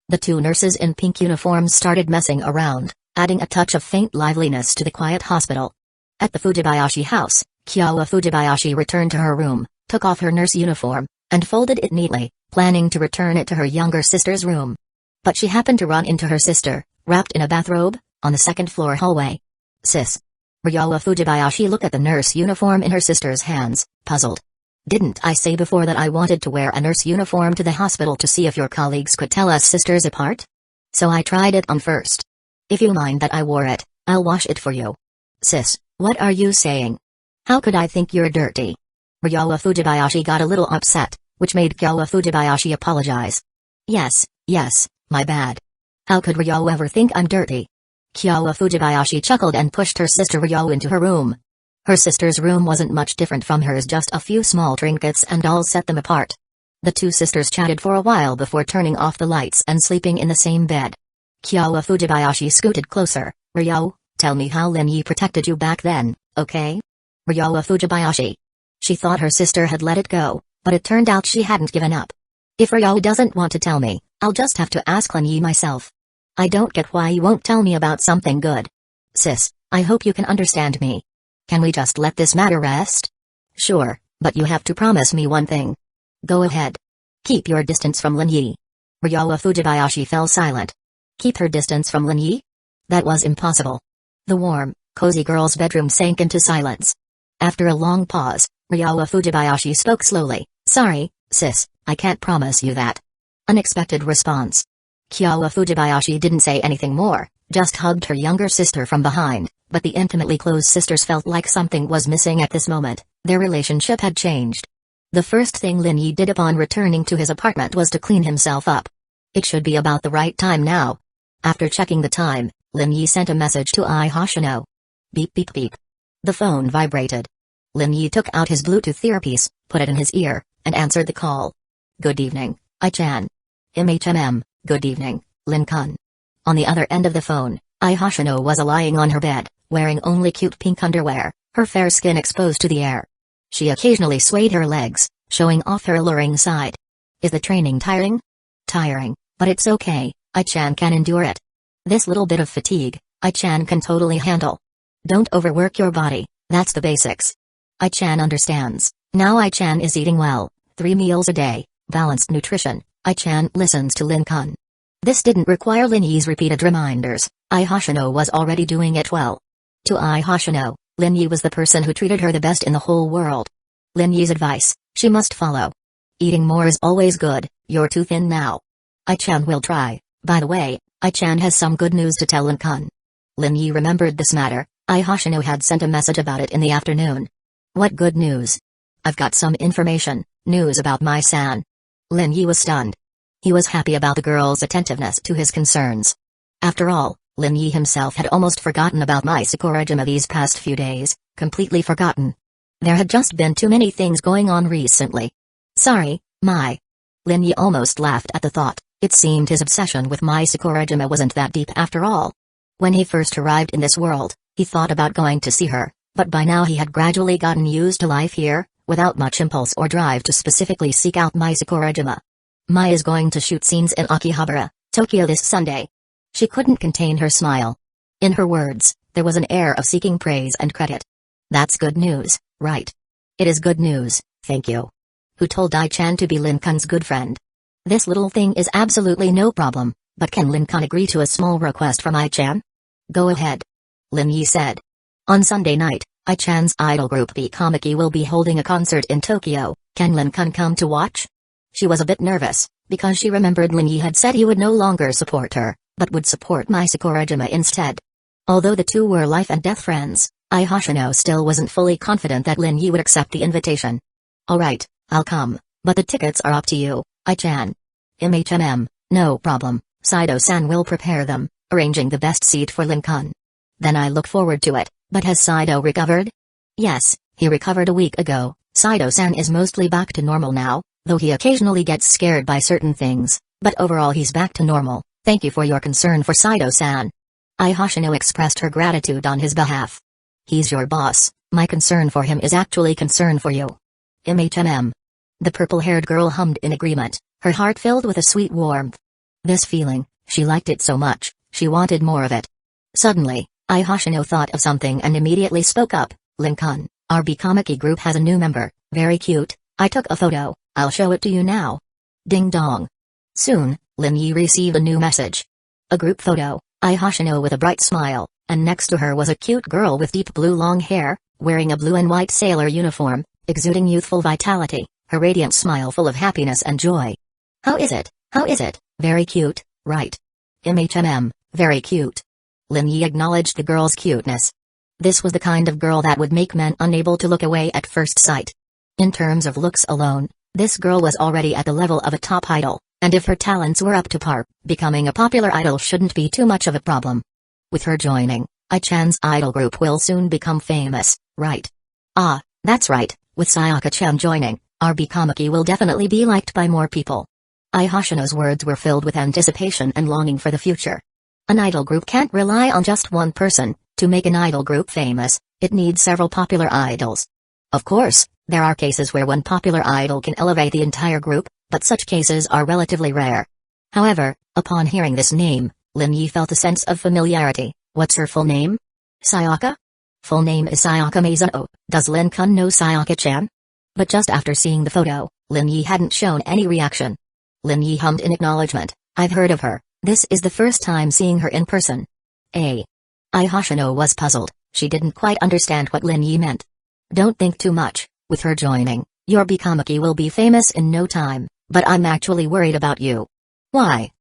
The two nurses in pink uniforms started messing around, adding a touch of faint liveliness to the quiet hospital. At the Fujibayashi house, Kyowa Fujibayashi returned to her room, took off her nurse uniform, and folded it neatly, planning to return it to her younger sister's room. But she happened to run into her sister, wrapped in a bathrobe, on the second-floor hallway. Sis. Kyowa Fujibayashi looked at the nurse uniform in her sister's hands, puzzled. Didn't I say before that I wanted to wear a nurse uniform to the hospital to see if your colleagues could tell us sisters apart? So I tried it on first. If you mind that I wore it, I'll wash it for you. Sis, what are you saying? How could I think you're dirty? Kyowa Fujibayashi got a little upset, which made Kyowa Fujibayashi apologize. Yes, my bad. How could Ryo ever think I'm dirty? Kyowa Fujibayashi chuckled and pushed her sister Ryo into her room. Her sister's room wasn't much different from hers, just a few small trinkets and dolls set them apart. The two sisters chatted for a while before turning off the lights and sleeping in the same bed. Kyowa Fujibayashi scooted closer. Ryo, tell me how Lin Yi protected you back then, okay? Ryowa Fujibayashi. She thought her sister had let it go, but it turned out she hadn't given up. If Ryo doesn't want to tell me, I'll just have to ask Lin Yi myself. I don't get why you won't tell me about something good. Sis, I hope you can understand me. Can we just let this matter rest? Sure, but you have to promise me one thing. Go ahead. Keep your distance from Lin Yi. Ryowa Fujibayashi fell silent. Keep her distance from Lin Yi? That was impossible. The warm, cozy girl's bedroom sank into silence. After a long pause, Ryowa Fujibayashi spoke slowly. Sorry, sis, I can't promise you that. Unexpected response. Kyowa Fujibayashi didn't say anything more, just hugged her younger sister from behind, but the intimately close sisters felt like something was missing at this moment. Their relationship had changed. The first thing Lin Yi did upon returning to his apartment was to clean himself up. It should be about the right time now. After checking the time, Lin Yi sent a message to Ai Hoshino. Beep beep beep. The phone vibrated. Lin Yi took out his Bluetooth earpiece, put it in his ear, and answered the call. Good evening, Ai-chan. Good evening, Lin-kun. On the other end of the phone, Ai Hoshino was lying on her bed, wearing only cute pink underwear, her fair skin exposed to the air. She occasionally swayed her legs, showing off her alluring side. Is the training tiring? Tiring, but it's okay, Ai-chan can endure it. This little bit of fatigue, Ai-chan can totally handle. Don't overwork your body, that's the basics. Ai-chan understands. Now Ai-chan is eating well, 3 meals a day, balanced nutrition. Ai-chan listens to Lin-kun. This didn't require Lin Yi's repeated reminders. Ai Hoshino was already doing it well. To Ai Hoshino, Lin Yi was the person who treated her the best in the whole world. Lin Yi's advice, she must follow. Eating more is always good, you're too thin now. Ai-chan will try. By the way, Ai-chan has some good news to tell Lin-kun. Lin Yi remembered this matter. Ai Hoshino had sent a message about it in the afternoon. What good news? I've got some information, news about my san. Lin Yi was stunned. He was happy about the girl's attentiveness to his concerns. After all, Lin Yi himself had almost forgotten about Mai Sakurajima these past few days, completely forgotten. There had just been too many things going on recently. Sorry, Mai. Lin Yi almost laughed at the thought. It seemed his obsession with Mai Sakurajima wasn't that deep after all. When he first arrived in this world, he thought about going to see her, but by now he had gradually gotten used to life here, without much impulse or drive to specifically seek out Mai Sakurajima. Mai is going to shoot scenes in Akihabara, Tokyo this Sunday. She couldn't contain her smile. In her words, there was an air of seeking praise and credit. That's good news, right? It is good news, thank you. Who told Ai-chan to be Lin-kun's good friend? This little thing is absolutely no problem, but can Lin-kun agree to a small request from Ai-chan? Go ahead. Lin Yi said. On Sunday night, Ai-chan's idol group Komaki will be holding a concert in Tokyo. Can Lin-kun come to watch? She was a bit nervous, because she remembered Lin Yi had said he would no longer support her, but would support Mai Sakurajima instead. Although the two were life and death friends, Ai Hoshino still wasn't fully confident that Lin Yi would accept the invitation. Alright, I'll come, but the tickets are up to you, Ai-chan. No problem, Saido-san will prepare them, arranging the best seat for Lin-kun. Then I look forward to it. But has Saido recovered? Yes, he recovered a week ago. Saido-san is mostly back to normal now, though he occasionally gets scared by certain things, but overall he's back to normal. Thank you for your concern for Saido-san. Ai Hoshino expressed her gratitude on his behalf. He's your boss, my concern for him is actually concern for you. The purple-haired girl hummed in agreement, her heart filled with a sweet warmth. This feeling, she liked it so much, she wanted more of it. Suddenly, Ai Hoshino thought of something and immediately spoke up. Lin-kun, our Komaki group has a new member, very cute. I took a photo, I'll show it to you now. Ding dong. Soon, Lin Yi received a new message. A group photo, Ai Hoshino with a bright smile, and next to her was a cute girl with deep blue long hair, wearing a blue and white sailor uniform, exuding youthful vitality, her radiant smile full of happiness and joy. How is it? Very cute, right? Very cute. Lin Yi acknowledged the girl's cuteness. This was the kind of girl that would make men unable to look away at first sight. In terms of looks alone, this girl was already at the level of a top idol, and if her talents were up to par, becoming a popular idol shouldn't be too much of a problem. With her joining, Ai-chan's idol group will soon become famous, right? Ah, that's right, with Sayaka-chan joining, Our Bikamaki will definitely be liked by more people. Hoshino's words were filled with anticipation and longing for the future. An idol group can't rely on just one person. To make an idol group famous, it needs several popular idols. Of course, there are cases where one popular idol can elevate the entire group, but such cases are relatively rare. However, upon hearing this name, Lin Yi felt a sense of familiarity. What's her full name? Sayaka? Full name is Sayaka Mizuno. Does Lin-kun know Sayaka-chan? But just after seeing the photo, Lin Yi hadn't shown any reaction. Lin Yi hummed in acknowledgement. I've heard of her. This is the first time seeing her in person. Hoshino was puzzled. She didn't quite understand what Lin Yi meant. Don't think too much. With her joining, your Bikamaki will be famous in no time, but I'm actually worried about you. Why?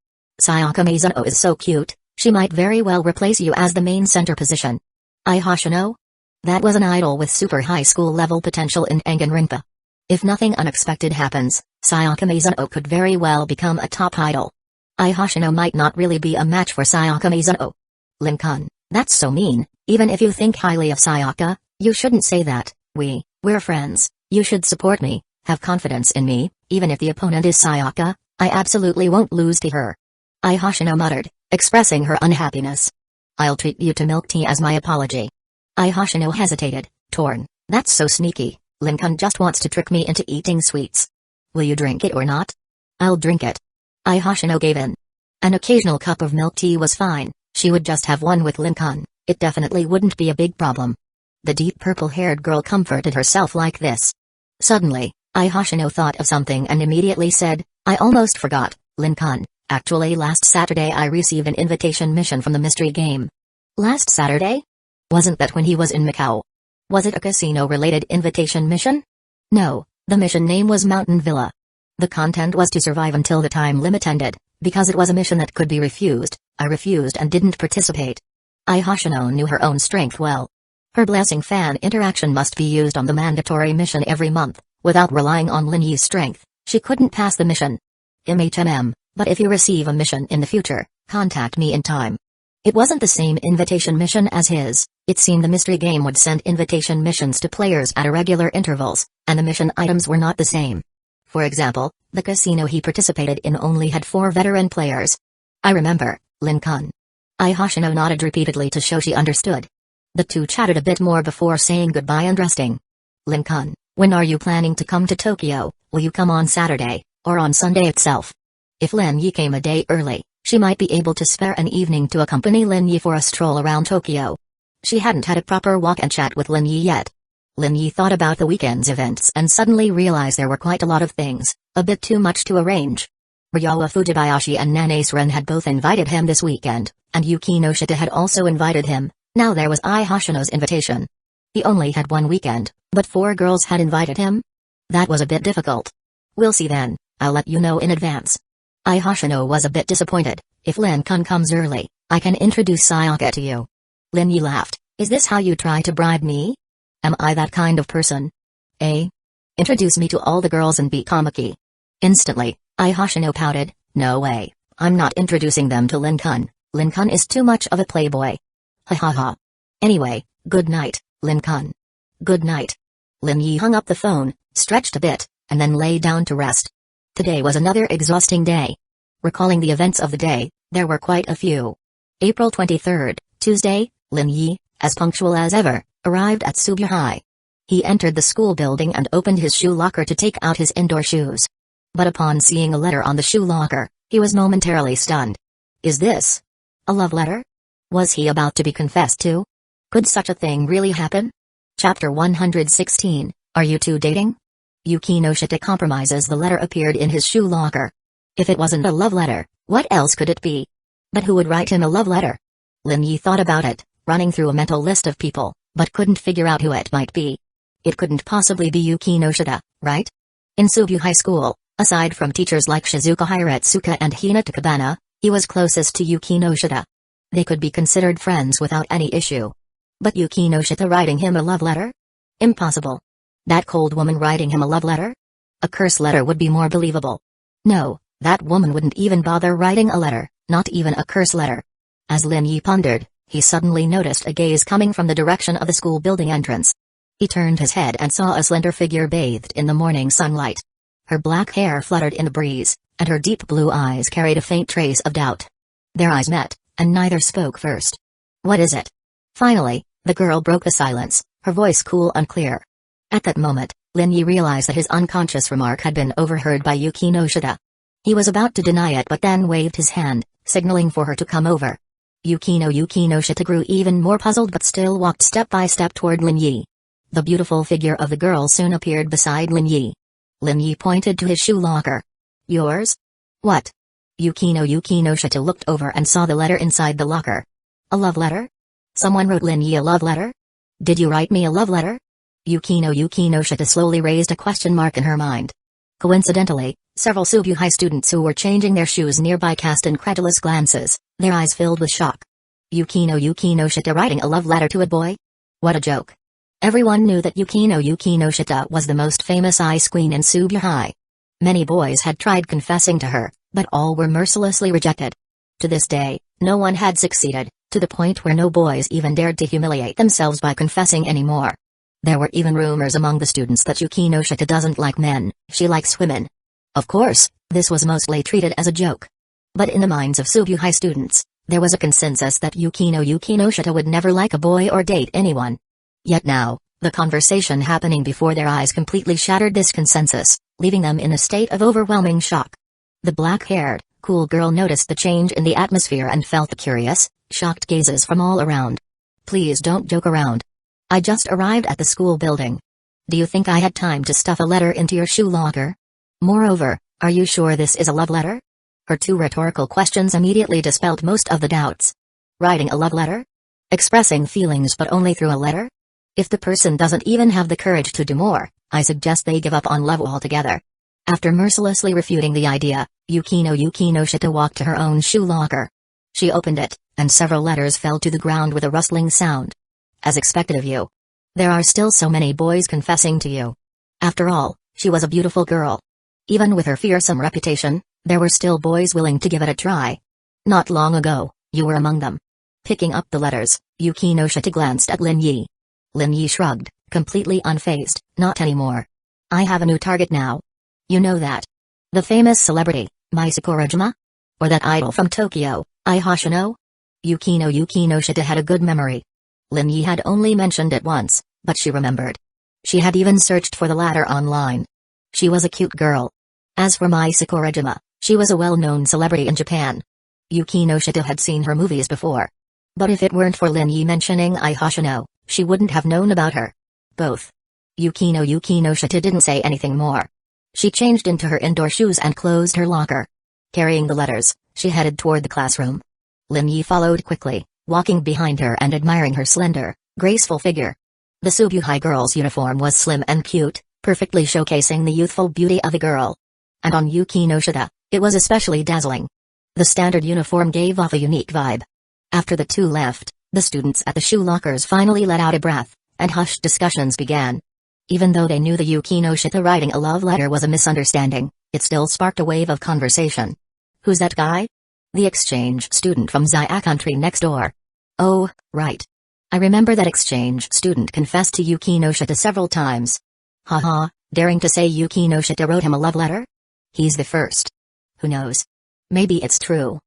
Sayaka Mizuno is so cute, she might very well replace you as the main center position. Hoshino? That was an idol with super high school level potential in Engan Rinpa. If nothing unexpected happens, Sayaka Mizuno could very well become a top idol. Hoshino might not really be a match for Sayaka Mizuno. Lin-kun, that's so mean. Even if you think highly of Sayaka, you shouldn't say that. We're friends. You should support me, have confidence in me. Even if the opponent is Sayaka, I absolutely won't lose to her. Hoshino muttered, expressing her unhappiness. I'll treat you to milk tea as my apology. Hoshino hesitated, torn. That's so sneaky. Lin-kun just wants to trick me into eating sweets. Will you drink it or not? I'll drink it. Hoshino gave in. An occasional cup of milk tea was fine. She would just have one with Lin-kun. It definitely wouldn't be a big problem. The deep purple-haired girl comforted herself like this. Suddenly, Hoshino thought of something and immediately said, I almost forgot, Lin-kun. Actually last Saturday I received an invitation mission from the mystery game. Last Saturday? Wasn't that when he was in Macau? Was it a casino-related invitation mission? No, the mission name was Mountain Villa. The content was to survive until the time limit ended. Because it was a mission that could be refused, I refused and didn't participate. Hoshino knew her own strength well. Her blessing fan interaction must be used on the mandatory mission every month. Without relying on Lin Yi's strength, she couldn't pass the mission. But if you receive a mission in the future, contact me in time. It wasn't the same invitation mission as his. It seemed the mystery game would send invitation missions to players at irregular intervals, and the mission items were not the same. For example, the casino he participated in only had 4 veteran players. I remember, Lin-kun. Hoshino nodded repeatedly to show she understood. The two chatted a bit more before saying goodbye and resting. Lin-kun, when are you planning to come to Tokyo? Will you come on Saturday, or on Sunday itself? If Lin Yi came a day early, she might be able to spare an evening to accompany Lin Yi for a stroll around Tokyo. She hadn't had a proper walk and chat with Lin Yi yet. Lin Yi thought about the weekend's events and suddenly realized there were quite a lot of things, a bit too much to arrange. Ryawa Fujibayashi and Nanace Ren had both invited him this weekend, and Yuki no Shita had also invited him. Now there was Hoshino's invitation. He only had one weekend, but 4 girls had invited him? That was a bit difficult. We'll see then, I'll let you know in advance. Hoshino was a bit disappointed. If Lin-kun comes early, I can introduce Sayaka to you. Lin Yi laughed. Is this how you try to bribe me? Am I that kind of person? Introduce me to all the girls in Bikamaki. Instantly, Hoshino pouted. No way, I'm not introducing them to Lin-kun. Lin-kun is too much of a playboy. Ha ha ha. Anyway, good night, Lin-kun. Good night. Lin Yi hung up the phone, stretched a bit, and then lay down to rest. Today was another exhausting day. Recalling the events of the day, there were quite a few. April 23rd, Tuesday, Lin Yi, as punctual as ever, arrived at Subu High. He entered the school building and opened his shoe locker to take out his indoor shoes. But upon seeing a letter on the shoe locker, he was momentarily stunned. Is this a love letter? Was he about to be confessed to? Could such a thing really happen? Chapter 116, Are you two dating? Yuki no Shita compromises. The letter appeared in his shoe locker. If it wasn't a love letter, what else could it be? But who would write him a love letter? Lin Yi thought about it, running through a mental list of people, but couldn't figure out who it might be. It couldn't possibly be Yuki no Shita, right? In Subu High School, aside from teachers like Shizuka Hiratsuka and Hina Takabana, he was closest to Yuki no Shita. They could be considered friends without any issue. But Yuki no Shita writing him a love letter? Impossible. That cold woman writing him a love letter? A curse letter would be more believable. No, that woman wouldn't even bother writing a letter, not even a curse letter. As Lin Yi pondered, he suddenly noticed a gaze coming from the direction of the school building entrance. He turned his head and saw a slender figure bathed in the morning sunlight. Her black hair fluttered in the breeze, and her deep blue eyes carried a faint trace of doubt. Their eyes met, and neither spoke first. "What is it?" Finally, the girl broke the silence, her voice cool and clear. At that moment, Lin Yi realized that his unconscious remark had been overheard by Yukino Shita. He was about to deny it but then waved his hand, signaling for her to come over. Yukino Shita grew even more puzzled but still walked step by step toward Lin Yi. The beautiful figure of the girl soon appeared beside Lin Yi. Lin Yi pointed to his shoe locker. "Yours?" "What?" Yukino Shita looked over and saw the letter inside the locker. "A love letter? Someone wrote Lin Yi a love letter? Did you write me a love letter?" Yukino Shita slowly raised a question mark in her mind. Coincidentally, several Subuhai students who were changing their shoes nearby cast incredulous glances, their eyes filled with shock. Yukino Shita writing a love letter to a boy? What a joke. Everyone knew that Yukino Shita was the most famous ice queen in Subuhai. Many boys had tried confessing to her, but all were mercilessly rejected. To this day, no one had succeeded, to the point where no boys even dared to humiliate themselves by confessing anymore. There were even rumors among the students that Yukino Shita doesn't like men, she likes women. Of course, this was mostly treated as a joke. But in the minds of Subuhai students, there was a consensus that Yukino Shita would never like a boy or date anyone. Yet now, the conversation happening before their eyes completely shattered this consensus, leaving them in a state of overwhelming shock. The black-haired, cool girl noticed the change in the atmosphere and felt the curious, shocked gazes from all around. "Please don't joke around. I just arrived at the school building. Do you think I had time to stuff a letter into your shoe locker? Moreover, are you sure this is a love letter?" Her two rhetorical questions immediately dispelled most of the doubts. Writing a love letter? Expressing feelings but only through a letter? If the person doesn't even have the courage to do more, I suggest they give up on love altogether. After mercilessly refuting the idea, Yukino Shita walked to her own shoe locker. She opened it, and several letters fell to the ground with a rustling sound. "As expected of you. There are still so many boys confessing to you." After all, she was a beautiful girl. Even with her fearsome reputation, there were still boys willing to give it a try. "Not long ago, you were among them." Picking up the letters, Yukino Shita glanced at Lin Yi. Lin Yi shrugged, completely unfazed. "Not anymore. I have a new target now." "You know that? The famous celebrity, Mai Sakurajima? Or that idol from Tokyo, Ai Hoshino?" Yukino Shita had a good memory. Lin Yi had only mentioned it once, but she remembered. She had even searched for the latter online. She was a cute girl. As for Mai Sakurajima, she was a well-known celebrity in Japan. Yukino Shita had seen her movies before. But if it weren't for Lin Yi mentioning Ai Hoshino, she wouldn't have known about her. Both. Yukino Shita didn't say anything more. She changed into her indoor shoes and closed her locker. Carrying the letters, she headed toward the classroom. Lin Yi followed quickly, walking behind her and admiring her slender, graceful figure. The Subuhai girl's uniform was slim and cute, perfectly showcasing the youthful beauty of a girl. And on Yukino Shita, it was especially dazzling. The standard uniform gave off a unique vibe. After the two left, the students at the shoe lockers finally let out a breath, and hushed discussions began. Even though they knew the Yukino Shita writing a love letter was a misunderstanding, it still sparked a wave of conversation. "Who's that guy?" "The exchange student from Zaya country next door." "Oh, right. I remember that exchange student confessed to Yukino Shita several times." "Haha, daring to say Yukino Shita wrote him a love letter? He's the first. Who knows? Maybe it's true.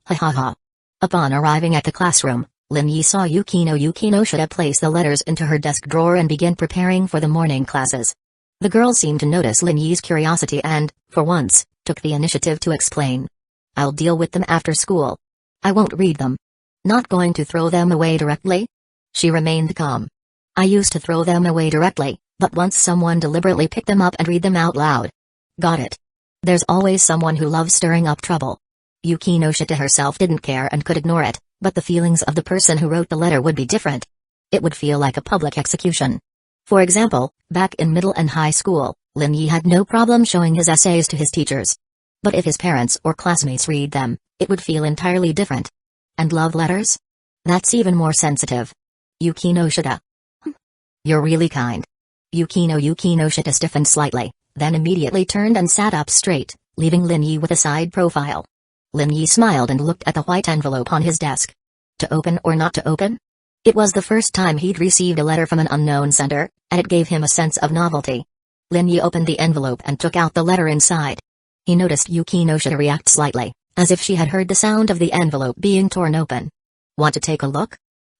Ha ha ha." Upon arriving at the classroom, Lin Yi saw Yukino Shita place the letters into her desk drawer and begin preparing for the morning classes. The girl seemed to notice Lin Yi's curiosity and, for once, took the initiative to explain. "I'll deal with them after school. I won't read them." "Not going to throw them away directly?" She remained calm. "I used to throw them away directly, but once someone deliberately picked them up and read them out loud." "Got it. There's always someone who loves stirring up trouble." Yukino Shita herself didn't care and could ignore it, but the feelings of the person who wrote the letter would be different. It would feel like a public execution. For example, back in middle and high school, Lin Yi had no problem showing his essays to his teachers. But if his parents or classmates read them, it would feel entirely different. And love letters? That's even more sensitive. Yukino Shita. "You're really kind." Yukino Shita stiffened slightly, then immediately turned and sat up straight, leaving Lin Yi with a side profile. Lin Yi smiled and looked at the white envelope on his desk. To open or not to open? It was the first time he'd received a letter from an unknown sender, and it gave him a sense of novelty. Lin Yi opened the envelope and took out the letter inside. He noticed Yukino Shita react slightly, as if she had heard the sound of the envelope being torn open. Want to take a look?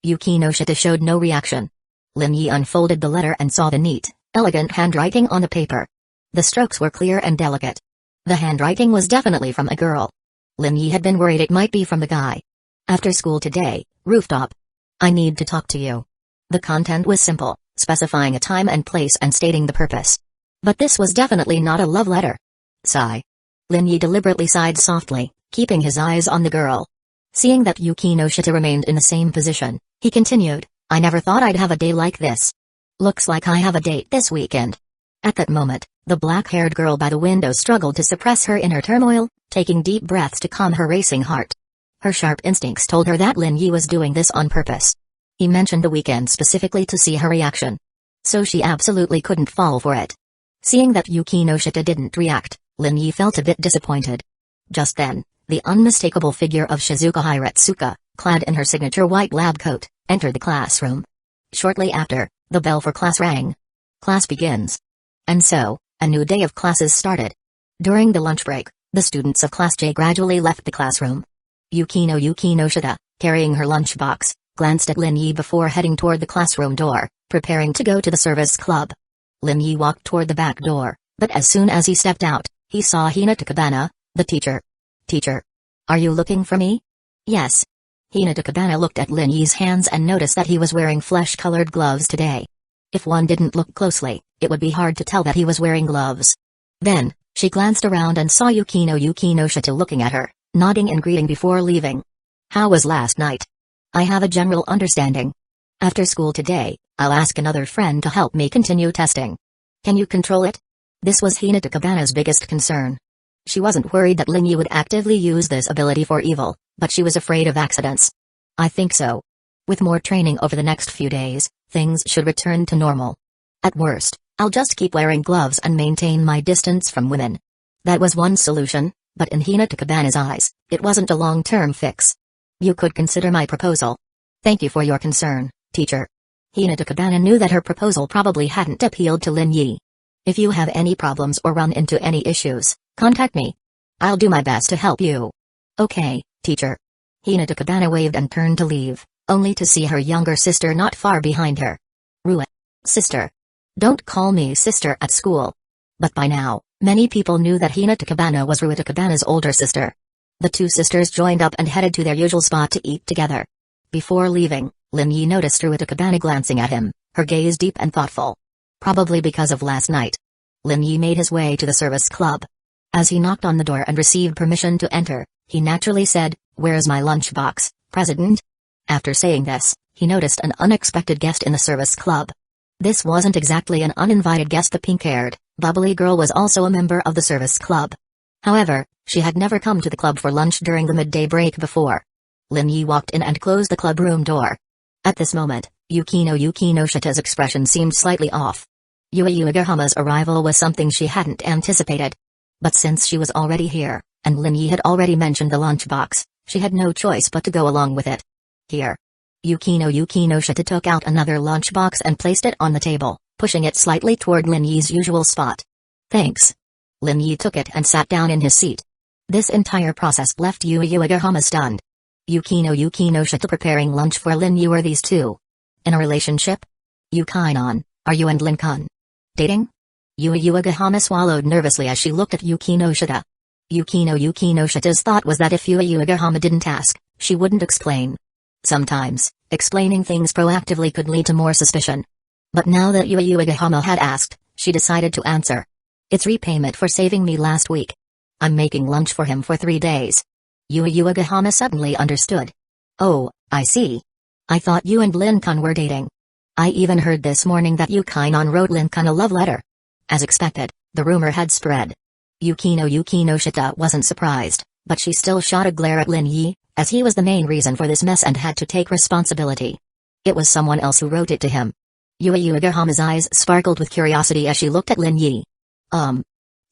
Yukino Shita showed no reaction. Lin Yi unfolded the letter and saw the neat, elegant handwriting on the paper. The strokes were clear and delicate. The handwriting was definitely from a girl. Lin Yi had been worried it might be from the guy. After school today, rooftop. I need to talk to you. The content was simple, specifying a time and place and stating the purpose. But this was definitely not a love letter. Sigh. Lin Yi deliberately sighed softly, keeping his eyes on the girl. Seeing that Yukino Shita remained in the same position, he continued, I never thought I'd have a day like this. Looks like I have a date this weekend. At that moment, the black-haired girl by the window struggled to suppress her inner turmoil, taking deep breaths to calm her racing heart. Her sharp instincts told her that Lin Yi was doing this on purpose. He mentioned the weekend specifically to see her reaction. So she absolutely couldn't fall for it. Seeing that Yukino Shita didn't react, Lin Yi felt a bit disappointed. Just then, the unmistakable figure of Shizuka Hiratsuka, clad in her signature white lab coat, entered the classroom. Shortly after, the bell for class rang. Class begins. And so, a new day of classes started. During the lunch break, the students of Class J gradually left the classroom. Yukino Shita, carrying her lunchbox, glanced at Lin Yi before heading toward the classroom door, preparing to go to the service club. Lin Yi walked toward the back door, but as soon as he stepped out, he saw Hinata Kabana, the teacher. Teacher. Are you looking for me? Yes. Hinata Kabana looked at Lin Yi's hands and noticed that he was wearing flesh-colored gloves today. If one didn't look closely, it would be hard to tell that he was wearing gloves. Then, she glanced around and saw Yukino Shita looking at her, nodding in greeting before leaving. How was last night? I have a general understanding. After school today, I'll ask another friend to help me continue testing. Can you control it? This was Hinata Kabana's biggest concern. She wasn't worried that Lin Yi would actively use this ability for evil, but she was afraid of accidents. I think so. With more training over the next few days, things should return to normal. At worst, I'll just keep wearing gloves and maintain my distance from women. That was one solution, but in Hinata Kabana's eyes, it wasn't a long-term fix. You could consider my proposal. Thank you for your concern, teacher. Hinata Kabana knew that her proposal probably hadn't appealed to Lin Yi. If you have any problems or run into any issues, contact me. I'll do my best to help you. Okay, teacher. Hinata Kabana waved and turned to leave, only to see her younger sister not far behind her. Ruin. Sister. Don't call me sister at school. But by now, many people knew that Hinata Kabana was Ruita Kabana's older sister. The two sisters joined up and headed to their usual spot to eat together. Before leaving, Lin Yi noticed Ruita Kabana glancing at him, her gaze deep and thoughtful. Probably because of last night. Lin Yi made his way to the service club. As he knocked on the door and received permission to enter, he naturally said, "Where's my lunchbox, President?" After saying this, he noticed an unexpected guest in the service club. This wasn't exactly an uninvited guest. The pink-haired, bubbly girl was also a member of the service club. However, she had never come to the club for lunch during the midday break before. Lin Yi walked in and closed the clubroom door. At this moment, Yukino Shita's expression seemed slightly off. Yuagahama's arrival was something she hadn't anticipated. But since she was already here, and Lin Yi had already mentioned the lunchbox, she had no choice but to go along with it. Here. Yukino Shita took out another lunchbox and placed it on the table, pushing it slightly toward Lin Yi's usual spot. Thanks. Lin Yi took it and sat down in his seat. This entire process left Yuagahama stunned. Yukino Shita preparing lunch for Lin Yi. Were these two in a relationship? Yukainon, are you and Lin-kun dating? Yuagahama swallowed nervously as she looked at Yukino Shita. Yukino Shita's thought was that if Yuagahama didn't ask, she wouldn't explain. Sometimes, explaining things proactively could lead to more suspicion. But now that Yuagahama had asked, she decided to answer. It's repayment for saving me last week. I'm making lunch for him for 3 days. Yuagahama suddenly understood. Oh, I see. I thought you and Lin-kun were dating. I even heard this morning that Yukainon wrote Lin-kun a love letter. As expected, the rumor had spread. Yukino Shita wasn't surprised, but she still shot a glare at Lin Yi, as he was the main reason for this mess and had to take responsibility. It was someone else who wrote it to him. Yuagahama's eyes sparkled with curiosity as she looked at Lin Yi.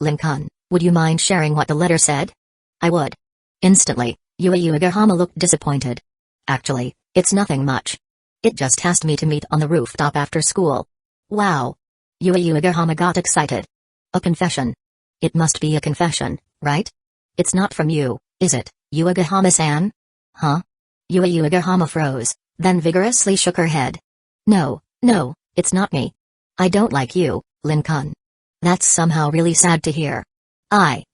Lin-kun, would you mind sharing what the letter said? I would. Instantly, Yuagahama looked disappointed. Actually, it's nothing much. It just asked me to meet on the rooftop after school. Wow. Yuagahama got excited. A confession. It must be a confession, right? It's not from you, is it, Yuagahama-san? Huh? Yuagahama froze, then vigorously shook her head. No, it's not me. I don't like you, Lin-kun. That's somehow really sad to hear. Yuagahama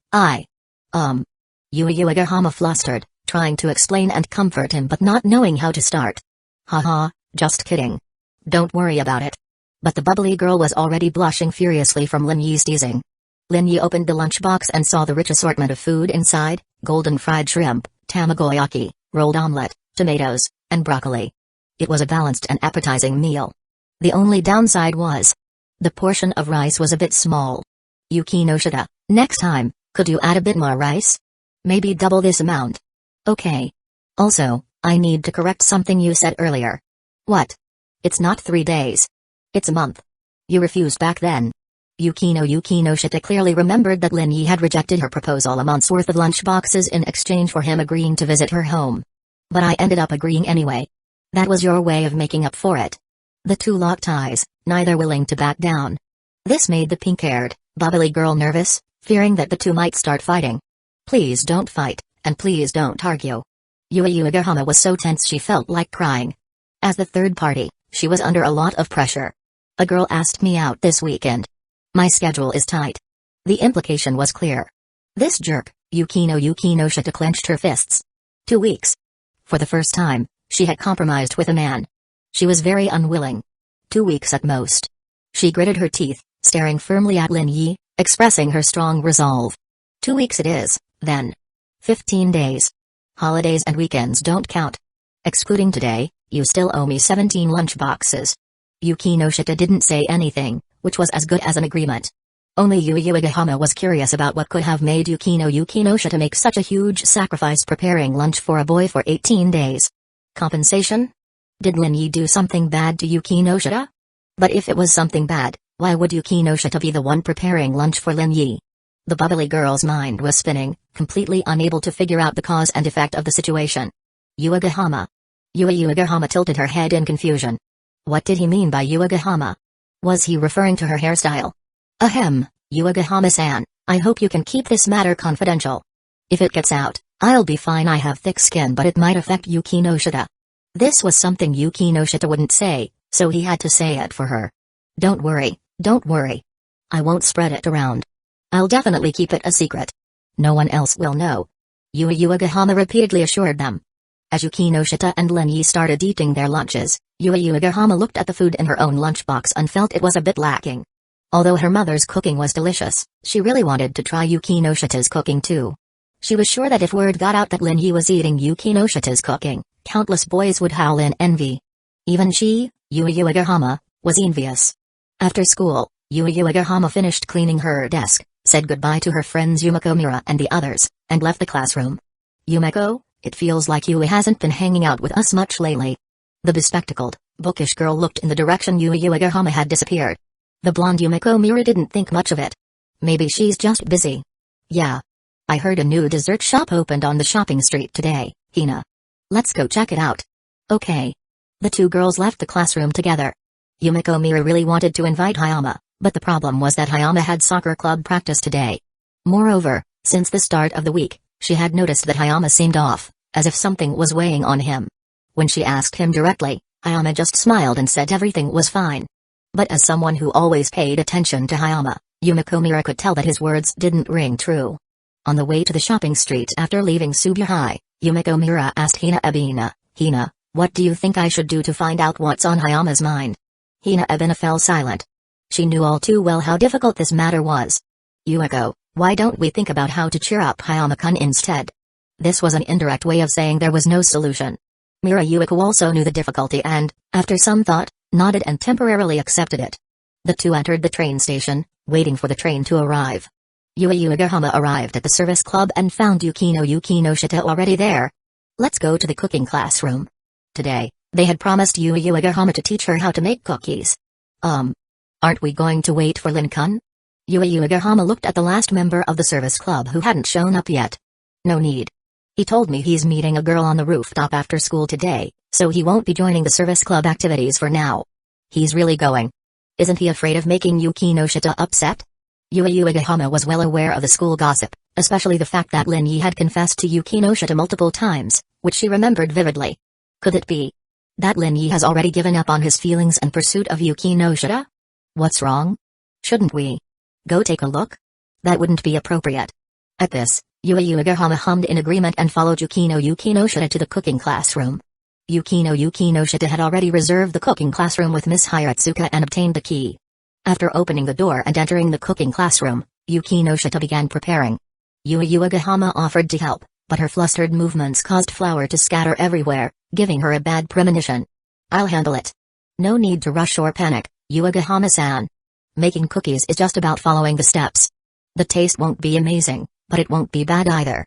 flustered, trying to explain and comfort him but not knowing how to start. Haha, just kidding. Don't worry about it. But the bubbly girl was already blushing furiously from Lin Yi's teasing. Lin Yi opened the lunchbox and saw the rich assortment of food inside: golden fried shrimp, tamagoyaki, rolled omelette, tomatoes, and broccoli. It was a balanced and appetizing meal. The only downside was the portion of rice was a bit small. Yuki no Shita, next time, could you add a bit more rice? Maybe double this amount. Okay. Also, I need to correct something you said earlier. What? It's not 3 days. It's a month. You refused back then. Yuki no Shita clearly remembered that Lin Yi had rejected her proposal a month's worth of lunchboxes in exchange for him agreeing to visit her home. But I ended up agreeing anyway. That was your way of making up for it. The two locked eyes, neither willing to back down. This made the pink-haired, bubbly girl nervous, fearing that the two might start fighting. Please don't fight, and please don't argue. Yuagahama was so tense she felt like crying. As the third party, she was under a lot of pressure. A girl asked me out this weekend. My schedule is tight. The implication was clear. This jerk, Yuki no Shita, clenched her fists. 2 weeks. For the first time, she had compromised with a man. She was very unwilling. 2 weeks at most. She gritted her teeth, staring firmly at Lin Yi, expressing her strong resolve. 2 weeks it is, then. 15 days. Holidays and weekends don't count. Excluding today, you still owe me 17 lunchboxes. Yuki no Shita didn't say anything, which was as good as an agreement. Only Yuagahama was curious about what could have made Yuki no Shita make such a huge sacrifice preparing lunch for a boy for 18 days. Compensation? Did Lin Yi do something bad to Yuki no Shita? But if it was something bad, why would Yuki no Shita be the one preparing lunch for Lin Yi? The bubbly girl's mind was spinning, completely unable to figure out the cause and effect of the situation. Yuagahama. Yuagahama tilted her head in confusion. What did he mean by Yuagahama? Was he referring to her hairstyle? Ahem, Yuagahama-san, I hope you can keep this matter confidential. If it gets out, I'll be fine. I have thick skin, but it might affect Yuki no Shita. This was something Yuki no Shita wouldn't say, so he had to say it for her. Don't worry. I won't spread it around. I'll definitely keep it a secret. No one else will know. Yuagahama repeatedly assured them. As Yuki no Shita and Lin Yi started eating their lunches, Yuagahama looked at the food in her own lunchbox and felt it was a bit lacking. Although her mother's cooking was delicious, she really wanted to try Yuki no Shita's cooking too. She was sure that if word got out that Lin Yi was eating Yuki no Shita's cooking, countless boys would howl in envy. Even she, Yuagahama, was envious. After school, Yuagahama finished cleaning her desk, said goodbye to her friends Yumeko, Mira and the others, and left the classroom. Yumeko, it feels like Yui hasn't been hanging out with us much lately. The bespectacled, bookish girl looked in the direction Yuagahama had disappeared. The blonde Yumeko Mira didn't think much of it. Maybe she's just busy. Yeah. I heard a new dessert shop opened on the shopping street today, Hina. Let's go check it out. Okay. The two girls left the classroom together. Yumeko Mira really wanted to invite Hayama, but the problem was that Hayama had soccer club practice today. Moreover, since the start of the week, she had noticed that Hayama seemed off, as if something was weighing on him. When she asked him directly, Hayama just smiled and said everything was fine. But as someone who always paid attention to Hayama, Yumeko Mira could tell that his words didn't ring true. On the way to the shopping street after leaving Subiu High, Yumeko Mira asked Hina Ebina, Hina, what do you think I should do to find out what's on Hayama's mind? Hina Ebina fell silent. She knew all too well how difficult this matter was. Yueko, why don't we think about how to cheer up Hayama-kun instead? This was an indirect way of saying there was no solution. Mira Yueko also knew the difficulty and, after some thought, nodded and temporarily accepted it. The two entered the train station, waiting for the train to arrive. Yuagahama arrived at the service club and found Yuki no Shita already there. Let's go to the cooking classroom. Today, they had promised Yuagahama to teach her how to make cookies. Aren't we going to wait for Lin-kun? Yuagahama looked at the last member of the service club who hadn't shown up yet. No need. He told me he's meeting a girl on the rooftop after school today, so he won't be joining the service club activities for now. He's really going. Isn't he afraid of making Yuki no Shita upset? Yugahama was well aware of the school gossip, especially the fact that Lin Yi had confessed to Yuki no Shita multiple times, which she remembered vividly. Could it be that Lin Yi has already given up on his feelings and pursuit of Yuki no Shita? What's wrong? Shouldn't we go take a look? That wouldn't be appropriate. At this, Yugahama hummed in agreement and followed Yuki no Shita to the cooking classroom. Yuki no Shita had already reserved the cooking classroom with Miss Hiratsuka and obtained the key. After opening the door and entering the cooking classroom, Yuki no Shita began preparing. Yugahama offered to help, but her flustered movements caused flour to scatter everywhere, giving her a bad premonition. I'll handle it. No need to rush or panic, Yugahama-san. Making cookies is just about following the steps. The taste won't be amazing, but it won't be bad either.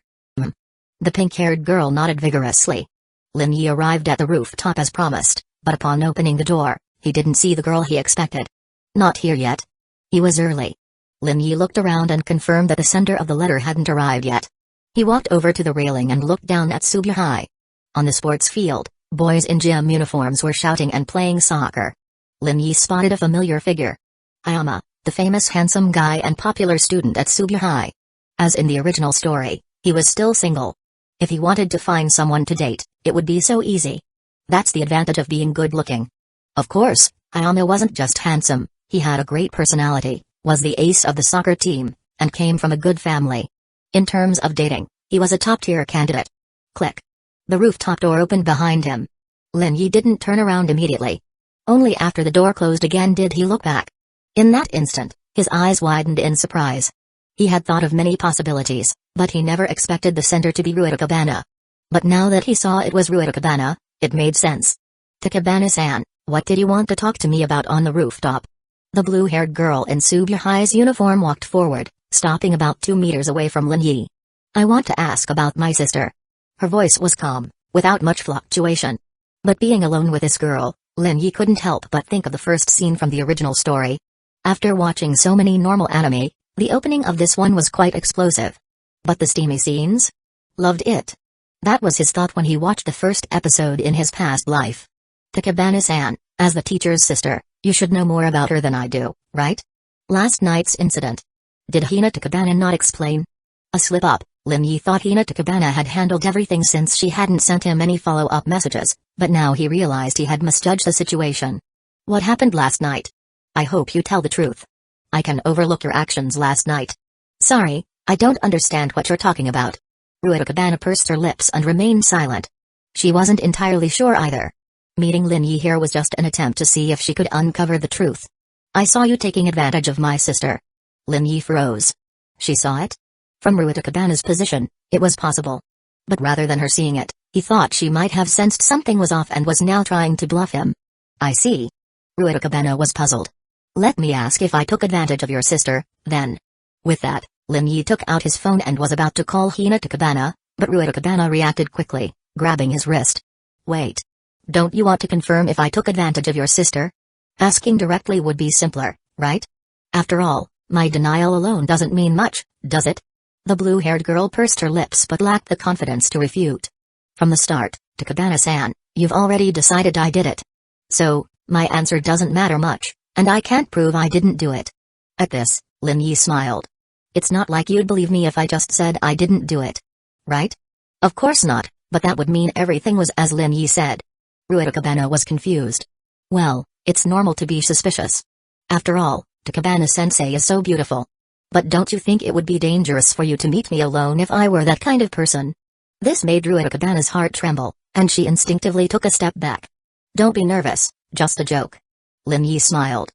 The pink-haired girl nodded vigorously. Lin Yi arrived at the rooftop as promised, but upon opening the door, he didn't see the girl he expected. Not here yet. He was early. Lin Yi looked around and confirmed that the sender of the letter hadn't arrived yet. He walked over to the railing and looked down at Subiu High. On the sports field, boys in gym uniforms were shouting and playing soccer. Lin Yi spotted a familiar figure. Ayama, the famous handsome guy and popular student at Subiu High. As in the original story, he was still single. If he wanted to find someone to date, it would be so easy. That's the advantage of being good-looking. Of course, Ayama wasn't just handsome, he had a great personality, was the ace of the soccer team, and came from a good family. In terms of dating, he was a top-tier candidate. Click. The rooftop door opened behind him. Lin Yi didn't turn around immediately. Only after the door closed again did he look back. In that instant, his eyes widened in surprise. He had thought of many possibilities, but he never expected the sender to be Ruetakabana. But now that he saw it was Ruetakabana, it made sense. Takabana-san, what did you want to talk to me about on the rooftop? The blue-haired girl in Subiu High's uniform walked forward, stopping about 2 meters away from Lin Yi. I want to ask about my sister. Her voice was calm, without much fluctuation. But being alone with this girl, Lin Yi couldn't help but think of the first scene from the original story. After watching so many normal anime, the opening of this one was quite explosive. But the steamy scenes? Loved it. That was his thought when he watched the first episode in his past life. Takabana-san, as the teacher's sister, you should know more about her than I do, right? Last night's incident. Did Hina Takabana not explain? A slip-up. Lin Yi thought Hina Takabana had handled everything since she hadn't sent him any follow-up messages, but now he realized he had misjudged the situation. What happened last night? I hope you tell the truth. I can overlook your actions last night. Sorry, I don't understand what you're talking about. Ruetakabana pursed her lips and remained silent. She wasn't entirely sure either. Meeting Lin Yi here was just an attempt to see if she could uncover the truth. I saw you taking advantage of my sister. Lin Yi froze. She saw it? From Ruetakabana's position, it was possible. But rather than her seeing it, he thought she might have sensed something was off and was now trying to bluff him. I see. Ruetakabana was puzzled. Let me ask if I took advantage of your sister, then. With that, Lin Yi took out his phone and was about to call Hina Takabana, but Ruetakabana reacted quickly, grabbing his wrist. Wait. Don't you want to confirm if I took advantage of your sister? Asking directly would be simpler, right? After all, my denial alone doesn't mean much, does it? The blue-haired girl pursed her lips but lacked the confidence to refute. From the start, Takabana-san, you've already decided I did it. So, my answer doesn't matter much, and I can't prove I didn't do it. At this, Lin Yi smiled. It's not like you'd believe me if I just said I didn't do it. Right? Of course not, but that would mean everything was as Lin Yi said. Ruetakabana was confused. Well, it's normal to be suspicious. After all, Takabana-sensei is so beautiful. But don't you think it would be dangerous for you to meet me alone if I were that kind of person? This made Ruetakabana's heart tremble, and she instinctively took a step back. Don't be nervous, just a joke. Lin Yi smiled.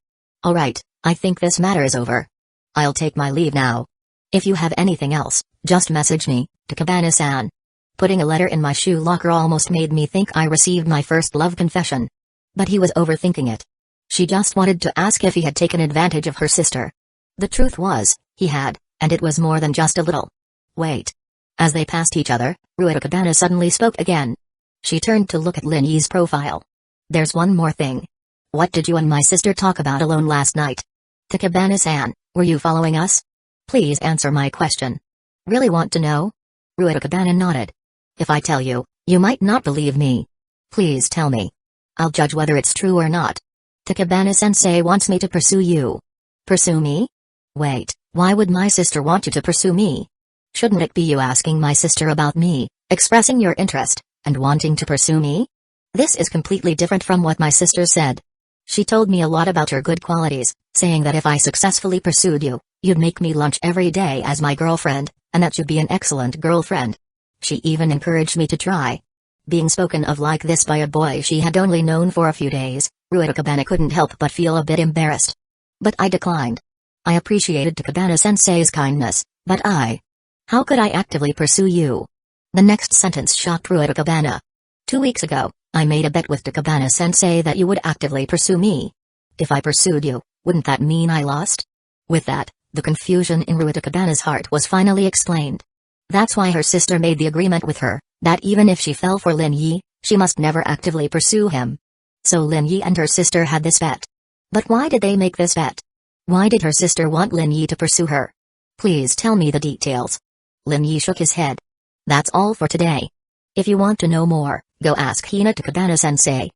Alright, I think this matter is over. I'll take my leave now. If you have anything else, just message me, Takabana-san. Putting a letter in my shoe locker almost made me think I received my first love confession. But he was overthinking it. She just wanted to ask if he had taken advantage of her sister. The truth was, he had, and it was more than just a little. Wait. As they passed each other, Ruetakabana suddenly spoke again. She turned to look at Lin Yi's profile. There's one more thing. What did you and my sister talk about alone last night? Takabana-san, were you following us? Please answer my question. Really want to know? Ruetakabana nodded. If I tell you, you might not believe me. Please tell me. I'll judge whether it's true or not. Takabana-sensei wants me to pursue you. Pursue me? Wait, why would my sister want you to pursue me? Shouldn't it be you asking my sister about me, expressing your interest, and wanting to pursue me? This is completely different from what my sister said. She told me a lot about your good qualities, saying that if I successfully pursued you, you'd make me lunch every day as my girlfriend, and that you'd be an excellent girlfriend. She even encouraged me to try. Being spoken of like this by a boy she had only known for a few days, Rukongai couldn't help but feel a bit embarrassed. But I declined. I appreciated Takabana-sensei's kindness, but how could I actively pursue you? The next sentence shocked Rukongai. 2 weeks ago, I made a bet with Takabana-sensei that you would actively pursue me. If I pursued you, wouldn't that mean I lost? With that, the confusion in Rukongai heart was finally explained. That's why her sister made the agreement with her, that even if she fell for Lin Yi, she must never actively pursue him. So Lin Yi and her sister had this bet. But why did they make this bet? Why did her sister want Lin Yi to pursue her? Please tell me the details. Lin Yi shook his head. That's all for today. If you want to know more, go ask Hina Takabana-sensei.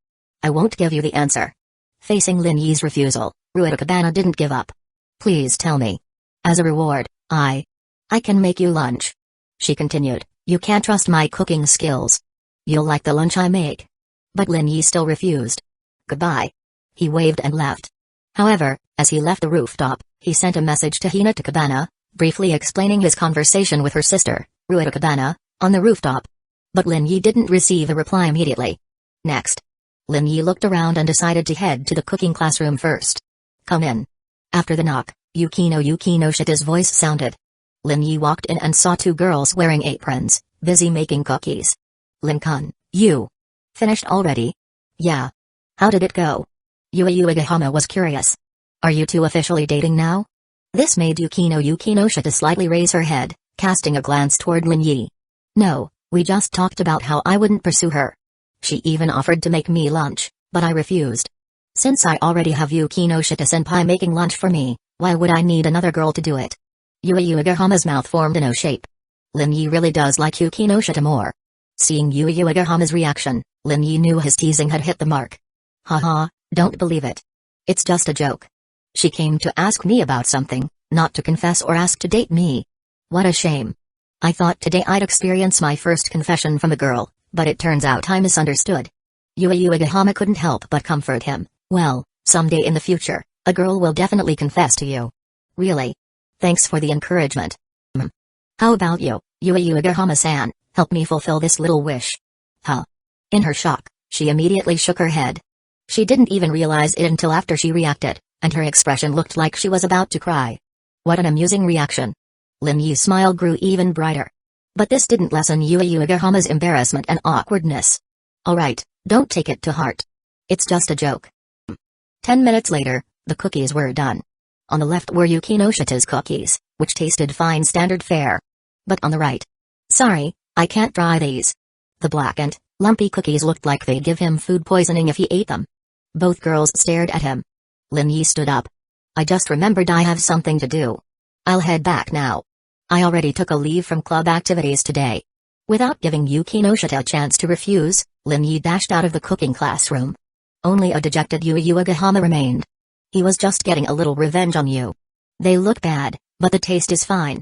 I won't give you the answer. Facing Lin Yi's refusal, Rukongai didn't give up. Please tell me. As a reward, I can make you lunch. She continued, you can't trust my cooking skills. You'll like the lunch I make. But Lin Yi still refused. Goodbye. He waved and left. However, as he left the rooftop, he sent a message to Hina Takabana, briefly explaining his conversation with her sister, Rukongai, on the rooftop. But Lin Yi didn't receive a reply immediately. Next, Lin Yi looked around and decided to head to the cooking classroom first. Come in. After the knock, Yukino Shita's voice sounded. Lin Yi walked in and saw 2 girls wearing aprons, busy making cookies. Lin-kun, you finished already? Yeah. How did it go? Hyuga was curious. Are you 2 officially dating now? This made Yukino Shita slightly raise her head, casting a glance toward Lin Yi. No, we just talked about how I wouldn't pursue her. She even offered to make me lunch, but I refused. Since I already have Yukino Shita-senpai making lunch for me, why would I need another girl to do it? Hyuga's mouth formed an O shape. Lin Yi really does like Yukino Shita more. Seeing Hyuga's reaction, Lin Yi knew his teasing had hit the mark. Haha, don't believe it. It's just a joke. She came to ask me about something, not to confess or ask to date me. What a shame. I thought today I'd experience my first confession from a girl, but it turns out I misunderstood. Hyuga couldn't help but comfort him. Well, someday in the future, a girl will definitely confess to you. Really? Thanks for the encouragement. How about you, Hyuga-san, help me fulfill this little wish. Huh? In her shock, she immediately shook her head. She didn't even realize it until after she reacted, and her expression looked like she was about to cry. What an amusing reaction. Lin Yi's smile grew even brighter. But this didn't lessen Hyuga's embarrassment and awkwardness. Alright, don't take it to heart. It's just a joke. 10 minutes later, the cookies were done. On the left were Yukino Shita's cookies, which tasted fine standard fare. But on the right. Sorry, I can't try these. The blackened, lumpy cookies looked like they'd give him food poisoning if he ate them. Both girls stared at him. Lin Yi stood up. I just remembered I have something to do. I'll head back now. I already took a leave from club activities today. Without giving Yukino Shita a chance to refuse, Lin Yi dashed out of the cooking classroom. Only a dejected Hyuga remained. He was just getting a little revenge on you. They look bad, but the taste is fine.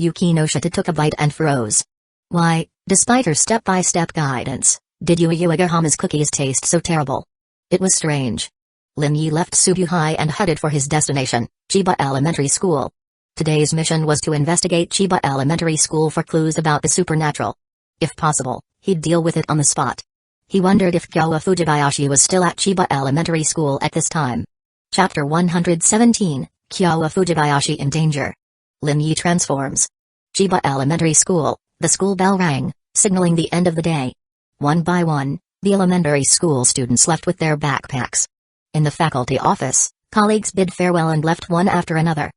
Yukino Shita took a bite and froze. Why, despite her step-by-step guidance, did Hyuga's cookies taste so terrible? It was strange. Lin Yi left Subuhai and headed for his destination, Chiba Elementary School. Today's mission was to investigate Chiba Elementary School for clues about the supernatural. If possible, he'd deal with it on the spot. He wondered if Kyowa Fujibayashi was still at Chiba Elementary School at this time. Chapter 117, Kyowa Fujibayashi in Danger. Lin Yi transforms. Chiba Elementary School, the school bell rang, signaling the end of the day. One by one, the elementary school students left with their backpacks. In the faculty office, colleagues bid farewell and left one after another.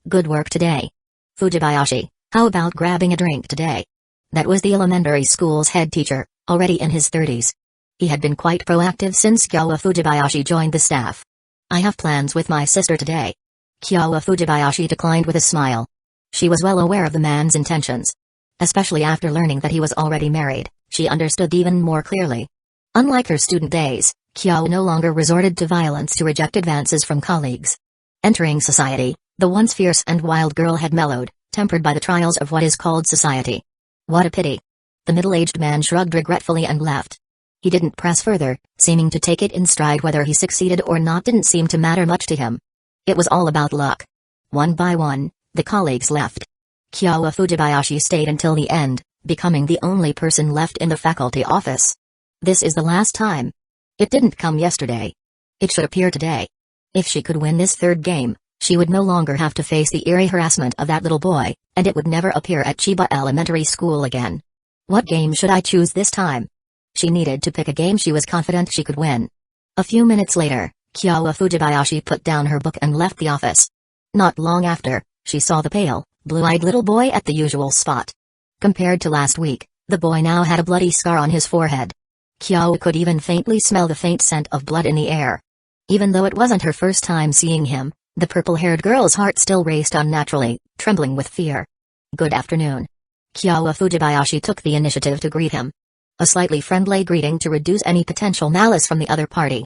Good work today. Fujibayashi, how about grabbing a drink today? That was the elementary school's head teacher, already in his 30s. He had been quite proactive since Kyowa Fujibayashi joined the staff. I have plans with my sister today. Kyowa Fujibayashi declined with a smile. She was well aware of the man's intentions. Especially after learning that he was already married, she understood even more clearly. Unlike her student days, Kyo no longer resorted to violence to reject advances from colleagues. Entering society, the once fierce and wild girl had mellowed, tempered by the trials of what is called society. What a pity. The middle-aged man shrugged regretfully and left. He didn't press further, seeming to take it in stride. Whether he succeeded or not didn't seem to matter much to him. It was all about luck. One by one, the colleagues left. Kyo Fujibayashi stayed until the end, becoming the only person left in the faculty office. This is the last time. It didn't come yesterday. It should appear today. If she could win this third game, she would no longer have to face the eerie harassment of that little boy, and it would never appear at Chiba Elementary School again. What game should I choose this time? She needed to pick a game she was confident she could win. A few minutes later, Kyo Fujibayashi put down her book and left the office. Not long after, she saw the pale, blue-eyed little boy at the usual spot. Compared to last week, the boy now had a bloody scar on his forehead. Kyo could even faintly smell the faint scent of blood in the air. Even though it wasn't her first time seeing him, the purple-haired girl's heart still raced unnaturally, trembling with fear. Good afternoon. Kyo Fujibayashi took the initiative to greet him. A slightly friendly greeting to reduce any potential malice from the other party.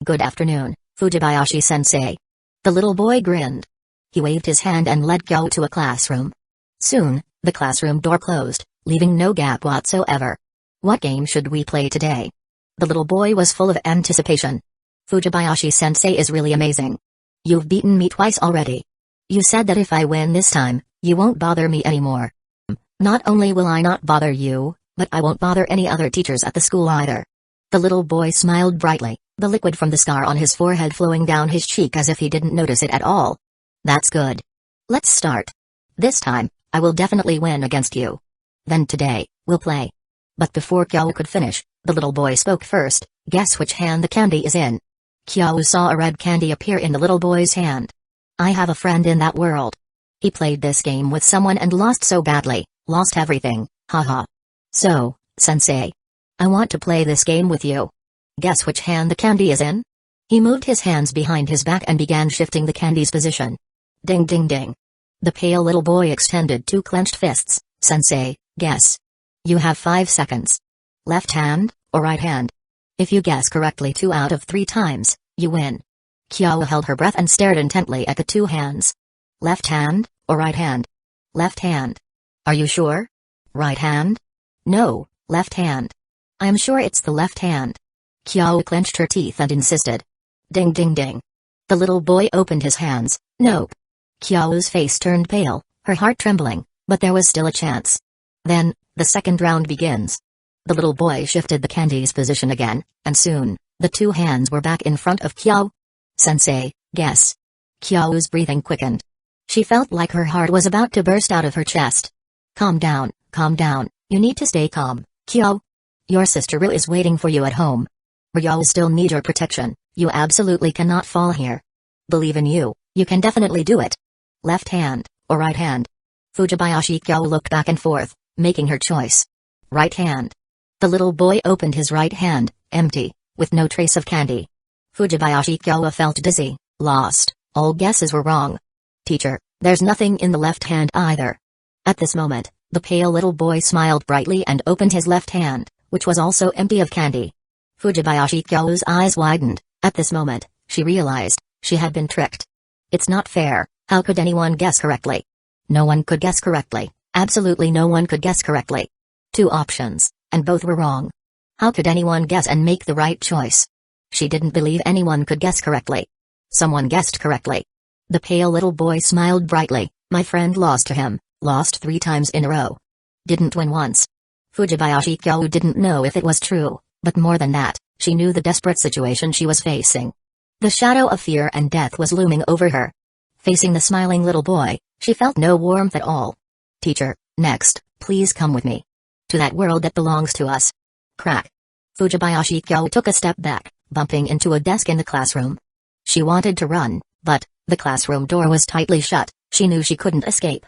Good afternoon, Fujibayashi-sensei. The little boy grinned. He waved his hand and led Kyo to a classroom. Soon, the classroom door closed, leaving no gap whatsoever. What game should we play today? The little boy was full of anticipation. Fujibayashi-sensei is really amazing. You've beaten me twice already. You said that if I win this time, you won't bother me anymore. Not only will I not bother you, but I won't bother any other teachers at the school either. The little boy smiled brightly, the liquid from the scar on his forehead flowing down his cheek as if he didn't notice it at all. That's good. Let's start. This time, I will definitely win against you. Then today, we'll play. But before Kyo could finish, the little boy spoke first. Guess which hand the candy is in. Kyo saw a red candy appear in the little boy's hand. I have a friend in that world. He played this game with someone and lost so badly, lost everything, haha. So, sensei. I want to play this game with you. Guess which hand the candy is in? He moved his hands behind his back and began shifting the candy's position. Ding ding ding. The pale little boy extended two clenched fists. Sensei, guess. You have 5 seconds. Left hand, or right hand? If you guess correctly 2 out of 3 times, you win. Kyo held her breath and stared intently at the 2 hands. Left hand, or right hand? Left hand. Are you sure? Right hand? No, left hand. I'm sure it's the left hand. Kyo clenched her teeth and insisted. Ding ding ding. The little boy opened his hands. Nope. Kyo's face turned pale, her heart trembling, but there was still a chance. Then, the second round begins. The little boy shifted the candy's position again, and soon, the 2 hands were back in front of Kyo. Sensei, guess. Kyo's breathing quickened. She felt like her heart was about to burst out of her chest. Calm down, you need to stay calm, Kyo. Your sister Ryo is waiting for you at home. Ryo still needs your protection, you absolutely cannot fall here. Believe in you, you can definitely do it. Left hand, or right hand? Fujibayashi Kyo looked back and forth, making her choice. Right hand. The little boy opened his right hand, empty, with no trace of candy. Fujibayashi Kyo felt dizzy, lost, all guesses were wrong. Teacher, there's nothing in the left hand either. At this moment, the pale little boy smiled brightly and opened his left hand, which was also empty of candy. Fujibayashi Kyo's eyes widened. At this moment, she realized, she had been tricked. It's not fair, how could anyone guess correctly? No one could guess correctly, absolutely no one could guess correctly. 2 options, and both were wrong. How could anyone guess and make the right choice? She didn't believe anyone could guess correctly. Someone guessed correctly. The pale little boy smiled brightly. My friend lost to him, lost 3 times in a row. Didn't win once. Fujibayashi Kyo didn't know if it was true, but more than that, she knew the desperate situation she was facing. The shadow of fear and death was looming over her. Facing the smiling little boy, she felt no warmth at all. Teacher, next, please come with me. To that world that belongs to us. Crack. Fujibayashi Kyo took a step back, bumping into a desk in the classroom. She wanted to run, but the classroom door was tightly shut. She knew she couldn't escape.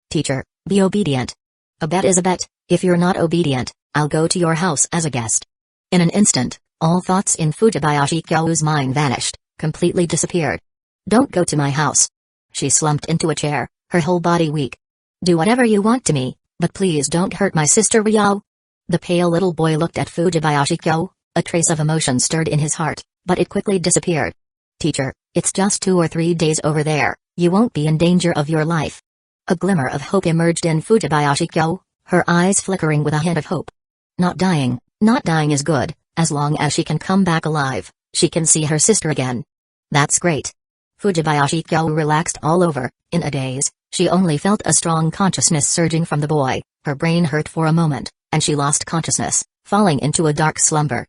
Teacher, be obedient. A bet is a bet. If you're not obedient, I'll go to your house as a guest. In an instant, all thoughts in Fujibayashi Kyo's mind vanished, completely disappeared. Don't go to my house. She slumped into a chair, her whole body weak. Do whatever you want to me, but please don't hurt my sister Ryo. The pale little boy looked at Fujibayashi Kyo, a trace of emotion stirred in his heart, but it quickly disappeared. Teacher, it's just 2 or 3 days over there, you won't be in danger of your life. A glimmer of hope emerged in Fujibayashikyo, her eyes flickering with a hint of hope. Not dying is good, as long as she can come back alive, she can see her sister again. That's great. Fujibayashikyo relaxed all over. In a daze, she only felt a strong consciousness surging from the boy, her brain hurt for a moment, and she lost consciousness, falling into a dark slumber.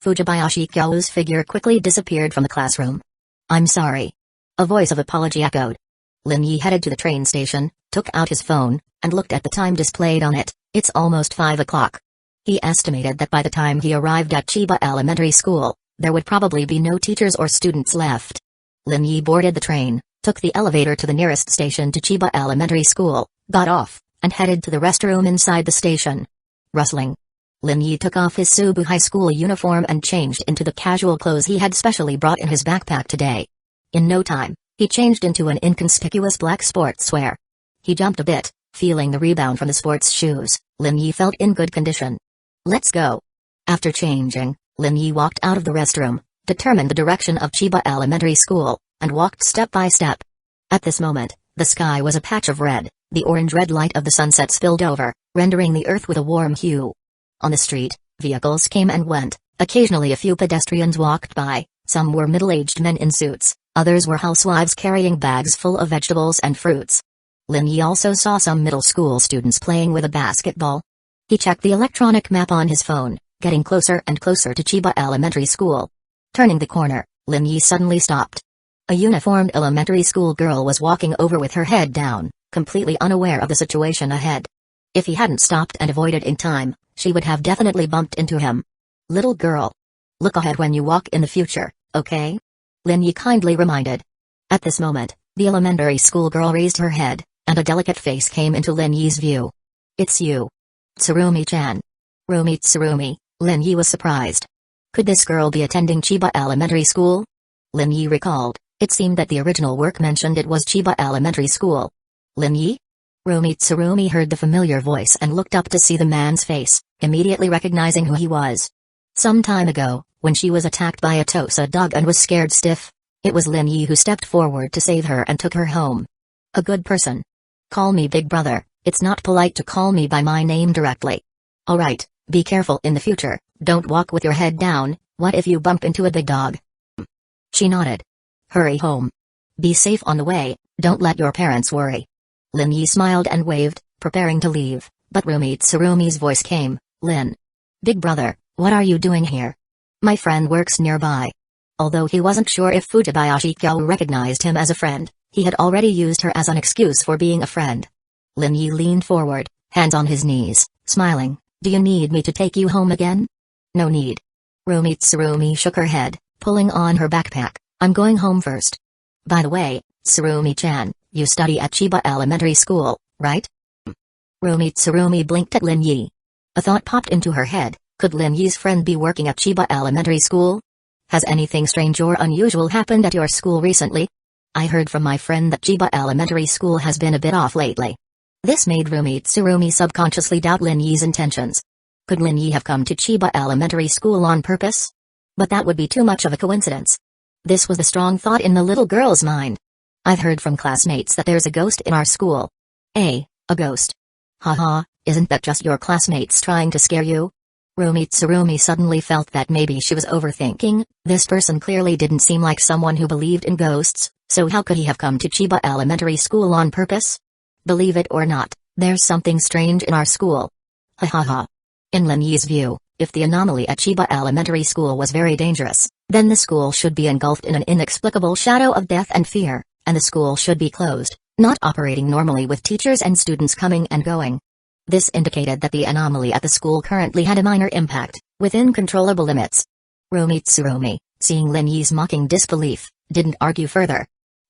Fujibayashikyo's figure quickly disappeared from the classroom. I'm sorry. A voice of apology echoed. Lin Yi headed to the train station, took out his phone, and looked at the time displayed on it. It's almost 5 o'clock. He estimated that by the time he arrived at Chiba Elementary School, there would probably be no teachers or students left. Lin Yi boarded the train, took the elevator to the nearest station to Chiba Elementary School, got off, and headed to the restroom inside the station. Rustling. Lin Yi took off his Subu High School uniform and changed into the casual clothes he had specially brought in his backpack today. In no time, he changed into an inconspicuous black sportswear. He jumped a bit, feeling the rebound from the sports shoes. Lin Yi felt in good condition. Let's go. After changing, Lin Yi walked out of the restroom, determined the direction of Chiba Elementary School, and walked step by step. At this moment, the sky was a patch of red, the orange-red light of the sunset spilled over, rendering the earth with a warm hue. On the street, vehicles came and went, occasionally a few pedestrians walked by, some were middle-aged men in suits, others were housewives carrying bags full of vegetables and fruits. Lin Yi also saw some middle school students playing with a basketball. He checked the electronic map on his phone, getting closer and closer to Chiba Elementary School. Turning the corner, Lin Yi suddenly stopped. A uniformed elementary school girl was walking over with her head down, completely unaware of the situation ahead. If he hadn't stopped and avoided in time, she would have definitely bumped into him. Little girl. Look ahead when you walk in the future, okay? Lin Yi kindly reminded. At this moment, the elementary school girl raised her head, and a delicate face came into Lin Yi's view. It's you. Tsurumi-chan. Tsurumi, Lin Yi was surprised. Could this girl be attending Chiba Elementary School? Lin Yi recalled, it seemed that the original work mentioned it was Chiba Elementary School. Lin Yi? Tsurumi heard the familiar voice and looked up to see the man's face, immediately recognizing who he was. Some time ago, when she was attacked by a Tosa dog and was scared stiff, it was Lin Yi who stepped forward to save her and took her home. A good person. Call me Big Brother, it's not polite to call me by my name directly. Alright, be careful in the future, don't walk with your head down, what if you bump into a big dog? She nodded. Hurry home. Be safe on the way, don't let your parents worry. Lin Yi smiled and waved, preparing to leave, but Tsurumi's voice came, Lin. Big Brother, what are you doing here? My friend works nearby. Although he wasn't sure if Fujibayashikyo recognized him as a friend, he had already used her as an excuse for being a friend. Lin Yi leaned forward, hands on his knees, smiling, do you need me to take you home again? No need. Tsurumi shook her head, pulling on her backpack, I'm going home first. By the way, Tsurumi-chan, you study at Chiba Elementary School, right? Tsurumi blinked at Lin Yi. A thought popped into her head, could Lin Yi's friend be working at Chiba Elementary School? Has anything strange or unusual happened at your school recently? I heard from my friend that Chiba Elementary School has been a bit off lately. This made Tsurumi subconsciously doubt Lin Yi's intentions. Could Lin Yi have come to Chiba Elementary School on purpose? But that would be too much of a coincidence. This was the strong thought in the little girl's mind. I've heard from classmates that there's a ghost in our school. A ghost. Haha, isn't that just your classmates trying to scare you? Tsurumi suddenly felt that maybe she was overthinking, this person clearly didn't seem like someone who believed in ghosts, so how could he have come to Chiba Elementary School on purpose? Believe it or not, there's something strange in our school. Ha ha ha. In Lin Yi's view, if the anomaly at Chiba Elementary School was very dangerous, then the school should be engulfed in an inexplicable shadow of death and fear, and the school should be closed, not operating normally with teachers and students coming and going. This indicated that the anomaly at the school currently had a minor impact, within controllable limits. Tsurumi, seeing Lin Yi's mocking disbelief, didn't argue further.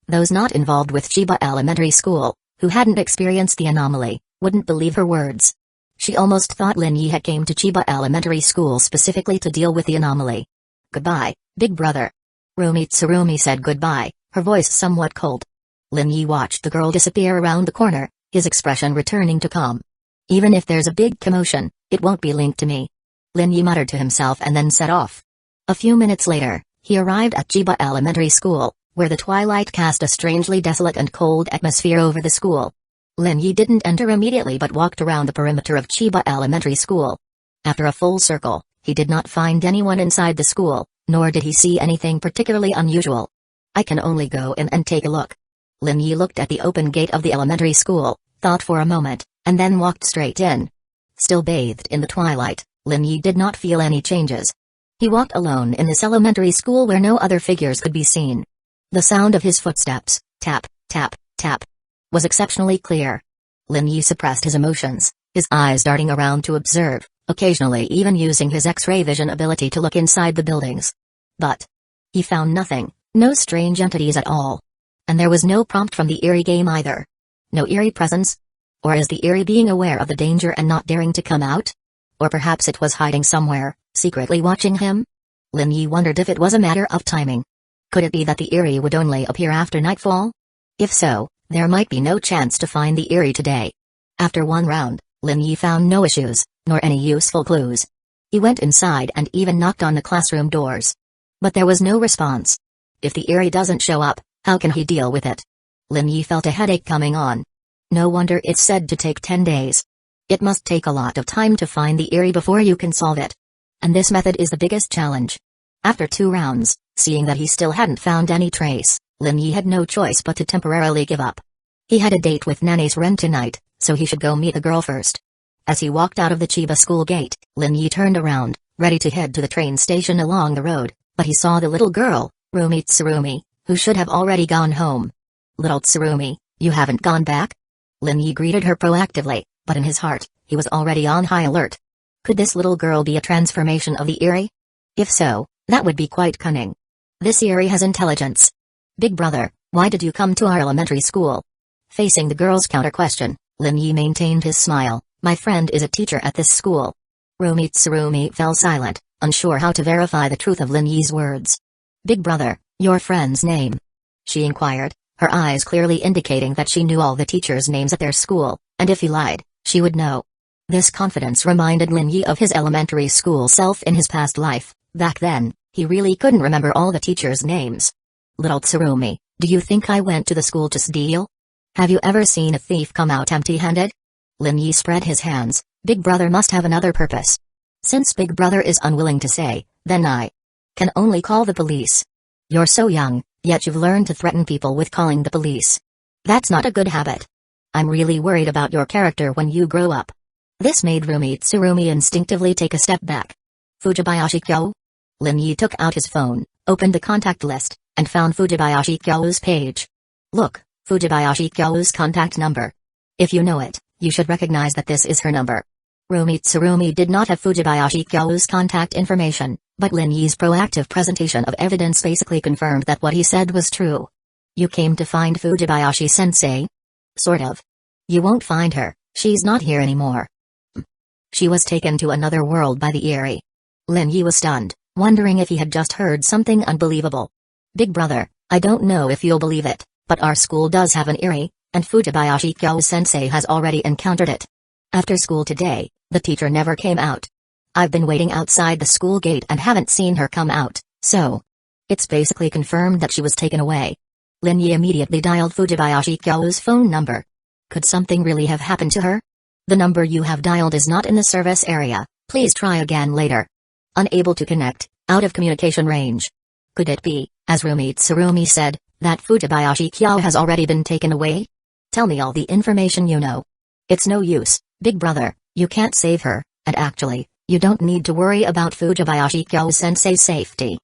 Those not involved with Chiba Elementary School, who hadn't experienced the anomaly, wouldn't believe her words. She almost thought Lin Yi had came to Chiba Elementary School specifically to deal with the anomaly. Goodbye, Big Brother. Tsurumi said goodbye, her voice somewhat cold. Lin Yi watched the girl disappear around the corner, his expression returning to calm. Even if there's a big commotion, it won't be linked to me. Lin Yi muttered to himself and then set off. A few minutes later, He arrived at Chiba Elementary School, where the twilight cast a strangely desolate and cold atmosphere over the school. Lin Yi didn't enter immediately but walked around the perimeter of Chiba Elementary School. After a full circle, he did not find anyone inside the school, nor did he see anything particularly unusual. I can only go in and take a look. Lin Yi looked at the open gate of the elementary school, thought for a moment, and then walked straight in. Still bathed in the twilight, Lin Yi did not feel any changes. He walked alone in this elementary school where no other figures could be seen. The sound of his footsteps, tap, tap, tap, was exceptionally clear. Lin Yi suppressed his emotions, his eyes darting around to observe, occasionally even using his X-ray vision ability to look inside the buildings. But he found nothing, no strange entities at all. And there was no prompt from the eerie game either. No eerie presence? Or is the eerie being aware of the danger and not daring to come out? Or perhaps it was hiding somewhere, secretly watching him? Lin Yi wondered if it was a matter of timing. Could it be that the eerie would only appear after nightfall? If so, there might be no chance to find the eerie today. After one round, Lin Yi found no issues, nor any useful clues. He went inside and even knocked on the classroom doors. But there was no response. If the eerie doesn't show up, how can he deal with it? Lin Yi felt a headache coming on. No wonder it's said to take 10 days. It must take a lot of time to find the eerie before you can solve it. And this method is the biggest challenge. After 2 rounds, seeing that he still hadn't found any trace, Lin Yi had no choice but to temporarily give up. He had a date with Nanny's Ren tonight, so he should go meet the girl first. As he walked out of the Chiba school gate, Lin Yi turned around, ready to head to the train station along the road, but he saw the little girl, Rumi Tsurumi, who should have already gone home. "Little Tsurumi, you haven't gone back?" Lin Yi greeted her proactively, but in his heart, he was already on high alert. Could this little girl be a transformation of the eerie? If so, that would be quite cunning. This eerie has intelligence. "Big brother, why did you come to our elementary school?" Facing the girl's counter-question, Lin Yi maintained his smile. "My friend is a teacher at this school." Rumi Tsurumi fell silent, unsure how to verify the truth of Lin Yi's words. "Big brother, your friend's name?" she inquired, her eyes clearly indicating that she knew all the teachers' names at their school, and if he lied, she would know. This confidence reminded Lin Yi of his elementary school self in his past life. Back then, he really couldn't remember all the teachers' names. "Little Tsurumi, do you think I went to the school to steal? Have you ever seen a thief come out empty-handed?" Lin Yi spread his hands. Big brother must have another purpose. Since Big brother is unwilling to say, then I can only call the police. "You're so young, yet you've learned to threaten people with calling the police. That's not a good habit. I'm really worried about your character when you grow up." This made Rumi Tsurumi instinctively take a step back. "Fujibayashi-kyo?" Lin Yi took out his phone, opened the contact list, and found Fujibayashi-kyo's page. "Look, Fujibayashi-kyo's contact number. If you know it, you should recognize that this is her number." Rumi Tsurumi did not have Fujibayashi-kyo's contact information, but Lin Yi's proactive presentation of evidence basically confirmed that what he said was true. "You came to find Fujibayashi-sensei?" "Sort of. You won't find her, she's not here anymore. She was taken to another world by the eerie." Lin Yi was stunned, wondering if he had just heard something unbelievable. "Big brother, I don't know if you'll believe it, but our school does have an eerie, and Fujibayashi-kyo-sensei has already encountered it. After school today, the teacher never came out. I've been waiting outside the school gate and haven't seen her come out, so it's basically confirmed that she was taken away." Lin Yi immediately dialed Fujibayashi-kyo's phone number. Could something really have happened to her? "The number you have dialed is not in the service area, please try again later." Unable to connect, out of communication range. Could it be, as Rumi Tsurumi said, that Fujibayashi-kyo has already been taken away? "Tell me all the information you know." "It's no use, big brother, you can't save her, and actually, you don't need to worry about Fujibayashi-kyo-sensei's safety.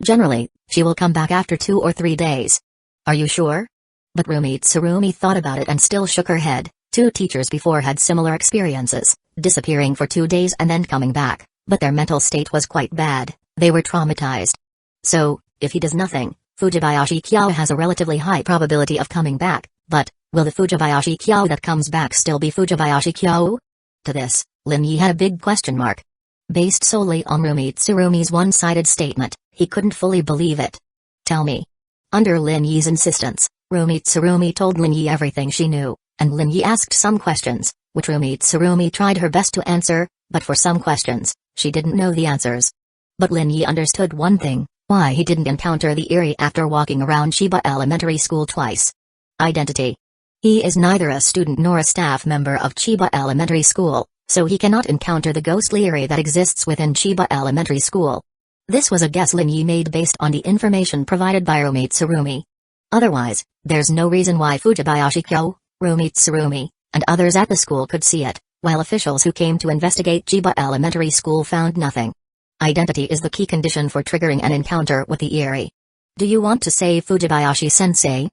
Generally, she will come back after 2 or 3 days." "Are you sure?" But Rumi Tsurumi thought about it and still shook her head. 2 teachers before had similar experiences, disappearing for 2 days and then coming back, but their mental state was quite bad, they were traumatized. So, if he does nothing, Fujibayashi-kyo has a relatively high probability of coming back, but will the Fujibayashi-kyo that comes back still be Fujibayashi-kyo? To this, Lin Yi had a big question mark. Based solely on Rumi Tsurumi's one-sided statement, he couldn't fully believe it. "Tell me." Under Lin Yi's insistence, Rumi Tsurumi told Lin Yi everything she knew, and Lin Yi asked some questions, which Rumi Tsurumi tried her best to answer, but for some questions, she didn't know the answers. But Lin Yi understood one thing, Why he didn't encounter the Eerie after walking around Chiba Elementary School twice. Identity. He is neither a student nor a staff member of Chiba Elementary School, so he cannot encounter the ghostly Eerie that exists within Chiba Elementary School. This was a guess Lin Yi made based on the information provided by Rumi Tsurumi. Otherwise, there's no reason why Fujibayashi-kyo, Rumi Tsurumi, and others at the school could see it, while officials who came to investigate Chiba Elementary School found nothing. Identity is the key condition for triggering an encounter with the Eerie. Do you want to save Fujibayashi-sensei?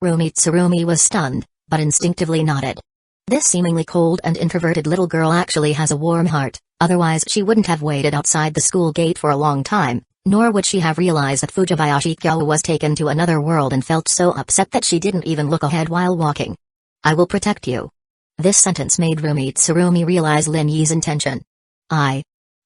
Rumi Tsurumi was stunned, but instinctively nodded. This seemingly cold and introverted little girl actually has a warm heart, otherwise she wouldn't have waited outside the school gate for a long time, nor would she have realized that Fujibayashi-kyo was taken to another world and felt so upset that she didn't even look ahead while walking. I will protect you. This sentence made Rumi Tsurumi realize Lin Yi's intention.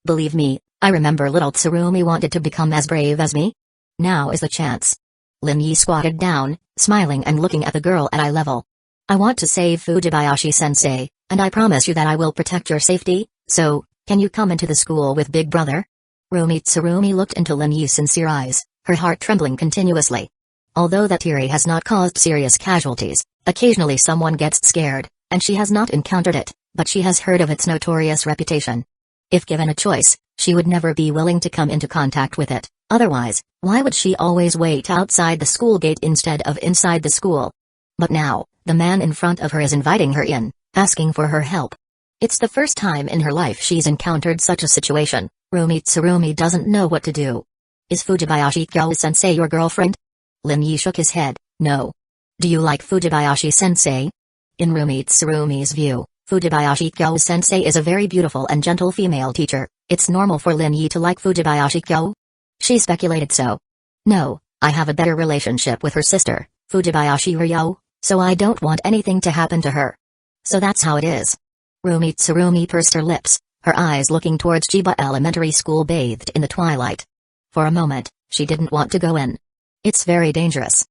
Believe me, I remember little Tsurumi wanted to become as brave as me. Now is the chance. Lin Yi squatted down, smiling and looking at the girl at eye level. I want to save Fujibayashi-sensei, and I promise you that I will protect your safety, so, can you come into the school with Big Brother? Rumi Tsurumi looked into Lin Yi's sincere eyes, her heart trembling continuously. Although that Eerie has not caused serious casualties, occasionally someone gets scared, and she has not encountered it, but she has heard of its notorious reputation. If given a choice, she would never be willing to come into contact with it, otherwise, why would she always wait outside the school gate instead of inside the school? But now, the man in front of her is inviting her in, asking for her help. It's the first time in her life she's encountered such a situation. Rumi Tsurumi doesn't know what to do. Is Fujibayashi-kyo-sensei your girlfriend? Lin Yi shook his head, no. Do you like Fujibayashi-sensei? In Rumi Tsurumi's view, Fujibayashi-kyo-sensei is a very beautiful and gentle female teacher. It's normal for Lin Yi to like Fujibayashi-kyo. She speculated so. No, I have a better relationship with her sister, Fujibayashi Ryo, so I don't want anything to happen to her. So that's how it is. Rumi Tsurumi pursed her lips, her eyes looking towards Chiba Elementary School bathed in the twilight. For a moment, she didn't want to go in. It's very dangerous.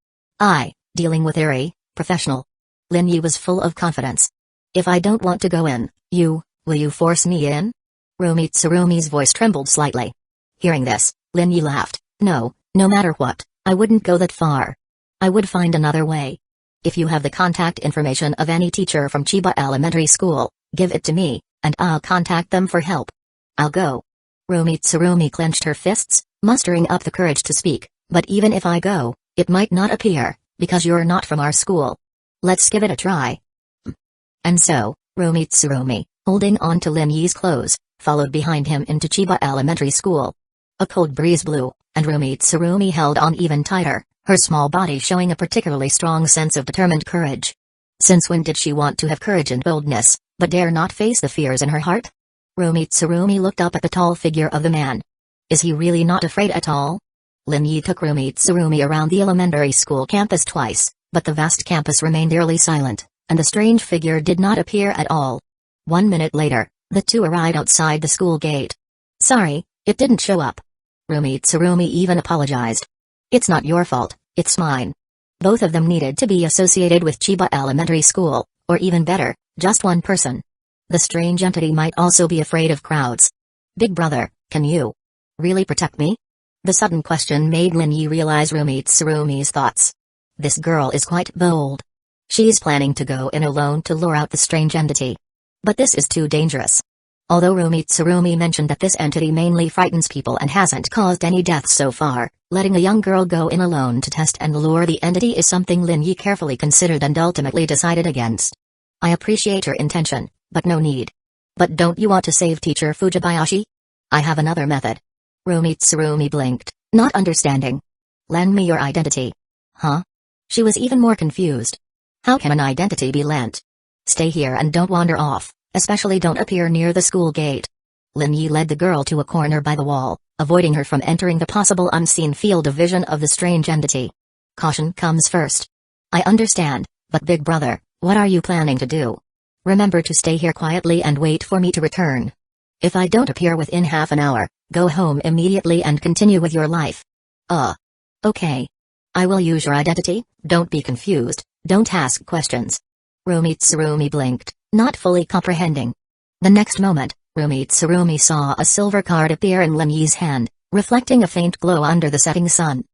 Dealing with Eerie, professional. Lin Yi was full of confidence. If I don't want to go in, will you force me in? Rumi Tsurumi's voice trembled slightly. Hearing this, Lin Yi laughed. No matter what, I wouldn't go that far. I would find another way. If you have the contact information of any teacher from Chiba Elementary School, give it to me, and I'll contact them for help. I'll go. Rumi Tsurumi clenched her fists, mustering up the courage to speak, but even if I go, it might not appear, because you're not from our school. Let's give it a try. And so, Rumi Tsurumi, holding on to Lin Yi's clothes, followed behind him into Chiba Elementary School. A cold breeze blew, and Rumi Tsurumi held on even tighter, her small body showing a particularly strong sense of determined courage. Since when did she want to have courage and boldness, but dare not face the fears in her heart? Rumi Tsurumi looked up at the tall figure of the man. Is he really not afraid at all? Lin Yi took Rumi Tsurumi around the elementary school campus twice, but the vast campus remained eerily silent, and the strange figure did not appear at all. 1 minute later, the two arrived outside the school gate. Sorry, it didn't show up. Rumi Tsurumi even apologized. It's not your fault, it's mine. Both of them needed to be associated with Chiba Elementary School, or even better, just one person. The strange entity might also be afraid of crowds. Big Brother, can you really protect me? The sudden question made Lin Yi realize Rumi Tsurumi's thoughts. This girl is quite bold. She's planning to go in alone to lure out the strange entity. But this is too dangerous. Although Rumi Tsurumi mentioned that this entity mainly frightens people and hasn't caused any deaths so far, letting a young girl go in alone to test and lure the entity is something Lin Yi carefully considered and ultimately decided against. I appreciate your intention, but no need. But don't you want to save teacher Fujibayashi? I have another method. Rumi Tsurumi blinked, not understanding. Lend me your identity. Huh? She was even more confused. How can an identity be lent? Stay here and don't wander off. Especially don't appear near the school gate. Lin Yi led the girl to a corner by the wall, avoiding her from entering the possible unseen field of vision of the strange entity. Caution comes first. I understand, but Big Brother, what are you planning to do? Remember to stay here quietly and wait for me to return. If I don't appear within half an hour, go home immediately and continue with your life. Okay. I will use your identity, don't be confused, don't ask questions. Rumi Tsurumi blinked, not fully comprehending. The next moment, Rumi Tsurumi saw a silver card appear in Lin Yi's hand, reflecting a faint glow under the setting sun.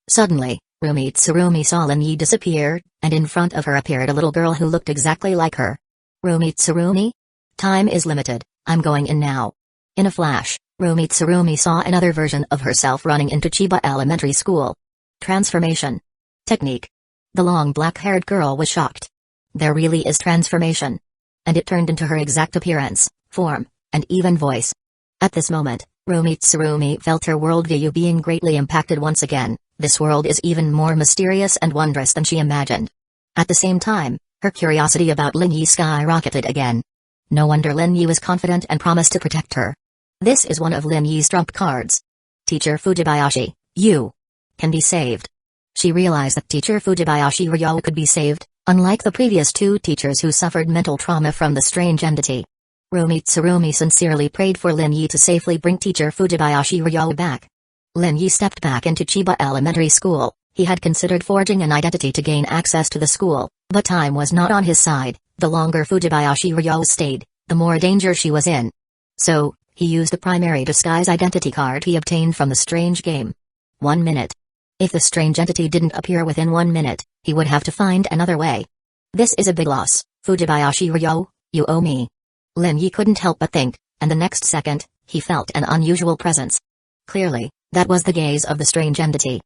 Suddenly, Rumi Tsurumi saw Lin Yi disappear, and in front of her appeared a little girl who looked exactly like her. Rumi Tsurumi? Time is limited, I'm going in now. In a flash, Rumi Tsurumi saw another version of herself running into Chiba Elementary School. Transformation. Technique. The long black-haired girl was shocked. There really is transformation. And it turned into her exact appearance, form, and even voice. At this moment, Rumi Tsurumi felt her worldview being greatly impacted once again. This world is even more mysterious and wondrous than she imagined. At the same time, her curiosity about Lin Yi skyrocketed again. No wonder Lin Yi was confident and promised to protect her. This is one of Lin Yi's trump cards. Teacher Fujibayashi, you can be saved. She realized that Teacher Fujibayashi Ryo could be saved, unlike the previous two teachers who suffered mental trauma from the strange entity. Rumi Tsurumi sincerely prayed for Lin Yi to safely bring Teacher Fujibayashi Ryo back. Lin Yi stepped back into Chiba Elementary School. He had considered forging an identity to gain access to the school, but time was not on his side. The longer Fujibayashi Ryo stayed, the more danger she was in. So, he used the primary disguise identity card he obtained from the strange game. 1 minute. If the strange entity didn't appear within 1 minute, he would have to find another way. This is a big loss, Fujibayashi Ryo, you owe me. Lin Yi couldn't help but think, and the next second, he felt an unusual presence. Clearly, that was the gaze of the strange entity.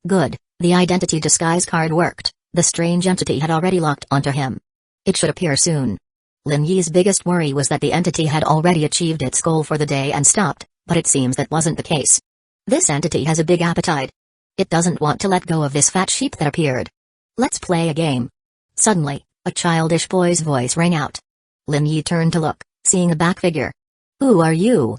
Good, the identity disguise card worked. The strange entity had already locked onto him. It should appear soon. Lin Yi's biggest worry was that the entity had already achieved its goal for the day and stopped, but it seems that wasn't the case. This entity has a big appetite. It doesn't want to let go of this fat sheep that appeared. Let's play a game. Suddenly, a childish boy's voice rang out. Lin Yi turned to look, seeing a back figure. Who are you?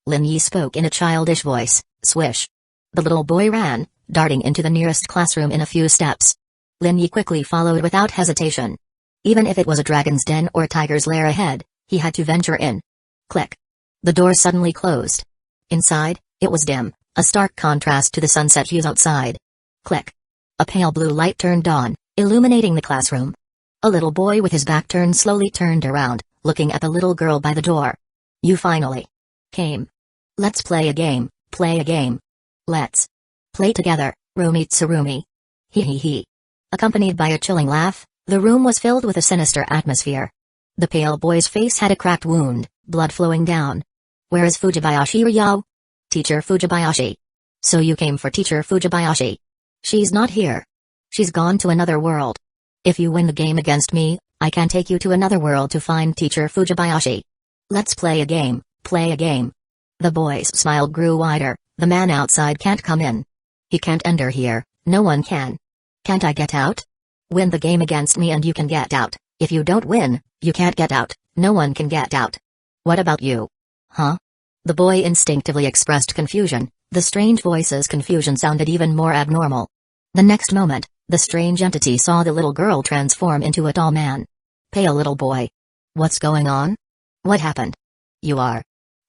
Lin Yi spoke in a childish voice. Swish. The little boy ran, darting into the nearest classroom in a few steps. Lin Yi quickly followed without hesitation. Even if it was a dragon's den or a tiger's lair ahead, he had to venture in. Click. The door suddenly closed. Inside, it was dim, a stark contrast to the sunset hues outside. Click. A pale blue light turned on, illuminating the classroom. A little boy with his back turned slowly turned around, looking at the little girl by the door. You finally came. Let's play a game. Play a game. Let's play together, Rumi Tsurumi. Hee hee hee. Accompanied by a chilling laugh, the room was filled with a sinister atmosphere. The pale boy's face had a cracked wound, blood flowing down. Where is Fujibayashi Ryo? Teacher Fujibayashi. So you came for Teacher Fujibayashi. She's not here. She's gone to another world. If you win the game against me, I can take you to another world to find Teacher Fujibayashi. Let's play a game, play a game. The boy's smile grew wider. The man outside can't come in. He can't enter here, no one can. Can't I get out? Win the game against me and you can get out. If you don't win, you can't get out, no one can get out. What about you? Huh? The boy instinctively expressed confusion. The strange voice's confusion sounded even more abnormal. The next moment, the strange entity saw the little girl transform into a tall man. Pale little boy. What's going on? What happened? You are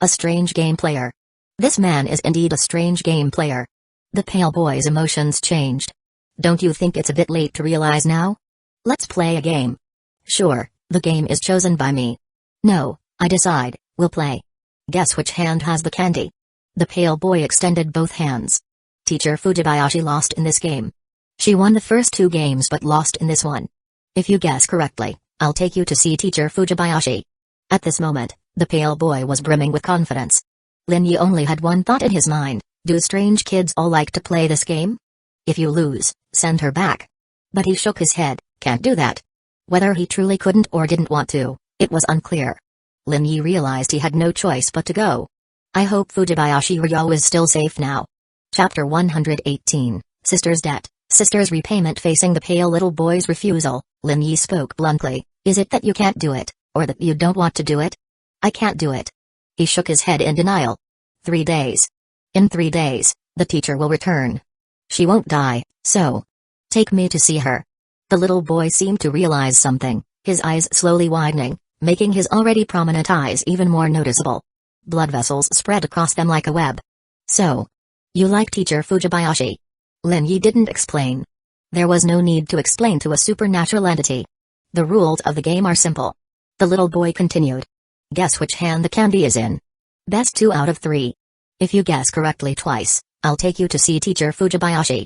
a strange game player. This man is indeed a strange game player. The pale boy's emotions changed. Don't you think it's a bit late to realize now? Let's play a game. Sure, the game is chosen by me. No, I decide, we'll play. Guess which hand has the candy? The pale boy extended both hands. Teacher Fujibayashi lost in this game. She won the first 2 games but lost in this one. If you guess correctly, I'll take you to see Teacher Fujibayashi. At this moment, the pale boy was brimming with confidence. Lin Yi only had one thought in his mind, do strange kids all like to play this game? If you lose, send her back. But he shook his head, can't do that. Whether he truly couldn't or didn't want to, it was unclear. Lin Yi realized he had no choice but to go. I hope Fujibayashi Ryo is still safe now. Chapter 118, Sister's Debt, Sister's Repayment. Facing the pale little boy's refusal, Lin Yi spoke bluntly, is it that you can't do it, or that you don't want to do it? I can't do it. He shook his head in denial. 3 days. In 3 days, the teacher will return. She won't die, so take me to see her. The little boy seemed to realize something, his eyes slowly widening, making his already prominent eyes even more noticeable. Blood vessels spread across them like a web. So, you like Teacher Fujibayashi? Lin Yi didn't explain. There was no need to explain to a supernatural entity. The rules of the game are simple. The little boy continued. Guess which hand the candy is in. Best 2 out of 3. If you guess correctly twice, I'll take you to see Teacher Fujibayashi.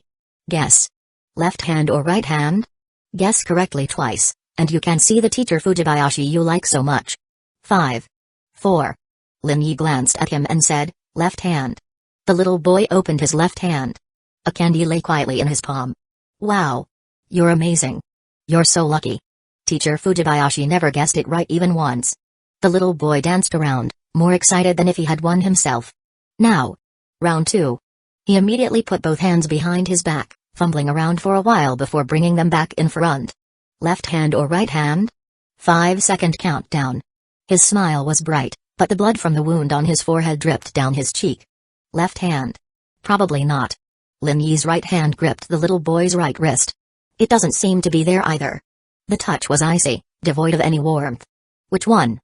Guess. Left hand or right hand? Guess correctly twice, and you can see the Teacher Fujibayashi you like so much. 5. 4. Lin Yi glanced at him and said, left hand. The little boy opened his left hand. A candy lay quietly in his palm. Wow. You're amazing. You're so lucky. Teacher Fujibayashi never guessed it right even once. The little boy danced around, more excited than if he had won himself. Now. Round 2. He immediately put both hands behind his back, fumbling around for a while before bringing them back in front. Left hand or right hand? 5-second countdown. His smile was bright, but the blood from the wound on his forehead dripped down his cheek. Left hand? Probably not. Lin Yi's right hand gripped the little boy's right wrist. It doesn't seem to be there either. The touch was icy, devoid of any warmth. Which one?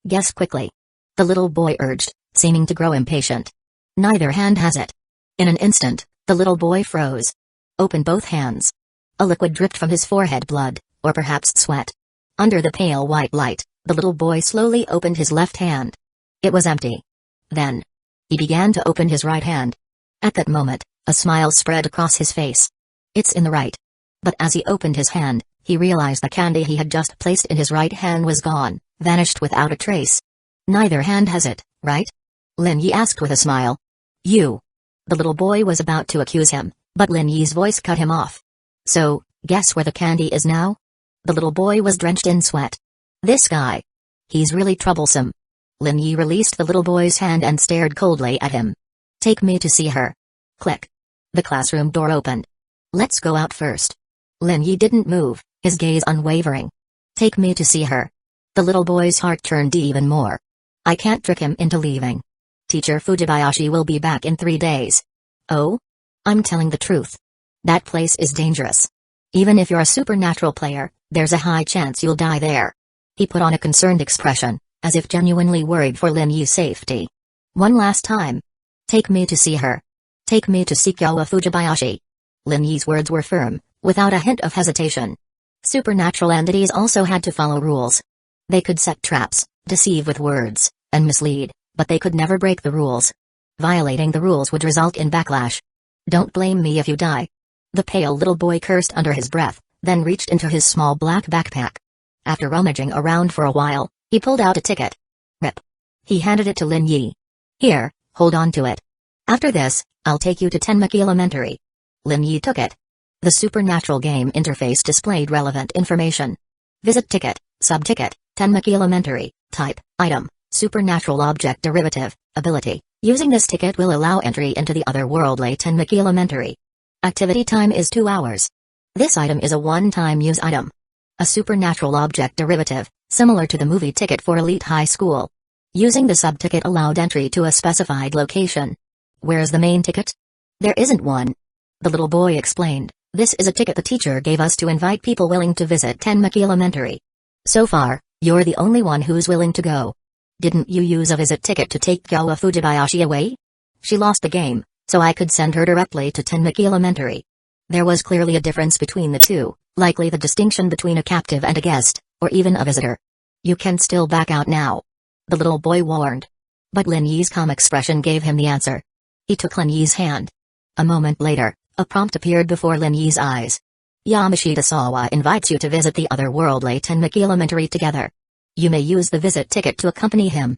Guess quickly. The little boy urged, seeming to grow impatient. Neither hand has it. In an instant, the little boy froze. Open both hands. A liquid dripped from his forehead, blood, or perhaps sweat. Under the pale white light, the little boy slowly opened his left hand. It was empty. Then, he began to open his right hand. At that moment, a smile spread across his face. It's in the right. But as he opened his hand, he realized the candy he had just placed in his right hand was gone, vanished without a trace. Neither hand has it, right? Lin Yi asked with a smile. You. The little boy was about to accuse him, but Lin Yi's voice cut him off. So, guess where the candy is now? The little boy was drenched in sweat. This guy. He's really troublesome. Lin Yi released the little boy's hand and stared coldly at him. Take me to see her. Click. The classroom door opened. Let's go out first. Lin Yi didn't move, his gaze unwavering. Take me to see her. The little boy's heart turned even more. I can't trick him into leaving. Teacher Fujibayashi will be back in 3 days. Oh? I'm telling the truth. That place is dangerous. Even if you're a supernatural player, there's a high chance you'll die there. He put on a concerned expression, as if genuinely worried for Lin Yi's safety. One last time. Take me to see her. Take me to see Kyowa Fujibayashi. Lin Yi's words were firm, without a hint of hesitation. Supernatural entities also had to follow rules. They could set traps, deceive with words, and mislead, but they could never break the rules. Violating the rules would result in backlash. Don't blame me if you die. The pale little boy cursed under his breath, then reached into his small black backpack. After rummaging around for a while, he pulled out a ticket. Rip. He handed it to Lin Yi. Here, hold on to it. After this, I'll take you to Tenmaki Elementary. Lin Yi took it. The supernatural game interface displayed relevant information. Visit ticket, sub-ticket, Tenmaki Elementary, type, item, supernatural object derivative, ability. Using this ticket will allow entry into the otherworldly Tenmaki Elementary. Activity time is 2 hours. This item is a one-time use item. A supernatural object derivative, similar to the movie ticket for elite high school. Using the sub-ticket allowed entry to a specified location. Where's the main ticket? There isn't one. The little boy explained, this is a ticket the teacher gave us to invite people willing to visit Tenmaki Elementary. So far, you're the only one who's willing to go. Didn't you use a visit ticket to take Kyowa Fujibayashi away? She lost the game, so I could send her directly to Tenmaki Elementary. There was clearly a difference between the two, likely the distinction between a captive and a guest, or even a visitor. You can still back out now. The little boy warned. But Lin Yi's calm expression gave him the answer. He took Lin Yi's hand. A moment later, a prompt appeared before Lin Yi's eyes. Yamashita Sawa invites you to visit the otherworldly Tenmaki Elementary together. You may use the visit ticket to accompany him.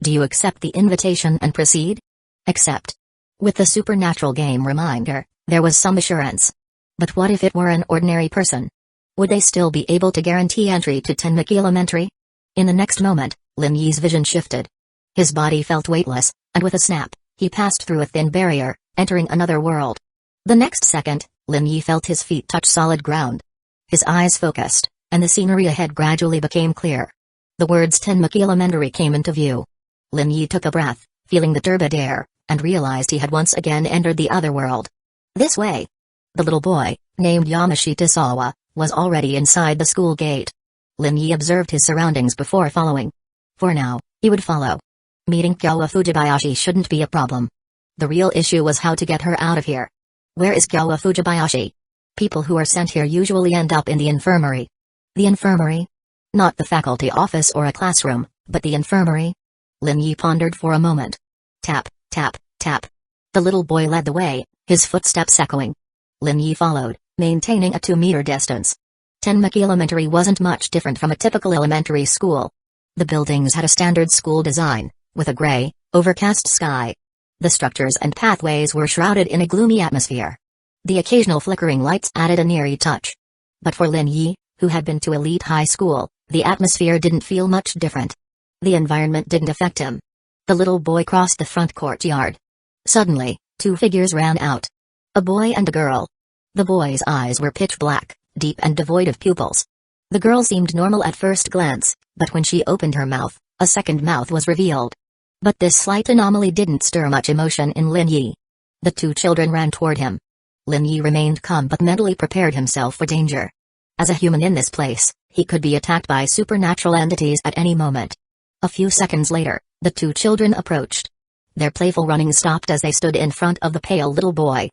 Do you accept the invitation and proceed? Accept. With the supernatural game reminder, there was some assurance. But what if it were an ordinary person? Would they still be able to guarantee entry to Tenmaki Elementary? In the next moment, Lin Yi's vision shifted. His body felt weightless, and with a snap, he passed through a thin barrier, entering another world. The next second, Lin Yi felt his feet touch solid ground. His eyes focused, and the scenery ahead gradually became clear. The words Tenmaki Elementary came into view. Lin Yi took a breath, feeling the turbid air, and realized he had once again entered the other world. This way. The little boy, named Yamashita Sawa, was already inside the school gate. Lin Yi observed his surroundings before following. For now, he would follow. Meeting Kyowa Fujibayashi shouldn't be a problem. The real issue was how to get her out of here. Where is Kyowa Fujibayashi? People who are sent here usually end up in the infirmary. The infirmary? Not the faculty office or a classroom, but the infirmary? Lin Yi pondered for a moment. Tap, tap, tap. tap. The little boy led the way, his footsteps echoing. Lin Yi followed, maintaining a 2-meter distance. Tenmeki Elementary wasn't much different from a typical elementary school. The buildings had a standard school design, with a gray, overcast sky. The structures and pathways were shrouded in a gloomy atmosphere. The occasional flickering lights added an eerie touch. But for Lin Yi, who had been to elite high school, the atmosphere didn't feel much different. The environment didn't affect him. The little boy crossed the front courtyard. Suddenly, 2 figures ran out. A boy and a girl. The boy's eyes were pitch black, deep and devoid of pupils. The girl seemed normal at first glance, but when she opened her mouth, a second mouth was revealed. But this slight anomaly didn't stir much emotion in Lin Yi. The 2 children ran toward him. Lin Yi remained calm but mentally prepared himself for danger. As a human in this place, he could be attacked by supernatural entities at any moment. A few seconds later, the 2 children approached. Their playful running stopped as they stood in front of the pale little boy.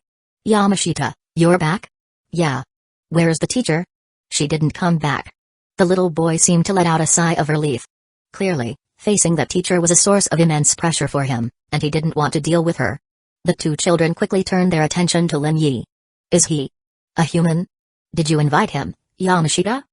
"Yamashita, you're back?" "Yeah. Where's the teacher?" "She didn't come back." The little boy seemed to let out a sigh of relief. Clearly, facing that teacher was a source of immense pressure for him, and he didn't want to deal with her. The 2 children quickly turned their attention to Lin Yi. "Is he a human? Did you invite him, Yamashita?"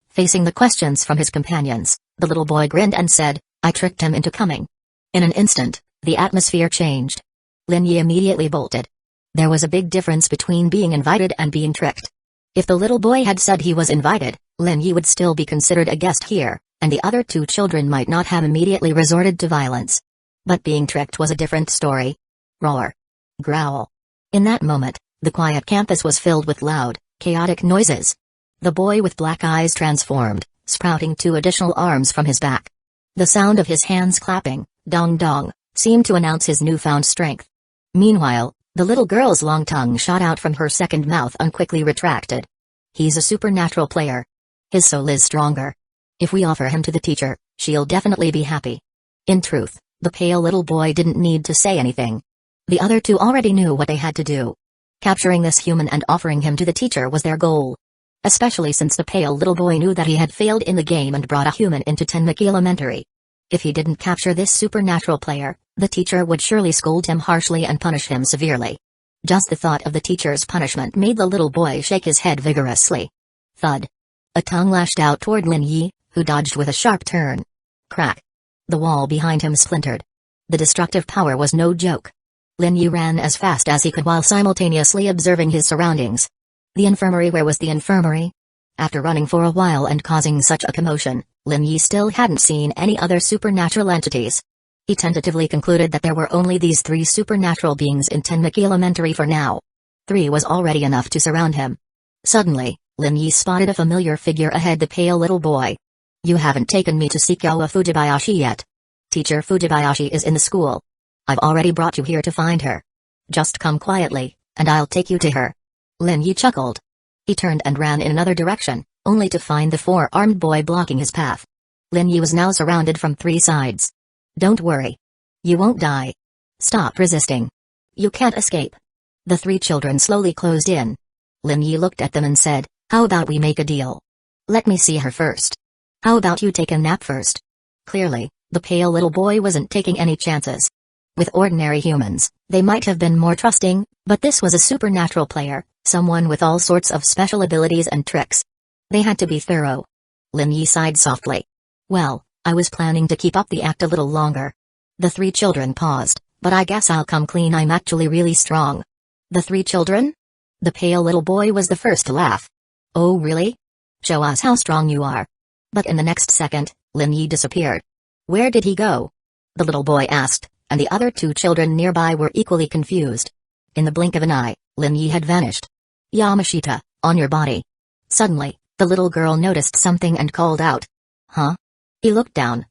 Facing the questions from his companions, the little boy grinned and said, "I tricked him into coming." In an instant, the atmosphere changed. Lin Yi immediately bolted. There was a big difference between being invited and being tricked. If the little boy had said he was invited, Lin Yi would still be considered a guest here, and the other 2 children might not have immediately resorted to violence. But being tricked was a different story. Roar. Growl. In that moment, the quiet campus was filled with loud, chaotic noises. The boy with black eyes transformed, sprouting 2 additional arms from his back. The sound of his hands clapping, dong dong, seemed to announce his newfound strength. Meanwhile, the little girl's long tongue shot out from her second mouth and quickly retracted. "He's a supernatural player. His soul is stronger. If we offer him to the teacher, she'll definitely be happy." In truth, the pale little boy didn't need to say anything. The other 2 already knew what they had to do. Capturing this human and offering him to the teacher was their goal. Especially since the pale little boy knew that he had failed in the game and brought a human into Tenmeki Elementary. If he didn't capture this supernatural player, the teacher would surely scold him harshly and punish him severely. Just the thought of the teacher's punishment made the little boy shake his head vigorously. Thud. A tongue lashed out toward Lin Yi, who dodged with a sharp turn. Crack. The wall behind him splintered. The destructive power was no joke. Lin Yi ran as fast as he could while simultaneously observing his surroundings. The infirmary. Where was the infirmary? After running for a while and causing such a commotion, Lin Yi still hadn't seen any other supernatural entities. He tentatively concluded that there were only these 3 supernatural beings in Tenmeki Elementary for now. 3 was already enough to surround him. Suddenly, Lin Yi spotted a familiar figure ahead. The pale little boy. "You haven't taken me to Sekiowa Fujibayashi yet. Teacher Fujibayashi is in the school. I've already brought you here to find her. Just come quietly, and I'll take you to her." Lin Yi chuckled. He turned and ran in another direction, only to find the 4-armed boy blocking his path. Lin Yi was now surrounded from 3 sides. "Don't worry. You won't die. Stop resisting. You can't escape." The 3 children slowly closed in. Lin Yi looked at them and said, "How about we make a deal? Let me see her first. How about you take a nap first?" Clearly, the pale little boy wasn't taking any chances. With ordinary humans, they might have been more trusting, but this was a supernatural player, someone with all sorts of special abilities and tricks. They had to be thorough. Lin Yi sighed softly. "Well, I was planning to keep up the act a little longer." The 3 children paused, "But I guess I'll come clean. I'm actually really strong." "The 3 children?" The pale little boy was the first to laugh. "Oh really? Show us how strong you are." But in the next second, Lin Yi disappeared. "Where did he go?" the little boy asked, and the other 2 children nearby were equally confused. In the blink of an eye, Lin Yi had vanished. "Yamashita, on your body." Suddenly, the little girl noticed something and called out. "Huh?" He looked down.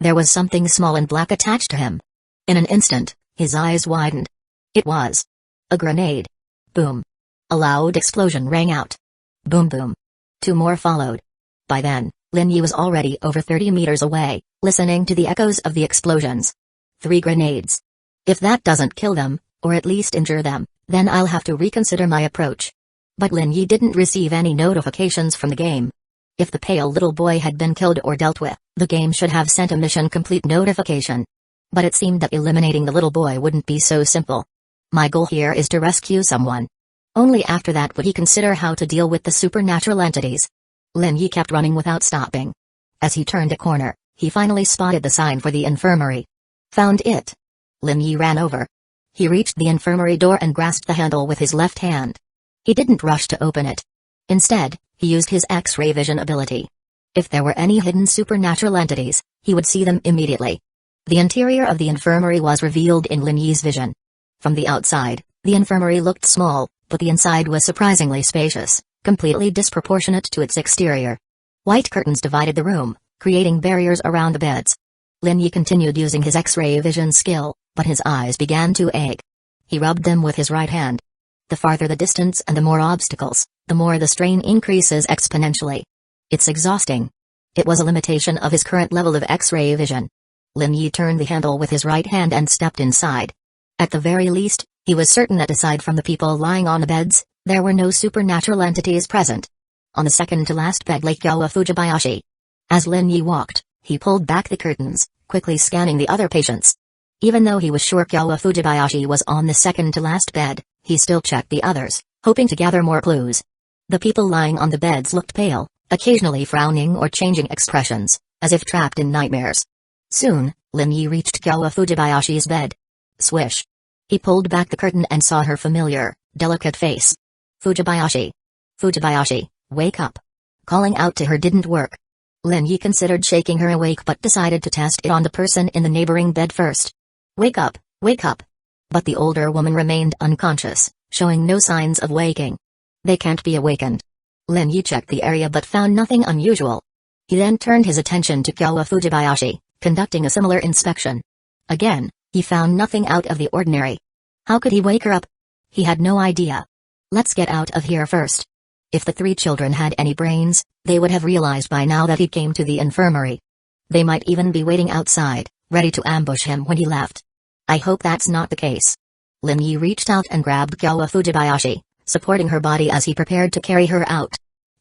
There was something small and black attached to him. In an instant, his eyes widened. It was a grenade. Boom. A loud explosion rang out. Boom boom. 2 more followed. By then, Lin Yi was already over 30 meters away, listening to the echoes of the explosions. 3 grenades. If that doesn't kill them, or at least injure them, then I'll have to reconsider my approach. But Lin Yi didn't receive any notifications from the game. If the pale little boy had been killed or dealt with, the game should have sent a mission complete notification. But it seemed that eliminating the little boy wouldn't be so simple. My goal here is to rescue someone. Only after that would he consider how to deal with the supernatural entities. Lin Yi kept running without stopping. As he turned a corner, he finally spotted the sign for the infirmary. Found it. Lin Yi ran over. He reached the infirmary door and grasped the handle with his left hand. He didn't rush to open it. Instead, he used his X-ray vision ability. If there were any hidden supernatural entities, he would see them immediately. The interior of the infirmary was revealed in Lin Yi's vision. From the outside, the infirmary looked small, but the inside was surprisingly spacious, completely disproportionate to its exterior. White curtains divided the room, creating barriers around the beds. Lin Yi continued using his X-ray vision skill, but his eyes began to ache. He rubbed them with his right hand. The farther the distance and the more obstacles, the more the strain increases exponentially. It's exhausting. It was a limitation of his current level of X-ray vision. Lin Yi turned the handle with his right hand and stepped inside. At the very least, he was certain that aside from the people lying on the beds, there were no supernatural entities present. On the second-to-last bed lay Kyowa Fujibayashi. As Lin Yi walked, he pulled back the curtains, quickly scanning the other patients. Even though he was sure Kyowa Fujibayashi was on the second-to-last bed, he still checked the others, hoping to gather more clues. The people lying on the beds looked pale, occasionally frowning or changing expressions, as if trapped in nightmares. Soon, Lin Yi reached Kyowa Fujibayashi's bed. Swish. He pulled back the curtain and saw her familiar, delicate face. Fujibayashi. Fujibayashi, wake up. Calling out to her didn't work. Lin Yi considered shaking her awake but decided to test it on the person in the neighboring bed first. Wake up, wake up. But the older woman remained unconscious, showing no signs of waking. They can't be awakened. Lin Yi checked the area but found nothing unusual. He then turned his attention to Kyowa Fujibayashi, conducting a similar inspection. Again, he found nothing out of the ordinary. How could he wake her up? He had no idea. Let's get out of here first. If the three children had any brains, they would have realized by now that he came to the infirmary. They might even be waiting outside, ready to ambush him when he left. I hope that's not the case. Lin Yi reached out and grabbed Kyowa Fujibayashi, supporting her body as he prepared to carry her out.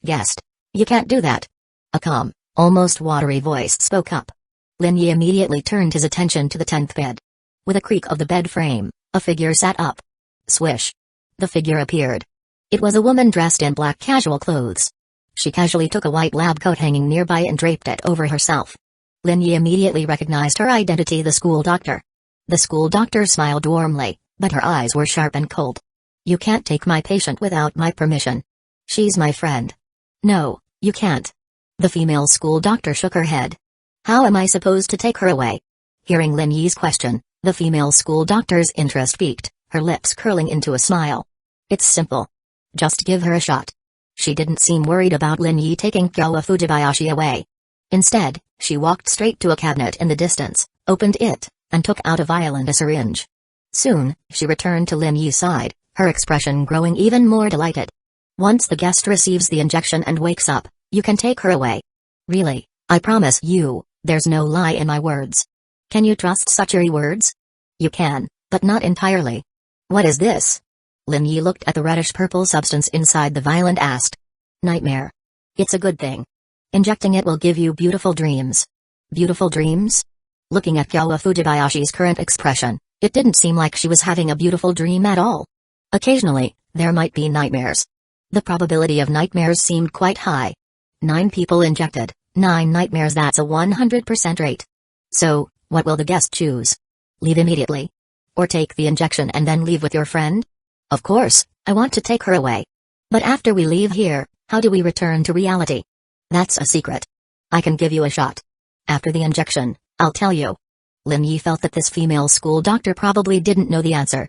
Guest. You can't do that. A calm, almost watery voice spoke up. Lin Yi immediately turned his attention to the 10th bed. With a creak of the bed frame, a figure sat up. Swish. The figure appeared. It was a woman dressed in black casual clothes. She casually took a white lab coat hanging nearby and draped it over herself. Lin Yi immediately recognized her identity, the school doctor. The school doctor smiled warmly, but her eyes were sharp and cold. You can't take my patient without my permission. She's my friend. No, you can't. The female school doctor shook her head. How am I supposed to take her away? Hearing Lin Yi's question, the female school doctor's interest peaked, her lips curling into a smile. It's simple. Just give her a shot. She didn't seem worried about Lin Yi taking Kyowa Fujibayashi away. Instead, she walked straight to a cabinet in the distance, opened it, and took out a vial and a syringe. Soon, she returned to Lin Yi's side, her expression growing even more delighted. Once the guest receives the injection and wakes up, you can take her away. Really, I promise you, there's no lie in my words. Can you trust such airy words? You can, but not entirely. What is this? Lin Yi looked at the reddish-purple substance inside the vial and asked. Nightmare. It's a good thing. Injecting it will give you beautiful dreams. Beautiful dreams? Looking at Kyowa Fujibayashi's current expression, it didn't seem like she was having a beautiful dream at all. Occasionally, there might be nightmares. The probability of nightmares seemed quite high. 9 people injected, 9 nightmares, that's a 100% rate. So, what will the guest choose? Leave immediately? Or take the injection and then leave with your friend? Of course, I want to take her away. But after we leave here, how do we return to reality? That's a secret. I can give you a shot. After the injection, I'll tell you. Lin Yi felt that this female school doctor probably didn't know the answer.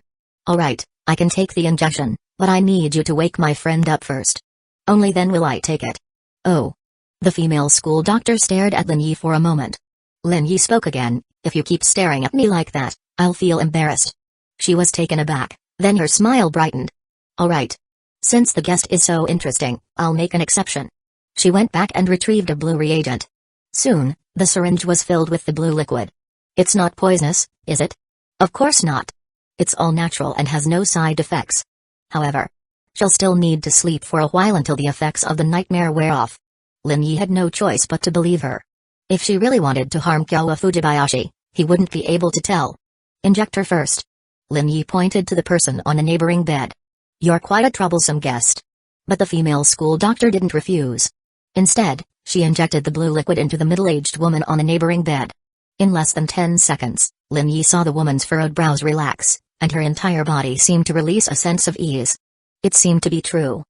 Alright, I can take the injection, but I need you to wake my friend up first. Only then will I take it. Oh. The female school doctor stared at Lin Yi for a moment. Lin Yi spoke again, if you keep staring at me like that, I'll feel embarrassed. She was taken aback, then her smile brightened. Alright. Since the guest is so interesting, I'll make an exception. She went back and retrieved a blue reagent. Soon, the syringe was filled with the blue liquid. It's not poisonous, is it? Of course not. It's all natural and has no side effects. However, she'll still need to sleep for a while until the effects of the nightmare wear off. Lin Yi had no choice but to believe her. If she really wanted to harm Kyowa Fujibayashi, He wouldn't be able to tell. Inject her first. Lin Yi pointed to the person on a neighboring bed. You're quite a troublesome guest. But the female school doctor didn't refuse. Instead, she injected the blue liquid into the middle-aged woman on the neighboring bed. In less than 10 seconds, Lin Yi saw the woman's furrowed brows relax, and her entire body seemed to release a sense of ease. It seemed to be true.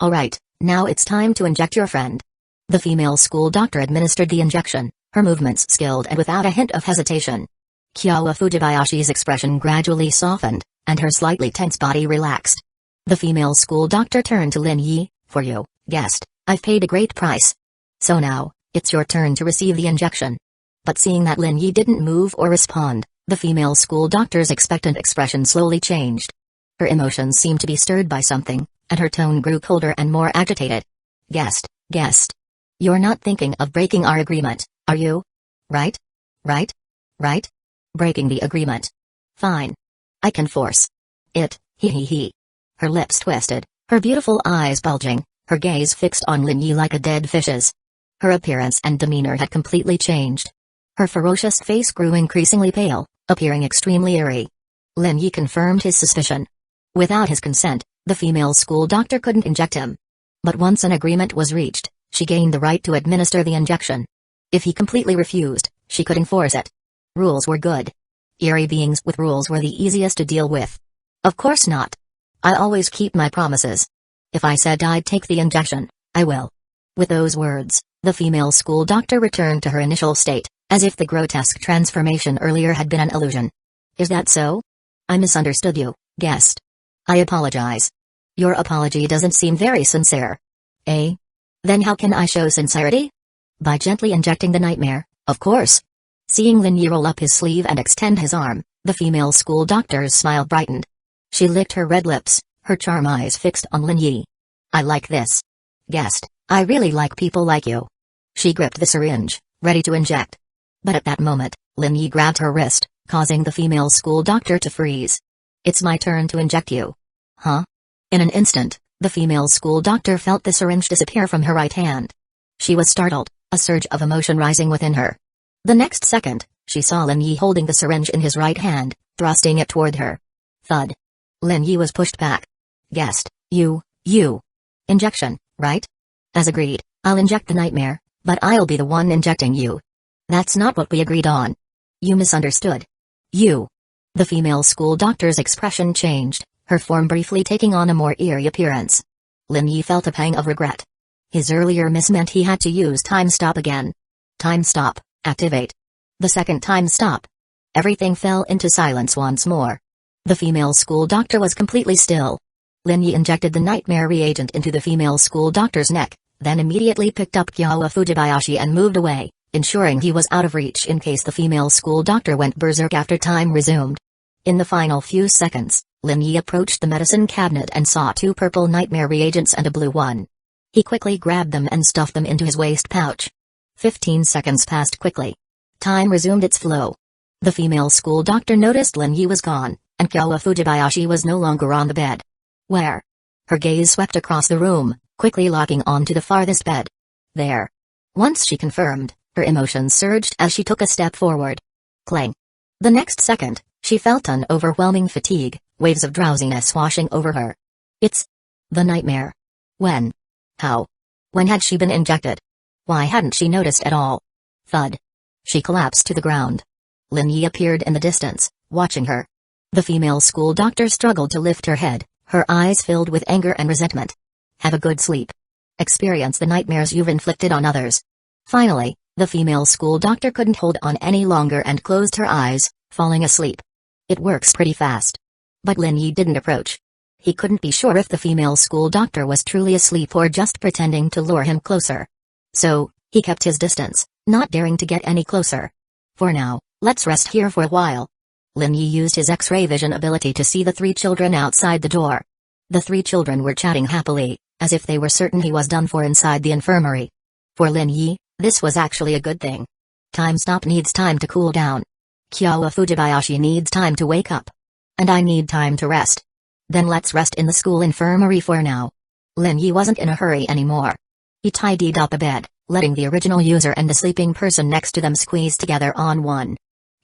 Alright, now it's time to inject your friend. The female school doctor administered the injection, her movements skilled and without a hint of hesitation. Kyowa Fujibayashi's expression gradually softened, and her slightly tense body relaxed. The female school doctor turned to Lin Yi. For you, guest, I've paid a great price. So now, it's your turn to receive the injection. But seeing that Lin Yi didn't move or respond, the female school doctor's expectant expression slowly changed. Her emotions seemed to be stirred by something, and her tone grew colder and more agitated. Guest. You're not thinking of breaking our agreement, are you? Right? Breaking the agreement. Fine. I can force it, he. Her lips twisted, her beautiful eyes bulging, her gaze fixed on Lin Yi like a dead fish's. Her appearance and demeanor had completely changed. Her ferocious face grew increasingly pale, appearing extremely eerie. Lin Yi confirmed his suspicion. Without his consent, the female school doctor couldn't inject him. But once an agreement was reached, she gained the right to administer the injection. If he completely refused, she could enforce it. Rules were good. Eerie beings with rules were the easiest to deal with. Of course not. I always keep my promises. If I said I'd take the injection, I will. With those words, the female school doctor returned to her initial state, as if the grotesque transformation earlier had been an illusion. Is that so? I misunderstood you, guest. I apologize. Your apology doesn't seem very sincere. Eh? Then how can I show sincerity? By gently injecting the nightmare, of course. Seeing Lin Yi roll up his sleeve and extend his arm, the female school doctor's smile brightened. She licked her red lips, her charm eyes fixed on Lin Yi. I like this. Guest, I really like people like you. She gripped the syringe, ready to inject. But at that moment, Lin Yi grabbed her wrist, causing the female school doctor to freeze. It's my turn to inject you. Huh? In an instant, the female school doctor felt the syringe disappear from her right hand. She was startled, a surge of emotion rising within her. The next second, she saw Lin Yi holding the syringe in his right hand, thrusting it toward her. Thud. Lin Yi was pushed back. Guest, you. Injection, right? As agreed, I'll inject the nightmare, but I'll be the one injecting you. That's not what we agreed on. You misunderstood. You. The female school doctor's expression changed, her form briefly taking on a more eerie appearance. Lin Yi felt a pang of regret. His earlier miss meant he had to use time stop again. Time stop, activate. The second time stop. Everything fell into silence once more. The female school doctor was completely still. Lin Yi injected the nightmare reagent into the female school doctor's neck, then immediately picked up Kyowa Fujibayashi and moved away, ensuring he was out of reach in case the female school doctor went berserk after time resumed. In the final few seconds, Lin Yi approached the medicine cabinet and saw 2 purple nightmare reagents and a blue one. He quickly grabbed them and stuffed them into his waist pouch. 15 seconds passed quickly. Time resumed its flow. The female school doctor noticed Lin Yi was gone, and Kyowa Fujibayashi was no longer on the bed. Where? Her gaze swept across the room, quickly locking onto the farthest bed. There. Once she confirmed, her emotions surged as she took a step forward. Clang. The next second, she felt an overwhelming fatigue, waves of drowsiness washing over her. It's the nightmare. When? How? When had she been injected? Why hadn't she noticed at all? Thud. She collapsed to the ground. Lin Yi appeared in the distance, watching her. The female school doctor struggled to lift her head, her eyes filled with anger and resentment. Have a good sleep. Experience the nightmares you've inflicted on others. Finally, the female school doctor couldn't hold on any longer and closed her eyes, falling asleep. It works pretty fast. But Lin Yi didn't approach. He couldn't be sure if the female school doctor was truly asleep or just pretending to lure him closer. So, he kept his distance, not daring to get any closer. For now, let's rest here for a while. Lin Yi used his X-ray vision ability to see the 3 children outside the door. The 3 children were chatting happily, as if they were certain he was done for inside the infirmary. For Lin Yi, this was actually a good thing. Time stop needs time to cool down. Kyowa Fujibayashi needs time to wake up. And I need time to rest. Then let's rest in the school infirmary for now. Lin Yi wasn't in a hurry anymore. He tidied up a bed, letting the original user and the sleeping person next to them squeeze together on one.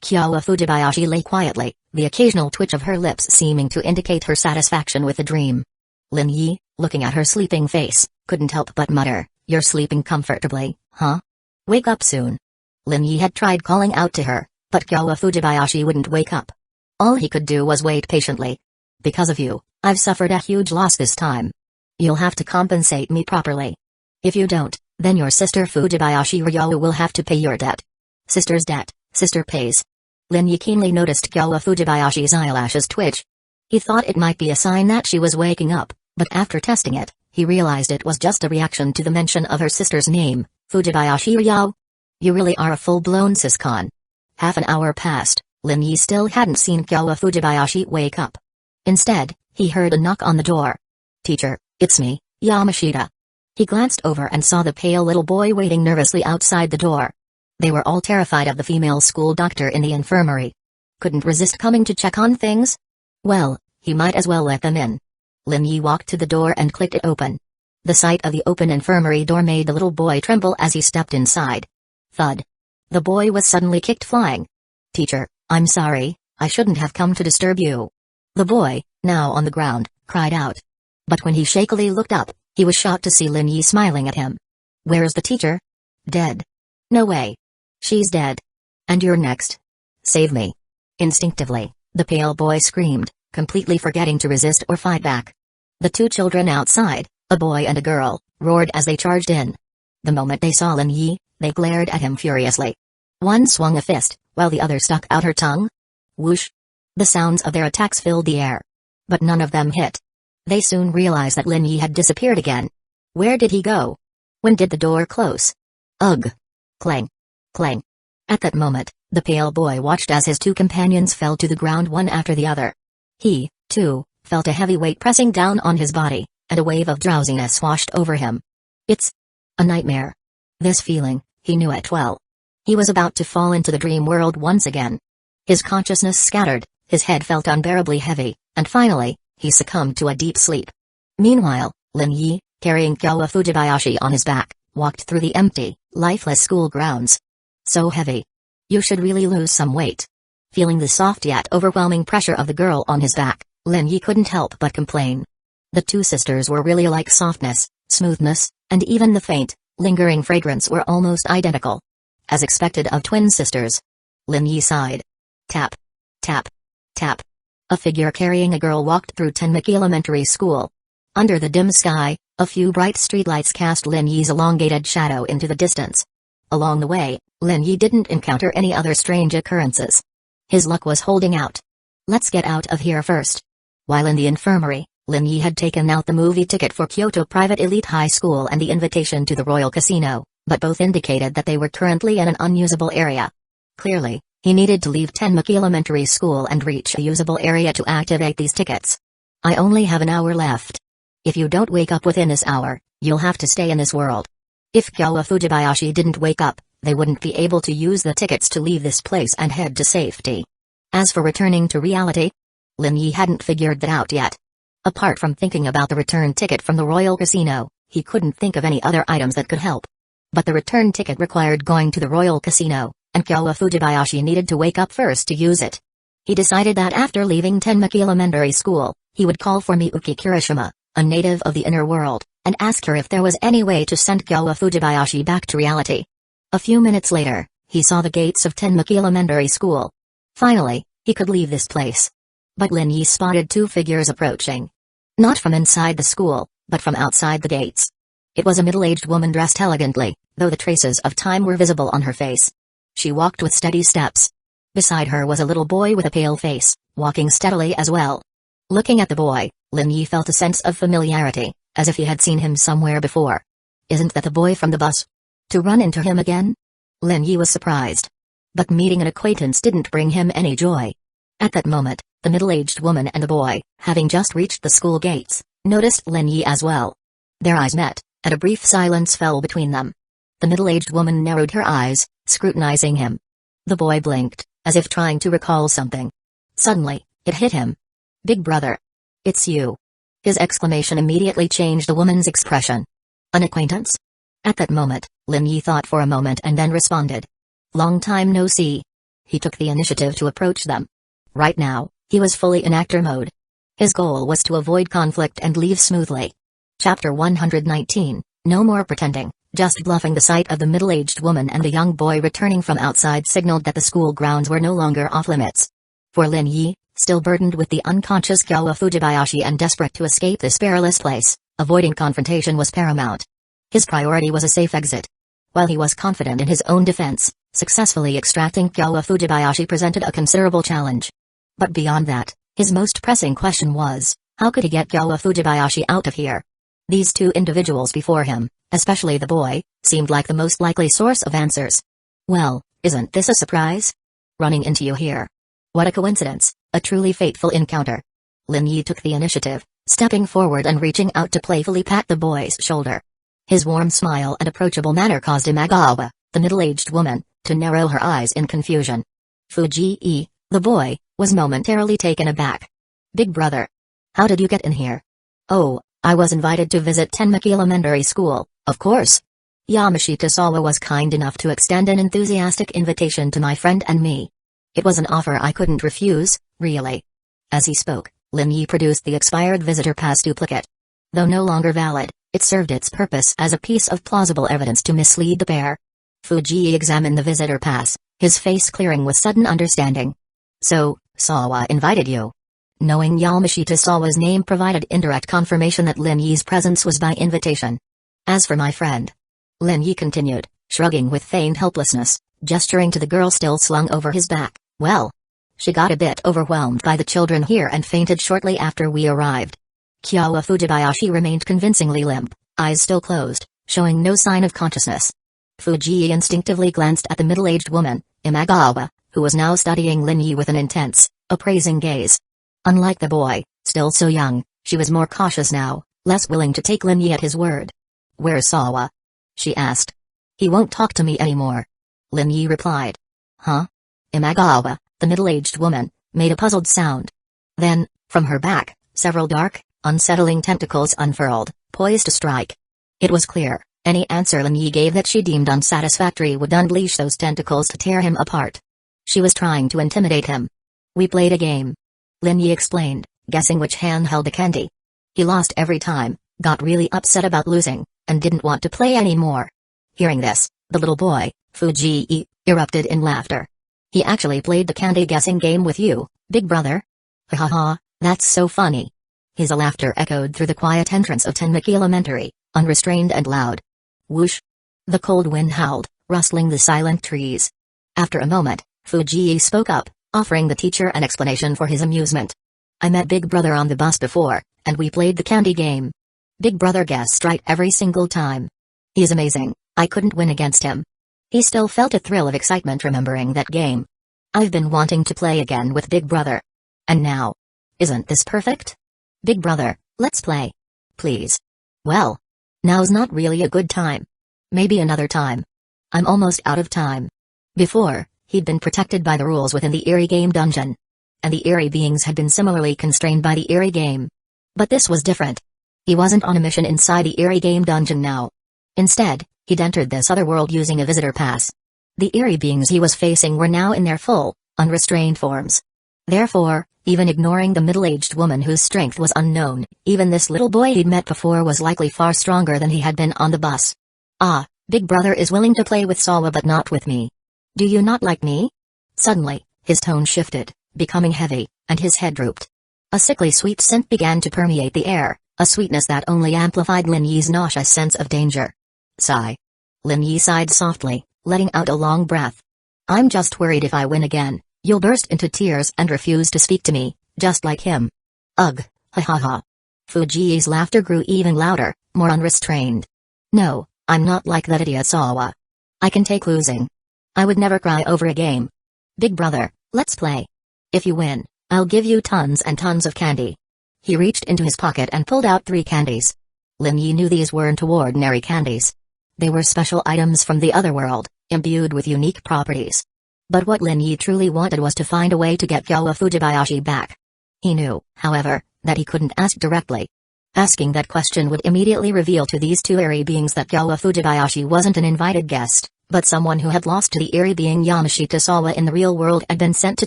Kyowa Fujibayashi lay quietly, the occasional twitch of her lips seeming to indicate her satisfaction with the dream. Lin Yi, looking at her sleeping face, couldn't help but mutter, "You're sleeping comfortably, huh? Wake up soon." Lin Yi had tried calling out to her, but Kyowa Fujibayashi wouldn't wake up. All he could do was wait patiently. "Because of you, I've suffered a huge loss this time. You'll have to compensate me properly. If you don't, then your sister Fujibayashi Ryo will have to pay your debt." "Sister's debt, sister pays." Lin Yi keenly noticed Kyowa Fujibayashi's eyelashes twitch. He thought it might be a sign that she was waking up, but after testing it, he realized it was just a reaction to the mention of her sister's name, Fujibayashi Ryo. "You really are a full-blown siscon." Half an hour passed, Lin Yi still hadn't seen Kyowa Fujibayashi wake up. Instead, he heard a knock on the door. "Teacher, it's me, Yamashita." He glanced over and saw the pale little boy waiting nervously outside the door. They were all terrified of the female school doctor in the infirmary. Couldn't resist coming to check on things? Well, he might as well let them in. Lin Yi walked to the door and clicked it open. The sight of the open infirmary door made the little boy tremble as he stepped inside. Thud. The boy was suddenly kicked flying. "Teacher, I'm sorry, I shouldn't have come to disturb you." The boy, now on the ground, cried out. But when he shakily looked up, he was shocked to see Lin Yi smiling at him. "Where's the teacher?" "Dead." "No way. She's dead. And you're next. Save me." Instinctively, the pale boy screamed, completely forgetting to resist or fight back. The two children outside, a boy and a girl, roared as they charged in. The moment they saw Lin Yi, they glared at him furiously. One swung a fist, while the other stuck out her tongue. Whoosh! The sounds of their attacks filled the air. But none of them hit. They soon realized that Lin Yi had disappeared again. Where did he go? When did the door close? Ugh! Clang! Clang! At that moment, the pale boy watched as his two companions fell to the ground one after the other. He, too, felt a heavy weight pressing down on his body, and a wave of drowsiness washed over him. It's a nightmare. This feeling, he knew it well. He was about to fall into the dream world once again. His consciousness scattered, his head felt unbearably heavy, and finally, he succumbed to a deep sleep. Meanwhile, Lin Yi, carrying Kyowa Fujibayashi on his back, walked through the empty, lifeless school grounds. "So heavy. You should really lose some weight." Feeling the soft yet overwhelming pressure of the girl on his back, Lin Yi couldn't help but complain. The two sisters were really like softness, smoothness, and even the faint, lingering fragrance were almost identical. As expected of twin sisters. Lin Yi sighed. Tap. Tap. Tap. A figure carrying a girl walked through Tenmaki Elementary School. Under the dim sky, a few bright streetlights cast Lin Yi's elongated shadow into the distance. Along the way, Lin Yi didn't encounter any other strange occurrences. His luck was holding out. Let's get out of here first. While in the infirmary, Lin Yi had taken out the movie ticket for Kyoto Private Elite High School and the invitation to the Royal Casino, but both indicated that they were currently in an unusable area. Clearly, he needed to leave Tenmaki Elementary School and reach a usable area to activate these tickets. "I only have an hour left. If you don't wake up within this hour, you'll have to stay in this world." If Kyowa Fujibayashi didn't wake up, they wouldn't be able to use the tickets to leave this place and head to safety. As for returning to reality, Lin Yi hadn't figured that out yet. Apart from thinking about the return ticket from the Royal Casino, he couldn't think of any other items that could help. But the return ticket required going to the Royal Casino, and Kyowa Fujibayashi needed to wake up first to use it. He decided that after leaving Tenmaki Elementary School, he would call for Miyuki Kirishima, a native of the inner world, and ask her if there was any way to send Kyowa Fujibayashi back to reality. A few minutes later, he saw the gates of Tenmaki Elementary School. Finally, he could leave this place. But Lin Yi spotted two figures approaching. Not from inside the school, but from outside the gates. It was a middle-aged woman dressed elegantly, though the traces of time were visible on her face. She walked with steady steps. Beside her was a little boy with a pale face, walking steadily as well. Looking at the boy, Lin Yi felt a sense of familiarity, as if he had seen him somewhere before. Isn't that the boy from the bus? To run into him again? Lin Yi was surprised. But meeting an acquaintance didn't bring him any joy. At that moment, the middle-aged woman and the boy, having just reached the school gates, noticed Lin Yi as well. Their eyes met, and a brief silence fell between them. The middle-aged woman narrowed her eyes, scrutinizing him. The boy blinked, as if trying to recall something. Suddenly, it hit him. "Big brother. It's you." His exclamation immediately changed the woman's expression. "An acquaintance?" At that moment, Lin Yi thought for a moment and then responded. "Long time no see." He took the initiative to approach them. Right now, he was fully in actor mode. His goal was to avoid conflict and leave smoothly. Chapter 119, No More Pretending, Just Bluffing. The sight of the middle-aged woman and the young boy returning from outside signaled that the school grounds were no longer off-limits. For Lin Yi, still burdened with the unconscious Kyowa Fujibayashi and desperate to escape this perilous place, avoiding confrontation was paramount. His priority was a safe exit. While he was confident in his own defense, successfully extracting Kyowa Fujibayashi presented a considerable challenge. But beyond that, his most pressing question was, how could he get Kyowa Fujibayashi out of here? These two individuals before him, especially the boy, seemed like the most likely source of answers. Well, isn't this a surprise? Running into you here. What a coincidence, a truly fateful encounter. Lin Yi took the initiative, stepping forward and reaching out to playfully pat the boy's shoulder. His warm smile and approachable manner caused Imagawa, the middle-aged woman, to narrow her eyes in confusion. Fuji, the boy, was momentarily taken aback. Big brother. How did you get in here? Oh, I was invited to visit Tenmaki Elementary School, of course. Yamashita Sawa was kind enough to extend an enthusiastic invitation to my friend and me. It was an offer I couldn't refuse, really. As he spoke, Lin Yi produced the expired visitor pass duplicate. Though no longer valid, it served its purpose as a piece of plausible evidence to mislead the pair. Fuji examined the visitor pass, his face clearing with sudden understanding. So, Sawa invited you. Knowing Yamashita Sawa's name provided indirect confirmation that Lin Yi's presence was by invitation. As for my friend, Lin Yi continued, shrugging with feigned helplessness, gesturing to the girl still slung over his back. Well, she got a bit overwhelmed by the children here and fainted shortly after we arrived. Kyowa Fujibayashi remained convincingly limp, eyes still closed, showing no sign of consciousness. Fuji instinctively glanced at the middle-aged woman, Imagawa, who was now studying Lin Yi with an intense, appraising gaze. Unlike the boy, still so young, she was more cautious now, less willing to take Lin Yi at his word. Where's Sawa? She asked. He won't talk to me anymore. Lin Yi replied. Huh? Imagawa, the middle-aged woman, made a puzzled sound. Then, from her back, several dark, unsettling tentacles unfurled, poised to strike. It was clear, any answer Lin Yi gave that she deemed unsatisfactory would unleash those tentacles to tear him apart. She was trying to intimidate him. We played a game. Lin Yi explained, guessing which hand held the candy. He lost every time, got really upset about losing, and didn't want to play anymore. Hearing this, the little boy, Fuji, erupted in laughter. He actually played the candy guessing game with you, big brother? Ha ha ha, that's so funny. His laughter echoed through the quiet entrance of Tenmaki Elementary, unrestrained and loud. Whoosh! The cold wind howled, rustling the silent trees. After a moment, Fuji spoke up, offering the teacher an explanation for his amusement. I met Big Brother on the bus before, and we played the candy game. Big Brother guessed right every single time. He's amazing, I couldn't win against him. He still felt a thrill of excitement remembering that game. I've been wanting to play again with Big Brother. And now. Isn't this perfect? Big Brother, let's play. Please. Well. Now's not really a good time. Maybe another time. I'm almost out of time. Before, he'd been protected by the rules within the Eerie Game dungeon. And the Eerie beings had been similarly constrained by the Eerie Game. But this was different. He wasn't on a mission inside the Eerie Game dungeon now. Instead, he'd entered this other world using a visitor pass. The Eerie beings he was facing were now in their full, unrestrained forms. Therefore, even ignoring the middle-aged woman whose strength was unknown, even this little boy he'd met before was likely far stronger than he had been on the bus. Ah, Big Brother is willing to play with Sawa but not with me. Do you not like me? Suddenly, his tone shifted, becoming heavy, and his head drooped. A sickly sweet scent began to permeate the air, a sweetness that only amplified Lin Yi's nauseous sense of danger. Sigh. Lin Yi sighed softly, letting out a long breath. I'm just worried if I win again, you'll burst into tears and refuse to speak to me, just like him. Ugh, ha ha ha. Fuji's laughter grew even louder, more unrestrained. No, I'm not like that idiot Sawa. I can take losing. I would never cry over a game. Big Brother, let's play. If you win, I'll give you tons and tons of candy. He reached into his pocket and pulled out 3 candies. Lin Yi knew these weren't ordinary candies. They were special items from the other world, imbued with unique properties. But what Lin Yi truly wanted was to find a way to get Kyowa Fujibayashi back. He knew, however, that he couldn't ask directly. Asking that question would immediately reveal to these two eerie beings that Gyowa Fujibayashi wasn't an invited guest, but someone who had lost to the eerie being Yamashita Sawa in the real world and been sent to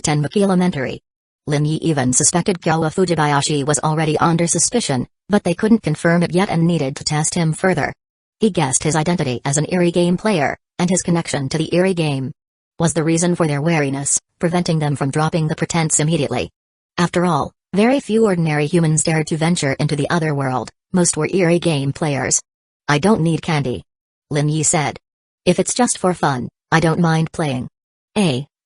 Tenmaki Elementary. Lin Yi even suspected Gyowa Fujibayashi was already under suspicion, but they couldn't confirm it yet and needed to test him further. He guessed his identity as an eerie game player, and his connection to the eerie game was the reason for their wariness, preventing them from dropping the pretense immediately. After all, very few ordinary humans dared to venture into the other world, most were eerie game players. "I don't need candy," Lin Yi said. "If it's just for fun, I don't mind playing."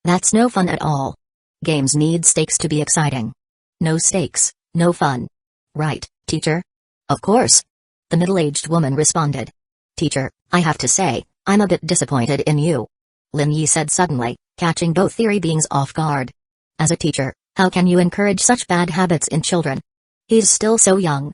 That's no fun at all. Games need stakes to be exciting. No stakes, no fun. Right, teacher? Of course. The middle-aged woman responded. "Teacher, I have to say, I'm a bit disappointed in you," Lin Yi said suddenly, catching both eerie beings off guard. "As a teacher, how can you encourage such bad habits in children? He's still so young.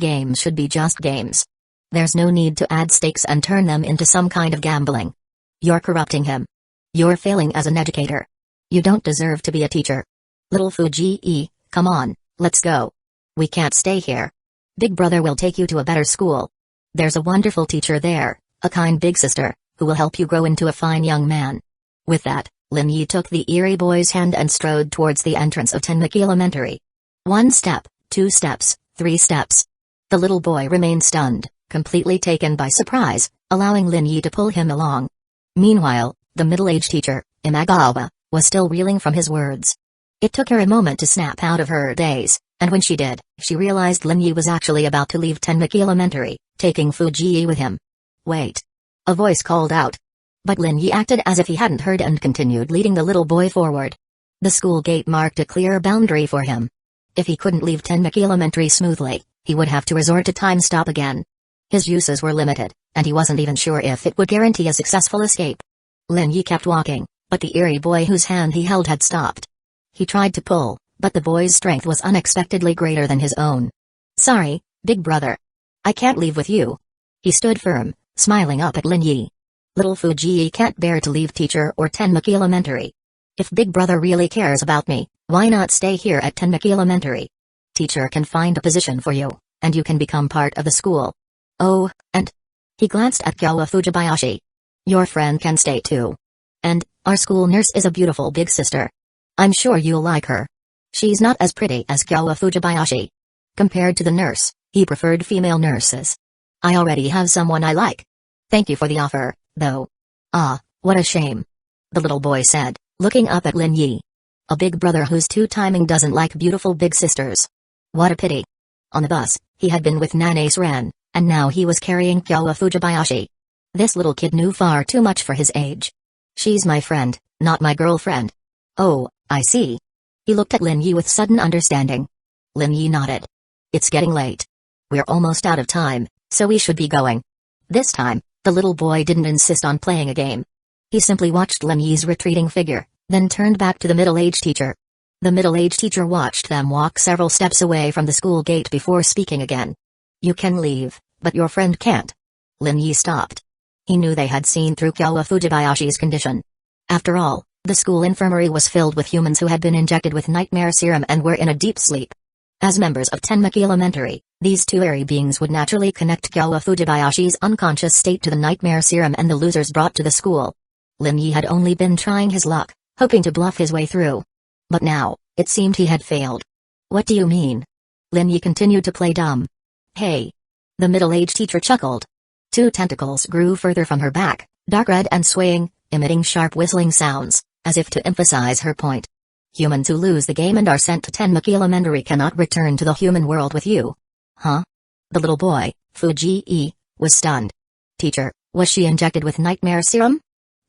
Games should be just games. There's no need to add stakes and turn them into some kind of gambling. You're corrupting him. You're failing as an educator. You don't deserve to be a teacher. Little Fuji, come on, let's go. We can't stay here. Big brother will take you to a better school. There's a wonderful teacher there, a kind big sister, who will help you grow into a fine young man." With that, Lin Yi took the eerie boy's hand and strode towards the entrance of Tenmaki Elementary. 1 step, 2 steps, 3 steps. The little boy remained stunned, completely taken by surprise, allowing Lin Yi to pull him along. Meanwhile, the middle-aged teacher, Imagawa, was still reeling from his words. It took her a moment to snap out of her daze, and when she did, she realized Lin Yi was actually about to leave Tenmaki Elementary, taking Fuji with him. "Wait." A voice called out. But Lin Yi acted as if he hadn't heard and continued leading the little boy forward. The school gate marked a clear boundary for him. If he couldn't leave Tenmaki Elementary smoothly, he would have to resort to time stop again. His uses were limited, and he wasn't even sure if it would guarantee a successful escape. Lin Yi kept walking, but the eerie boy whose hand he held had stopped. He tried to pull, but the boy's strength was unexpectedly greater than his own. "Sorry, big brother. I can't leave with you." He stood firm, smiling up at Lin Yi. "Little Fuji can't bear to leave teacher or Tenmaki Elementary. If big brother really cares about me, why not stay here at Tenmaki Elementary? Teacher can find a position for you, and you can become part of the school. Oh, and..." He glanced at Gyowa Fujibayashi. "Your friend can stay too. And, our school nurse is a beautiful big sister. I'm sure you'll like her. She's not as pretty as Gyowa Fujibayashi." Compared to the nurse, he preferred female nurses. "I already have someone I like. Thank you for the offer, though." "Ah, what a shame," the little boy said, looking up at Lin Yi. "A big brother whose two-timing doesn't like beautiful big sisters. What a pity." On the bus, he had been with Nana's Ren, and now he was carrying Gyowa Fujibayashi. This little kid knew far too much for his age. "She's my friend, not my girlfriend." "Oh, I see." He looked at Lin Yi with sudden understanding. Lin Yi nodded. "It's getting late. We're almost out of time, so we should be going." This time, the little boy didn't insist on playing a game. He simply watched Lin Yi's retreating figure, then turned back to the middle-aged teacher. The middle-aged teacher watched them walk several steps away from the school gate before speaking again. "You can leave, but your friend can't." Lin Yi stopped. He knew they had seen through Gyowa Fujibayashi's condition. After all, the school infirmary was filled with humans who had been injected with nightmare serum and were in a deep sleep. As members of Tenmaki Elementary, these two eerie beings would naturally connect Gyowa Fujibayashi's unconscious state to the nightmare serum and the losers brought to the school. Lin Yi had only been trying his luck, hoping to bluff his way through. But now, it seemed he had failed. "What do you mean?" Lin Yi continued to play dumb. "Hey." The middle-aged teacher chuckled. 2 tentacles grew further from her back, dark red and swaying, emitting sharp whistling sounds, as if to emphasize her point. "Humans who lose the game and are sent to Tenmaki Elementary cannot return to the human world with you." "Huh?" The little boy, Fuji, was stunned. "Teacher, was she injected with nightmare serum?"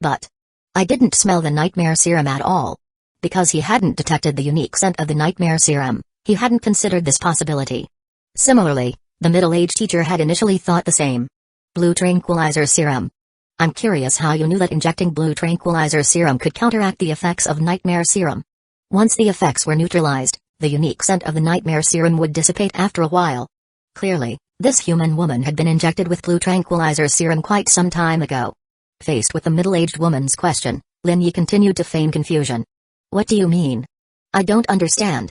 "But I didn't smell the nightmare serum at all." Because he hadn't detected the unique scent of the nightmare serum, he hadn't considered this possibility. Similarly, the middle-aged teacher had initially thought the same. Blue tranquilizer serum. "I'm curious how you knew that injecting blue tranquilizer serum could counteract the effects of nightmare serum." Once the effects were neutralized, the unique scent of the nightmare serum would dissipate after a while. Clearly, this human woman had been injected with blue tranquilizer serum quite some time ago. Faced with the middle-aged woman's question, Lin Yi continued to feign confusion. "What do you mean? I don't understand."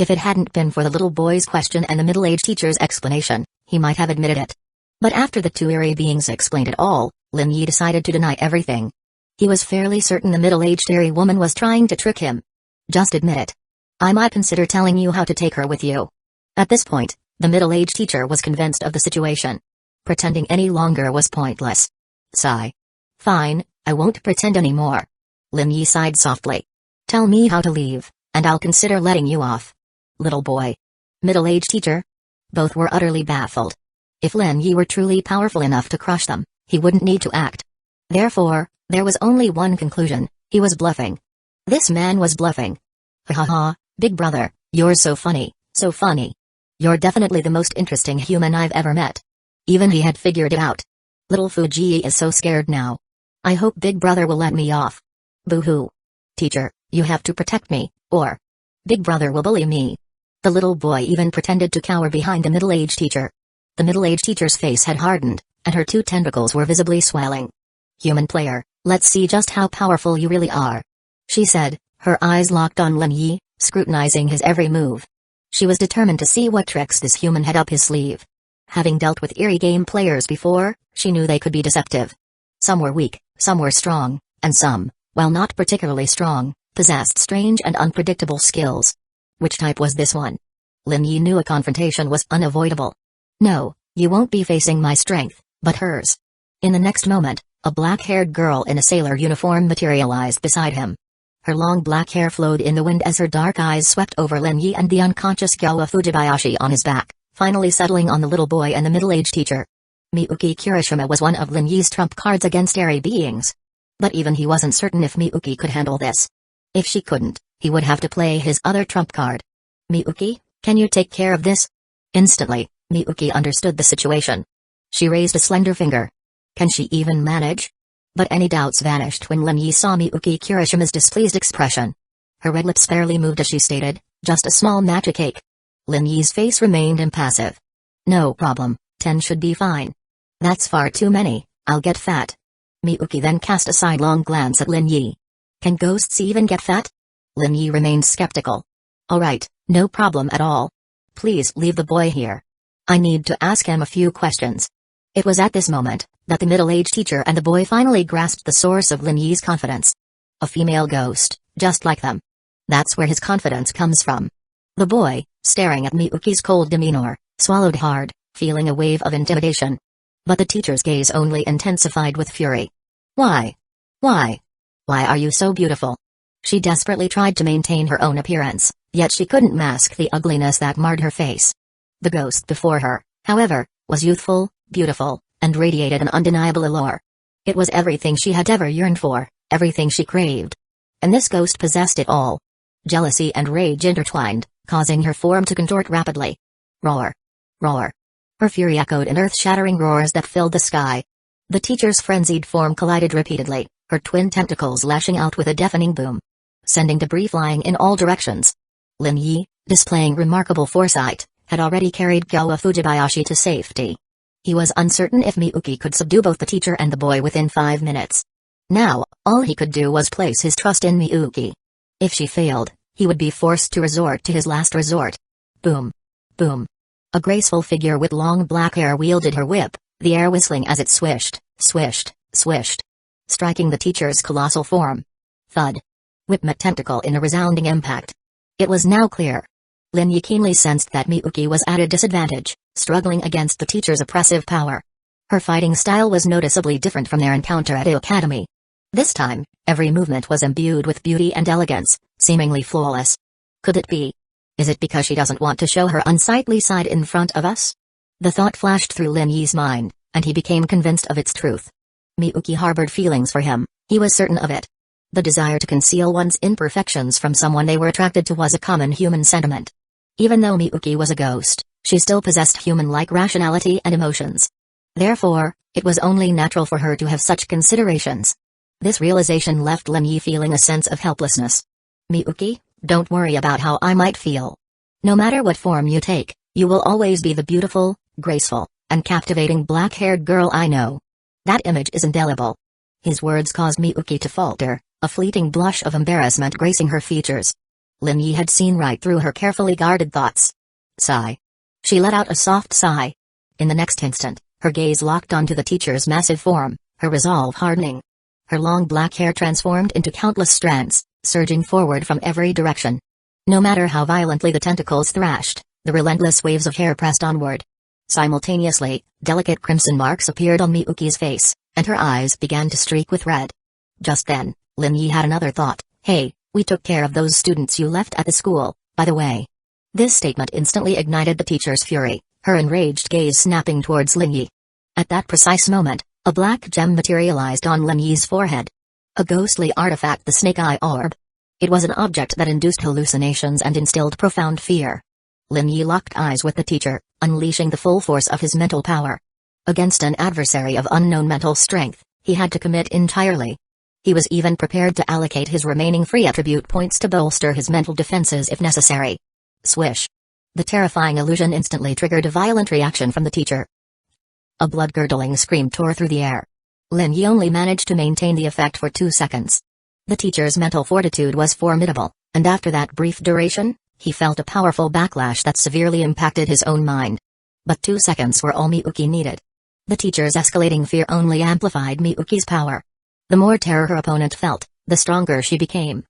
If it hadn't been for the little boy's question and the middle-aged teacher's explanation, he might have admitted it. But after the two eerie beings explained it all, Lin Yi decided to deny everything. He was fairly certain the middle-aged eerie woman was trying to trick him. Just admit it. I might consider telling you how to take her with you. At this point, the middle-aged teacher was convinced of the situation. Pretending any longer was pointless. Sigh. Fine, I won't pretend anymore. Lin Yi sighed softly. Tell me how to leave, and I'll consider letting you off. Little boy. Middle-aged teacher? Both were utterly baffled. If Lin Yi were truly powerful enough to crush them, he wouldn't need to act. Therefore, there was only one conclusion: he was bluffing. This man was bluffing. Ha ha ha, big brother, you're so funny, so funny. You're definitely the most interesting human I've ever met. Even he had figured it out. Little Fuji is so scared now. I hope big brother will let me off. Boo-hoo. Teacher, you have to protect me, or big brother will bully me. The little boy even pretended to cower behind the middle-aged teacher. The middle-aged teacher's face had hardened, and her two tentacles were visibly swelling. Human player, let's see just how powerful you really are, she said, her eyes locked on Lin Yi, scrutinizing his every move. She was determined to see what tricks this human had up his sleeve. Having dealt with eerie game players before, she knew they could be deceptive. Some were weak, some were strong, and some, while not particularly strong, possessed strange and unpredictable skills. Which type was this one? Lin Yi knew a confrontation was unavoidable. No, you won't be facing my strength, but hers. In the next moment, a black-haired girl in a sailor uniform materialized beside him. Her long black hair flowed in the wind as her dark eyes swept over Lin Yi and the unconscious Gyawa Fujibayashi on his back, finally settling on the little boy and the middle-aged teacher. Miyuki Kirishima was one of Lin Yi's trump cards against airy beings. But even he wasn't certain if Miyuki could handle this. If she couldn't, he would have to play his other trump card. Miyuki, can you take care of this? Instantly, Miyuki understood the situation. She raised a slender finger. Can she even manage? But any doubts vanished when Lin Yi saw Miyuki Kirishima's displeased expression. Her red lips barely moved as she stated, just a small magic cake. Lin Yi's face remained impassive. No problem, 10 should be fine. That's far too many, I'll get fat. Miyuki then cast a sidelong glance at Lin Yi. Can ghosts even get fat? Lin Yi remained skeptical. Alright, no problem at all. Please leave the boy here. I need to ask him a few questions. It was at this moment that the middle-aged teacher and the boy finally grasped the source of Lin Yi's confidence. A female ghost, just like them. That's where his confidence comes from. The boy, staring at Miyuki's cold demeanor, swallowed hard, feeling a wave of intimidation. But the teacher's gaze only intensified with fury. Why? Why? Why are you so beautiful? She desperately tried to maintain her own appearance, yet she couldn't mask the ugliness that marred her face. The ghost before her, however, was youthful, beautiful, and radiated an undeniable allure. It was everything she had ever yearned for, everything she craved. And this ghost possessed it all. Jealousy and rage intertwined, causing her form to contort rapidly. Roar! Roar! Her fury echoed in earth-shattering roars that filled the sky. The teacher's frenzied form collided repeatedly, her twin tentacles lashing out with a deafening boom, sending debris flying in all directions. Lin Yi, displaying remarkable foresight, had already carried Gyawa Fujibayashi to safety. He was uncertain if Miyuki could subdue both the teacher and the boy within 5 minutes. Now, all he could do was place his trust in Miyuki. If she failed, he would be forced to resort to his last resort. Boom. Boom. A graceful figure with long black hair wielded her whip, the air whistling as it swished, swished, swished, striking the teacher's colossal form. Thud. Whip met tentacle in a resounding impact. It was now clear. Lin Yi keenly sensed that Miyuki was at a disadvantage, struggling against the teacher's oppressive power. Her fighting style was noticeably different from their encounter at the academy. This time, every movement was imbued with beauty and elegance, seemingly flawless. Could it be? Is it because she doesn't want to show her unsightly side in front of us? The thought flashed through Lin Yi's mind, and he became convinced of its truth. Miyuki harbored feelings for him, he was certain of it. The desire to conceal one's imperfections from someone they were attracted to was a common human sentiment. Even though Miyuki was a ghost, she still possessed human-like rationality and emotions. Therefore, it was only natural for her to have such considerations. This realization left Lin Yi feeling a sense of helplessness. Miyuki, don't worry about how I might feel. No matter what form you take, you will always be the beautiful, graceful, and captivating black-haired girl I know. That image is indelible. His words caused Miyuki to falter, a fleeting blush of embarrassment gracing her features. Lin Yi had seen right through her carefully guarded thoughts. Sigh. She let out a soft sigh. In the next instant, her gaze locked onto the teacher's massive form, her resolve hardening. Her long black hair transformed into countless strands, surging forward from every direction. No matter how violently the tentacles thrashed, the relentless waves of hair pressed onward. Simultaneously, delicate crimson marks appeared on Miyuki's face, and her eyes began to streak with red. Just then, Lin Yi had another thought. Hey, we took care of those students you left at the school, by the way. This statement instantly ignited the teacher's fury, her enraged gaze snapping towards Lin Yi. At that precise moment, a black gem materialized on Lin Yi's forehead. A ghostly artifact, the Snake Eye Orb. It was an object that induced hallucinations and instilled profound fear. Lin Yi locked eyes with the teacher, unleashing the full force of his mental power. Against an adversary of unknown mental strength, he had to commit entirely. He was even prepared to allocate his remaining free attribute points to bolster his mental defenses if necessary. Swish. The terrifying illusion instantly triggered a violent reaction from the teacher. A blood-curdling scream tore through the air. Lin Yi only managed to maintain the effect for 2 seconds. The teacher's mental fortitude was formidable, and after that brief duration, he felt a powerful backlash that severely impacted his own mind. But 2 seconds were all Miyuki needed. The teacher's escalating fear only amplified Miyuki's power. The more terror her opponent felt, the stronger she became.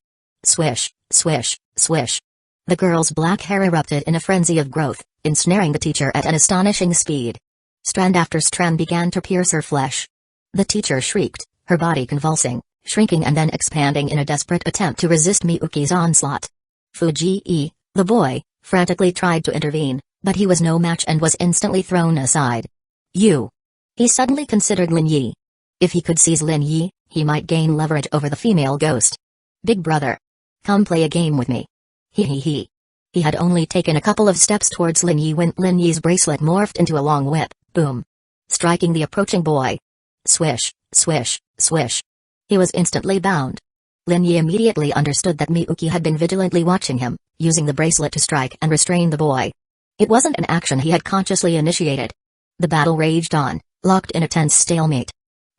Swish, swish, swish. The girl's black hair erupted in a frenzy of growth, ensnaring the teacher at an astonishing speed. Strand after strand began to pierce her flesh. The teacher shrieked, her body convulsing, shrinking and then expanding in a desperate attempt to resist Miyuki's onslaught. Fuji, the boy, frantically tried to intervene, but he was no match and was instantly thrown aside. You. He suddenly considered Lin Yi. If he could seize Lin Yi, he might gain leverage over the female ghost. Big brother. Come play a game with me. He had only taken a couple of steps towards Lin Yi when Lin Yi's bracelet morphed into a long whip, boom. Striking the approaching boy. Swish, swish, swish. He was instantly bound. Lin Yi immediately understood that Miyuki had been vigilantly watching him, using the bracelet to strike and restrain the boy. It wasn't an action he had consciously initiated. The battle raged on, locked in a tense stalemate.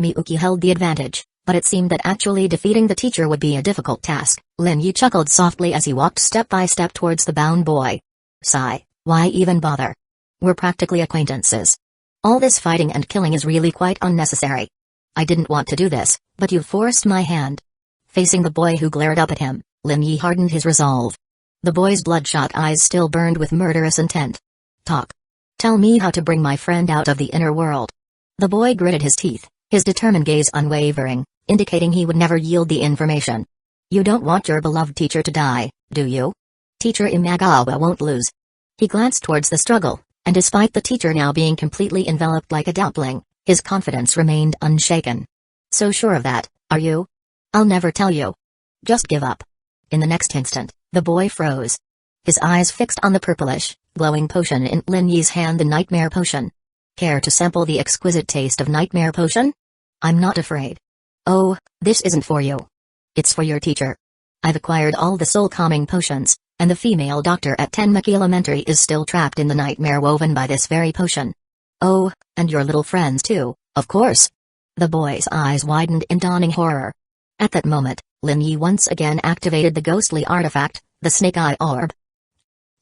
Miyuki held the advantage, but it seemed that actually defeating the teacher would be a difficult task. Lin Yi chuckled softly as he walked step by step towards the bound boy. Sigh, why even bother? We're practically acquaintances. All this fighting and killing is really quite unnecessary. I didn't want to do this, but you forced my hand. Facing the boy who glared up at him, Lin Yi hardened his resolve. The boy's bloodshot eyes still burned with murderous intent. Talk. Tell me how to bring my friend out of the inner world. The boy gritted his teeth, his determined gaze unwavering, indicating he would never yield the information. You don't want your beloved teacher to die, do you? Teacher Imagawa won't lose. He glanced towards the struggle, and despite the teacher now being completely enveloped like a dumpling, his confidence remained unshaken. So sure of that, are you? I'll never tell you. Just give up. In the next instant, the boy froze. His eyes fixed on the purplish, glowing potion in Lin Yi's hand, the Nightmare Potion. Care to sample the exquisite taste of Nightmare Potion? I'm not afraid. Oh, this isn't for you. It's for your teacher. I've acquired all the soul-calming potions, and the female doctor at Tenmaki Elementary is still trapped in the nightmare woven by this very potion. Oh, and your little friends too, of course. The boy's eyes widened in dawning horror. At that moment, Lin Yi once again activated the ghostly artifact, the Snake Eye Orb.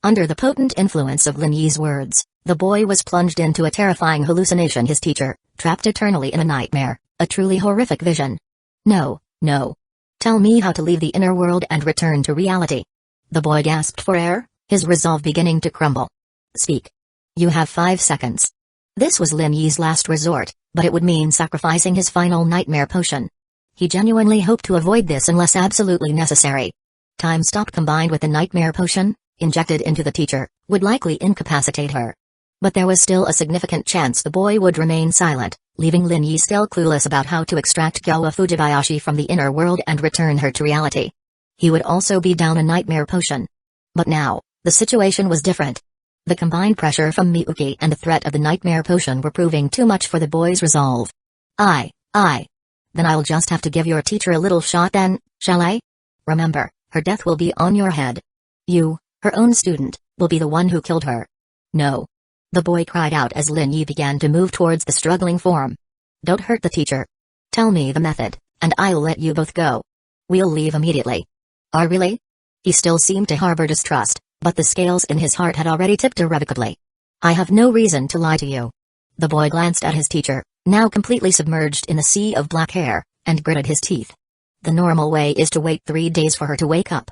Under the potent influence of Lin Yi's words, the boy was plunged into a terrifying hallucination, his teacher, trapped eternally in a nightmare, a truly horrific vision. No, no. Tell me how to leave the inner world and return to reality. The boy gasped for air, his resolve beginning to crumble. Speak. You have 5 seconds. This was Lin Yi's last resort, but it would mean sacrificing his final nightmare potion. He genuinely hoped to avoid this unless absolutely necessary. Time stop combined with the nightmare potion, injected into the teacher, would likely incapacitate her. But there was still a significant chance the boy would remain silent, leaving Lin Yi still clueless about how to extract Gyowa Fujibayashi from the inner world and return her to reality. He would also be down a nightmare potion. But now, the situation was different. The combined pressure from Miyuki and the threat of the nightmare potion were proving too much for the boy's resolve. Then I'll just have to give your teacher a little shot then, shall I? Remember, her death will be on your head. You, her own student, will be the one who killed her. No. The boy cried out as Lin Yi began to move towards the struggling form. Don't hurt the teacher. Tell me the method, and I'll let you both go. We'll leave immediately. Really? He still seemed to harbor distrust, but the scales in his heart had already tipped irrevocably. I have no reason to lie to you. The boy glanced at his teacher, now completely submerged in a sea of black hair, and gritted his teeth. The normal way is to wait 3 days for her to wake up.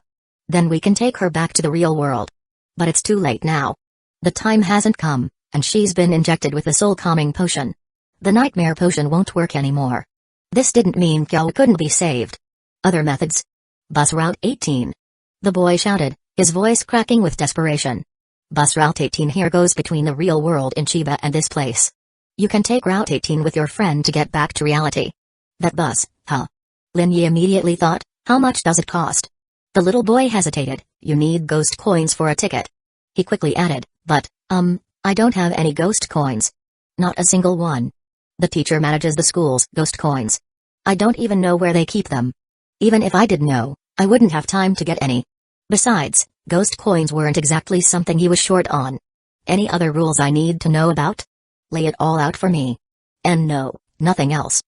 Then we can take her back to the real world. But it's too late now. The time hasn't come, and she's been injected with the soul-calming potion. The nightmare potion won't work anymore. This didn't mean Kyo couldn't be saved. Other methods? Bus Route 18. The boy shouted, his voice cracking with desperation. Bus Route 18 here goes between the real world in Chiba and this place. You can take Route 18 with your friend to get back to reality. That bus, huh? Lin Yi immediately thought, how much does it cost? The little boy hesitated, you need ghost coins for a ticket. He quickly added, but, I don't have any ghost coins. Not a single one. The teacher manages the school's ghost coins. I don't even know where they keep them. Even if I did know, I wouldn't have time to get any. Besides, ghost coins weren't exactly something he was short on. Any other rules I need to know about? Lay it all out for me. And no, nothing else.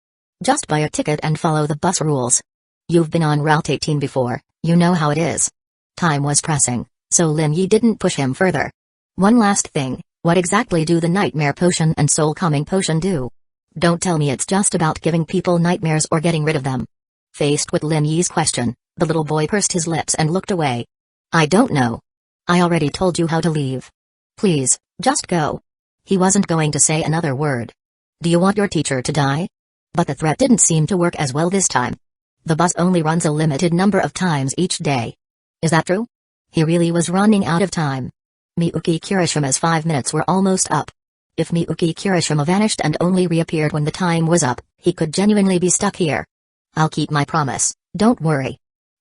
Just buy a ticket and follow the bus rules. You've been on Route 18 before, you know how it is. Time was pressing, so Lin Yi didn't push him further. One last thing, what exactly do the nightmare potion and soul-calming potion do? Don't tell me it's just about giving people nightmares or getting rid of them. Faced with Lin Yi's question, the little boy pursed his lips and looked away. I don't know. I already told you how to leave. Please, just go. He wasn't going to say another word. Do you want your teacher to die? But the threat didn't seem to work as well this time. The bus only runs a limited number of times each day. Is that true? He really was running out of time. Miyuki Kirishima's 5 minutes were almost up. If Miyuki Kirishima vanished and only reappeared when the time was up, he could genuinely be stuck here. I'll keep my promise, don't worry.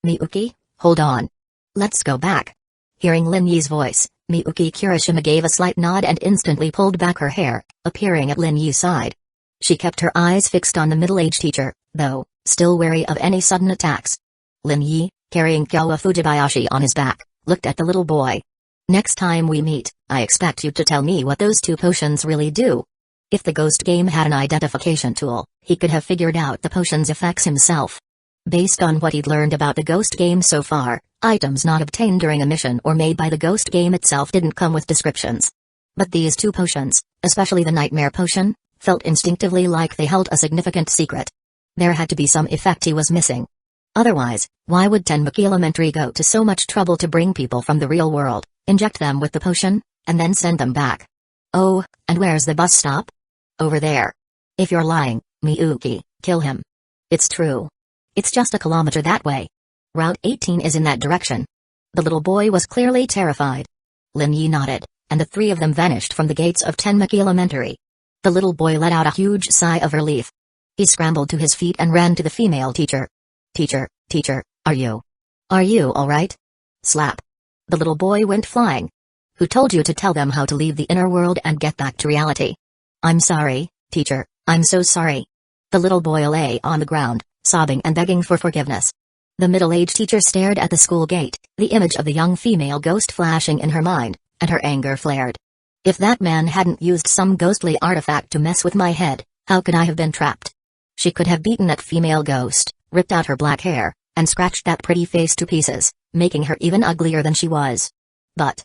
Miyuki, hold on. Let's go back. Hearing Lin Yi's voice, Miyuki Kirishima gave a slight nod and instantly pulled back her hair, appearing at Lin Yi's side. She kept her eyes fixed on the middle-aged teacher, though, still wary of any sudden attacks. Lin Yi, carrying Kyowa Fujibayashi on his back, looked at the little boy. Next time we meet, I expect you to tell me what those 2 potions really do. If the ghost game had an identification tool, he could have figured out the potion's effects himself. Based on what he'd learned about the ghost game so far, items not obtained during a mission or made by the ghost game itself didn't come with descriptions. But these 2 potions, especially the nightmare potion, felt instinctively like they held a significant secret. There had to be some effect he was missing. Otherwise, why would Tenmaki Elementary go to so much trouble to bring people from the real world, inject them with the potion, and then send them back? Oh, and where's the bus stop? Over there. If you're lying, Miyuki, kill him. It's true. It's just a kilometer that way. Route 18 is in that direction. The little boy was clearly terrified. Lin Yi nodded, and the 3 of them vanished from the gates of Tenmaki Elementary. The little boy let out a huge sigh of relief. He scrambled to his feet and ran to the female teacher. Teacher, are you alright? Slap. The little boy went flying. Who told you to tell them how to leave the inner world and get back to reality? I'm sorry, teacher, I'm so sorry. The little boy lay on the ground, sobbing and begging for forgiveness. The middle-aged teacher stared at the school gate, the image of the young female ghost flashing in her mind, and her anger flared. If that man hadn't used some ghostly artifact to mess with my head, how could I have been trapped? She could have beaten that female ghost, ripped out her black hair, and scratched that pretty face to pieces, making her even uglier than she was. But,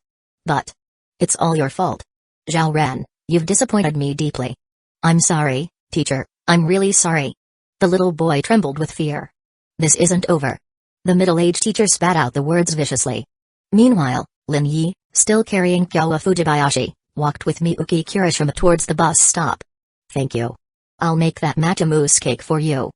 it's all your fault. Zhao Ren, you've disappointed me deeply. I'm sorry, teacher, I'm really sorry. The little boy trembled with fear. This isn't over. The middle-aged teacher spat out the words viciously. Meanwhile, Lin Yi, still carrying Kyowa Fujibayashi, walked with Miyuki Kirishima towards the bus stop. Thank you. I'll make that matcha mousse cake for you.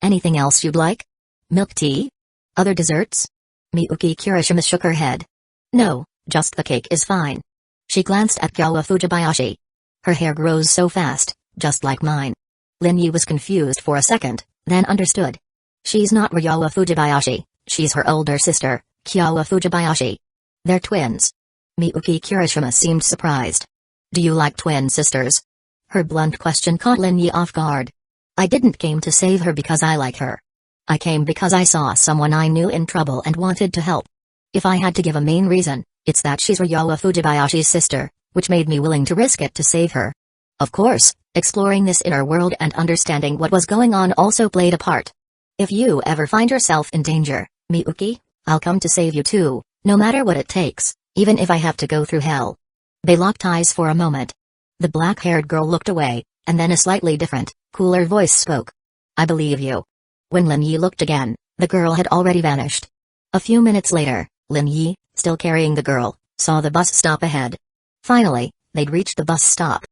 Anything else you'd like? Milk tea? Other desserts? Miyuki Kirishima shook her head. No, just the cake is fine. She glanced at Kyowa Fujibayashi. Her hair grows so fast, just like mine. Lin Yi was confused for a second, then understood. She's not Ryowa Fujibayashi, she's her older sister, Kyowa Fujibayashi. They're twins. Miyuki Kirishima seemed surprised. Do you like twin sisters? Her blunt question caught Lin Yi off guard. I didn't came to save her because I like her. I came because I saw someone I knew in trouble and wanted to help. If I had to give a main reason, it's that she's Ryowa Fujibayashi's sister, which made me willing to risk it to save her. Of course, exploring this inner world and understanding what was going on also played a part. If you ever find yourself in danger, Miyuki, I'll come to save you too, no matter what it takes, even if I have to go through hell. They locked eyes for a moment. The black-haired girl looked away, and then a slightly different, cooler voice spoke. I believe you. When Lin Yi looked again, the girl had already vanished. A few minutes later, Lin Yi, still carrying the girl, saw the bus stop ahead. Finally, they'd reached the bus stop.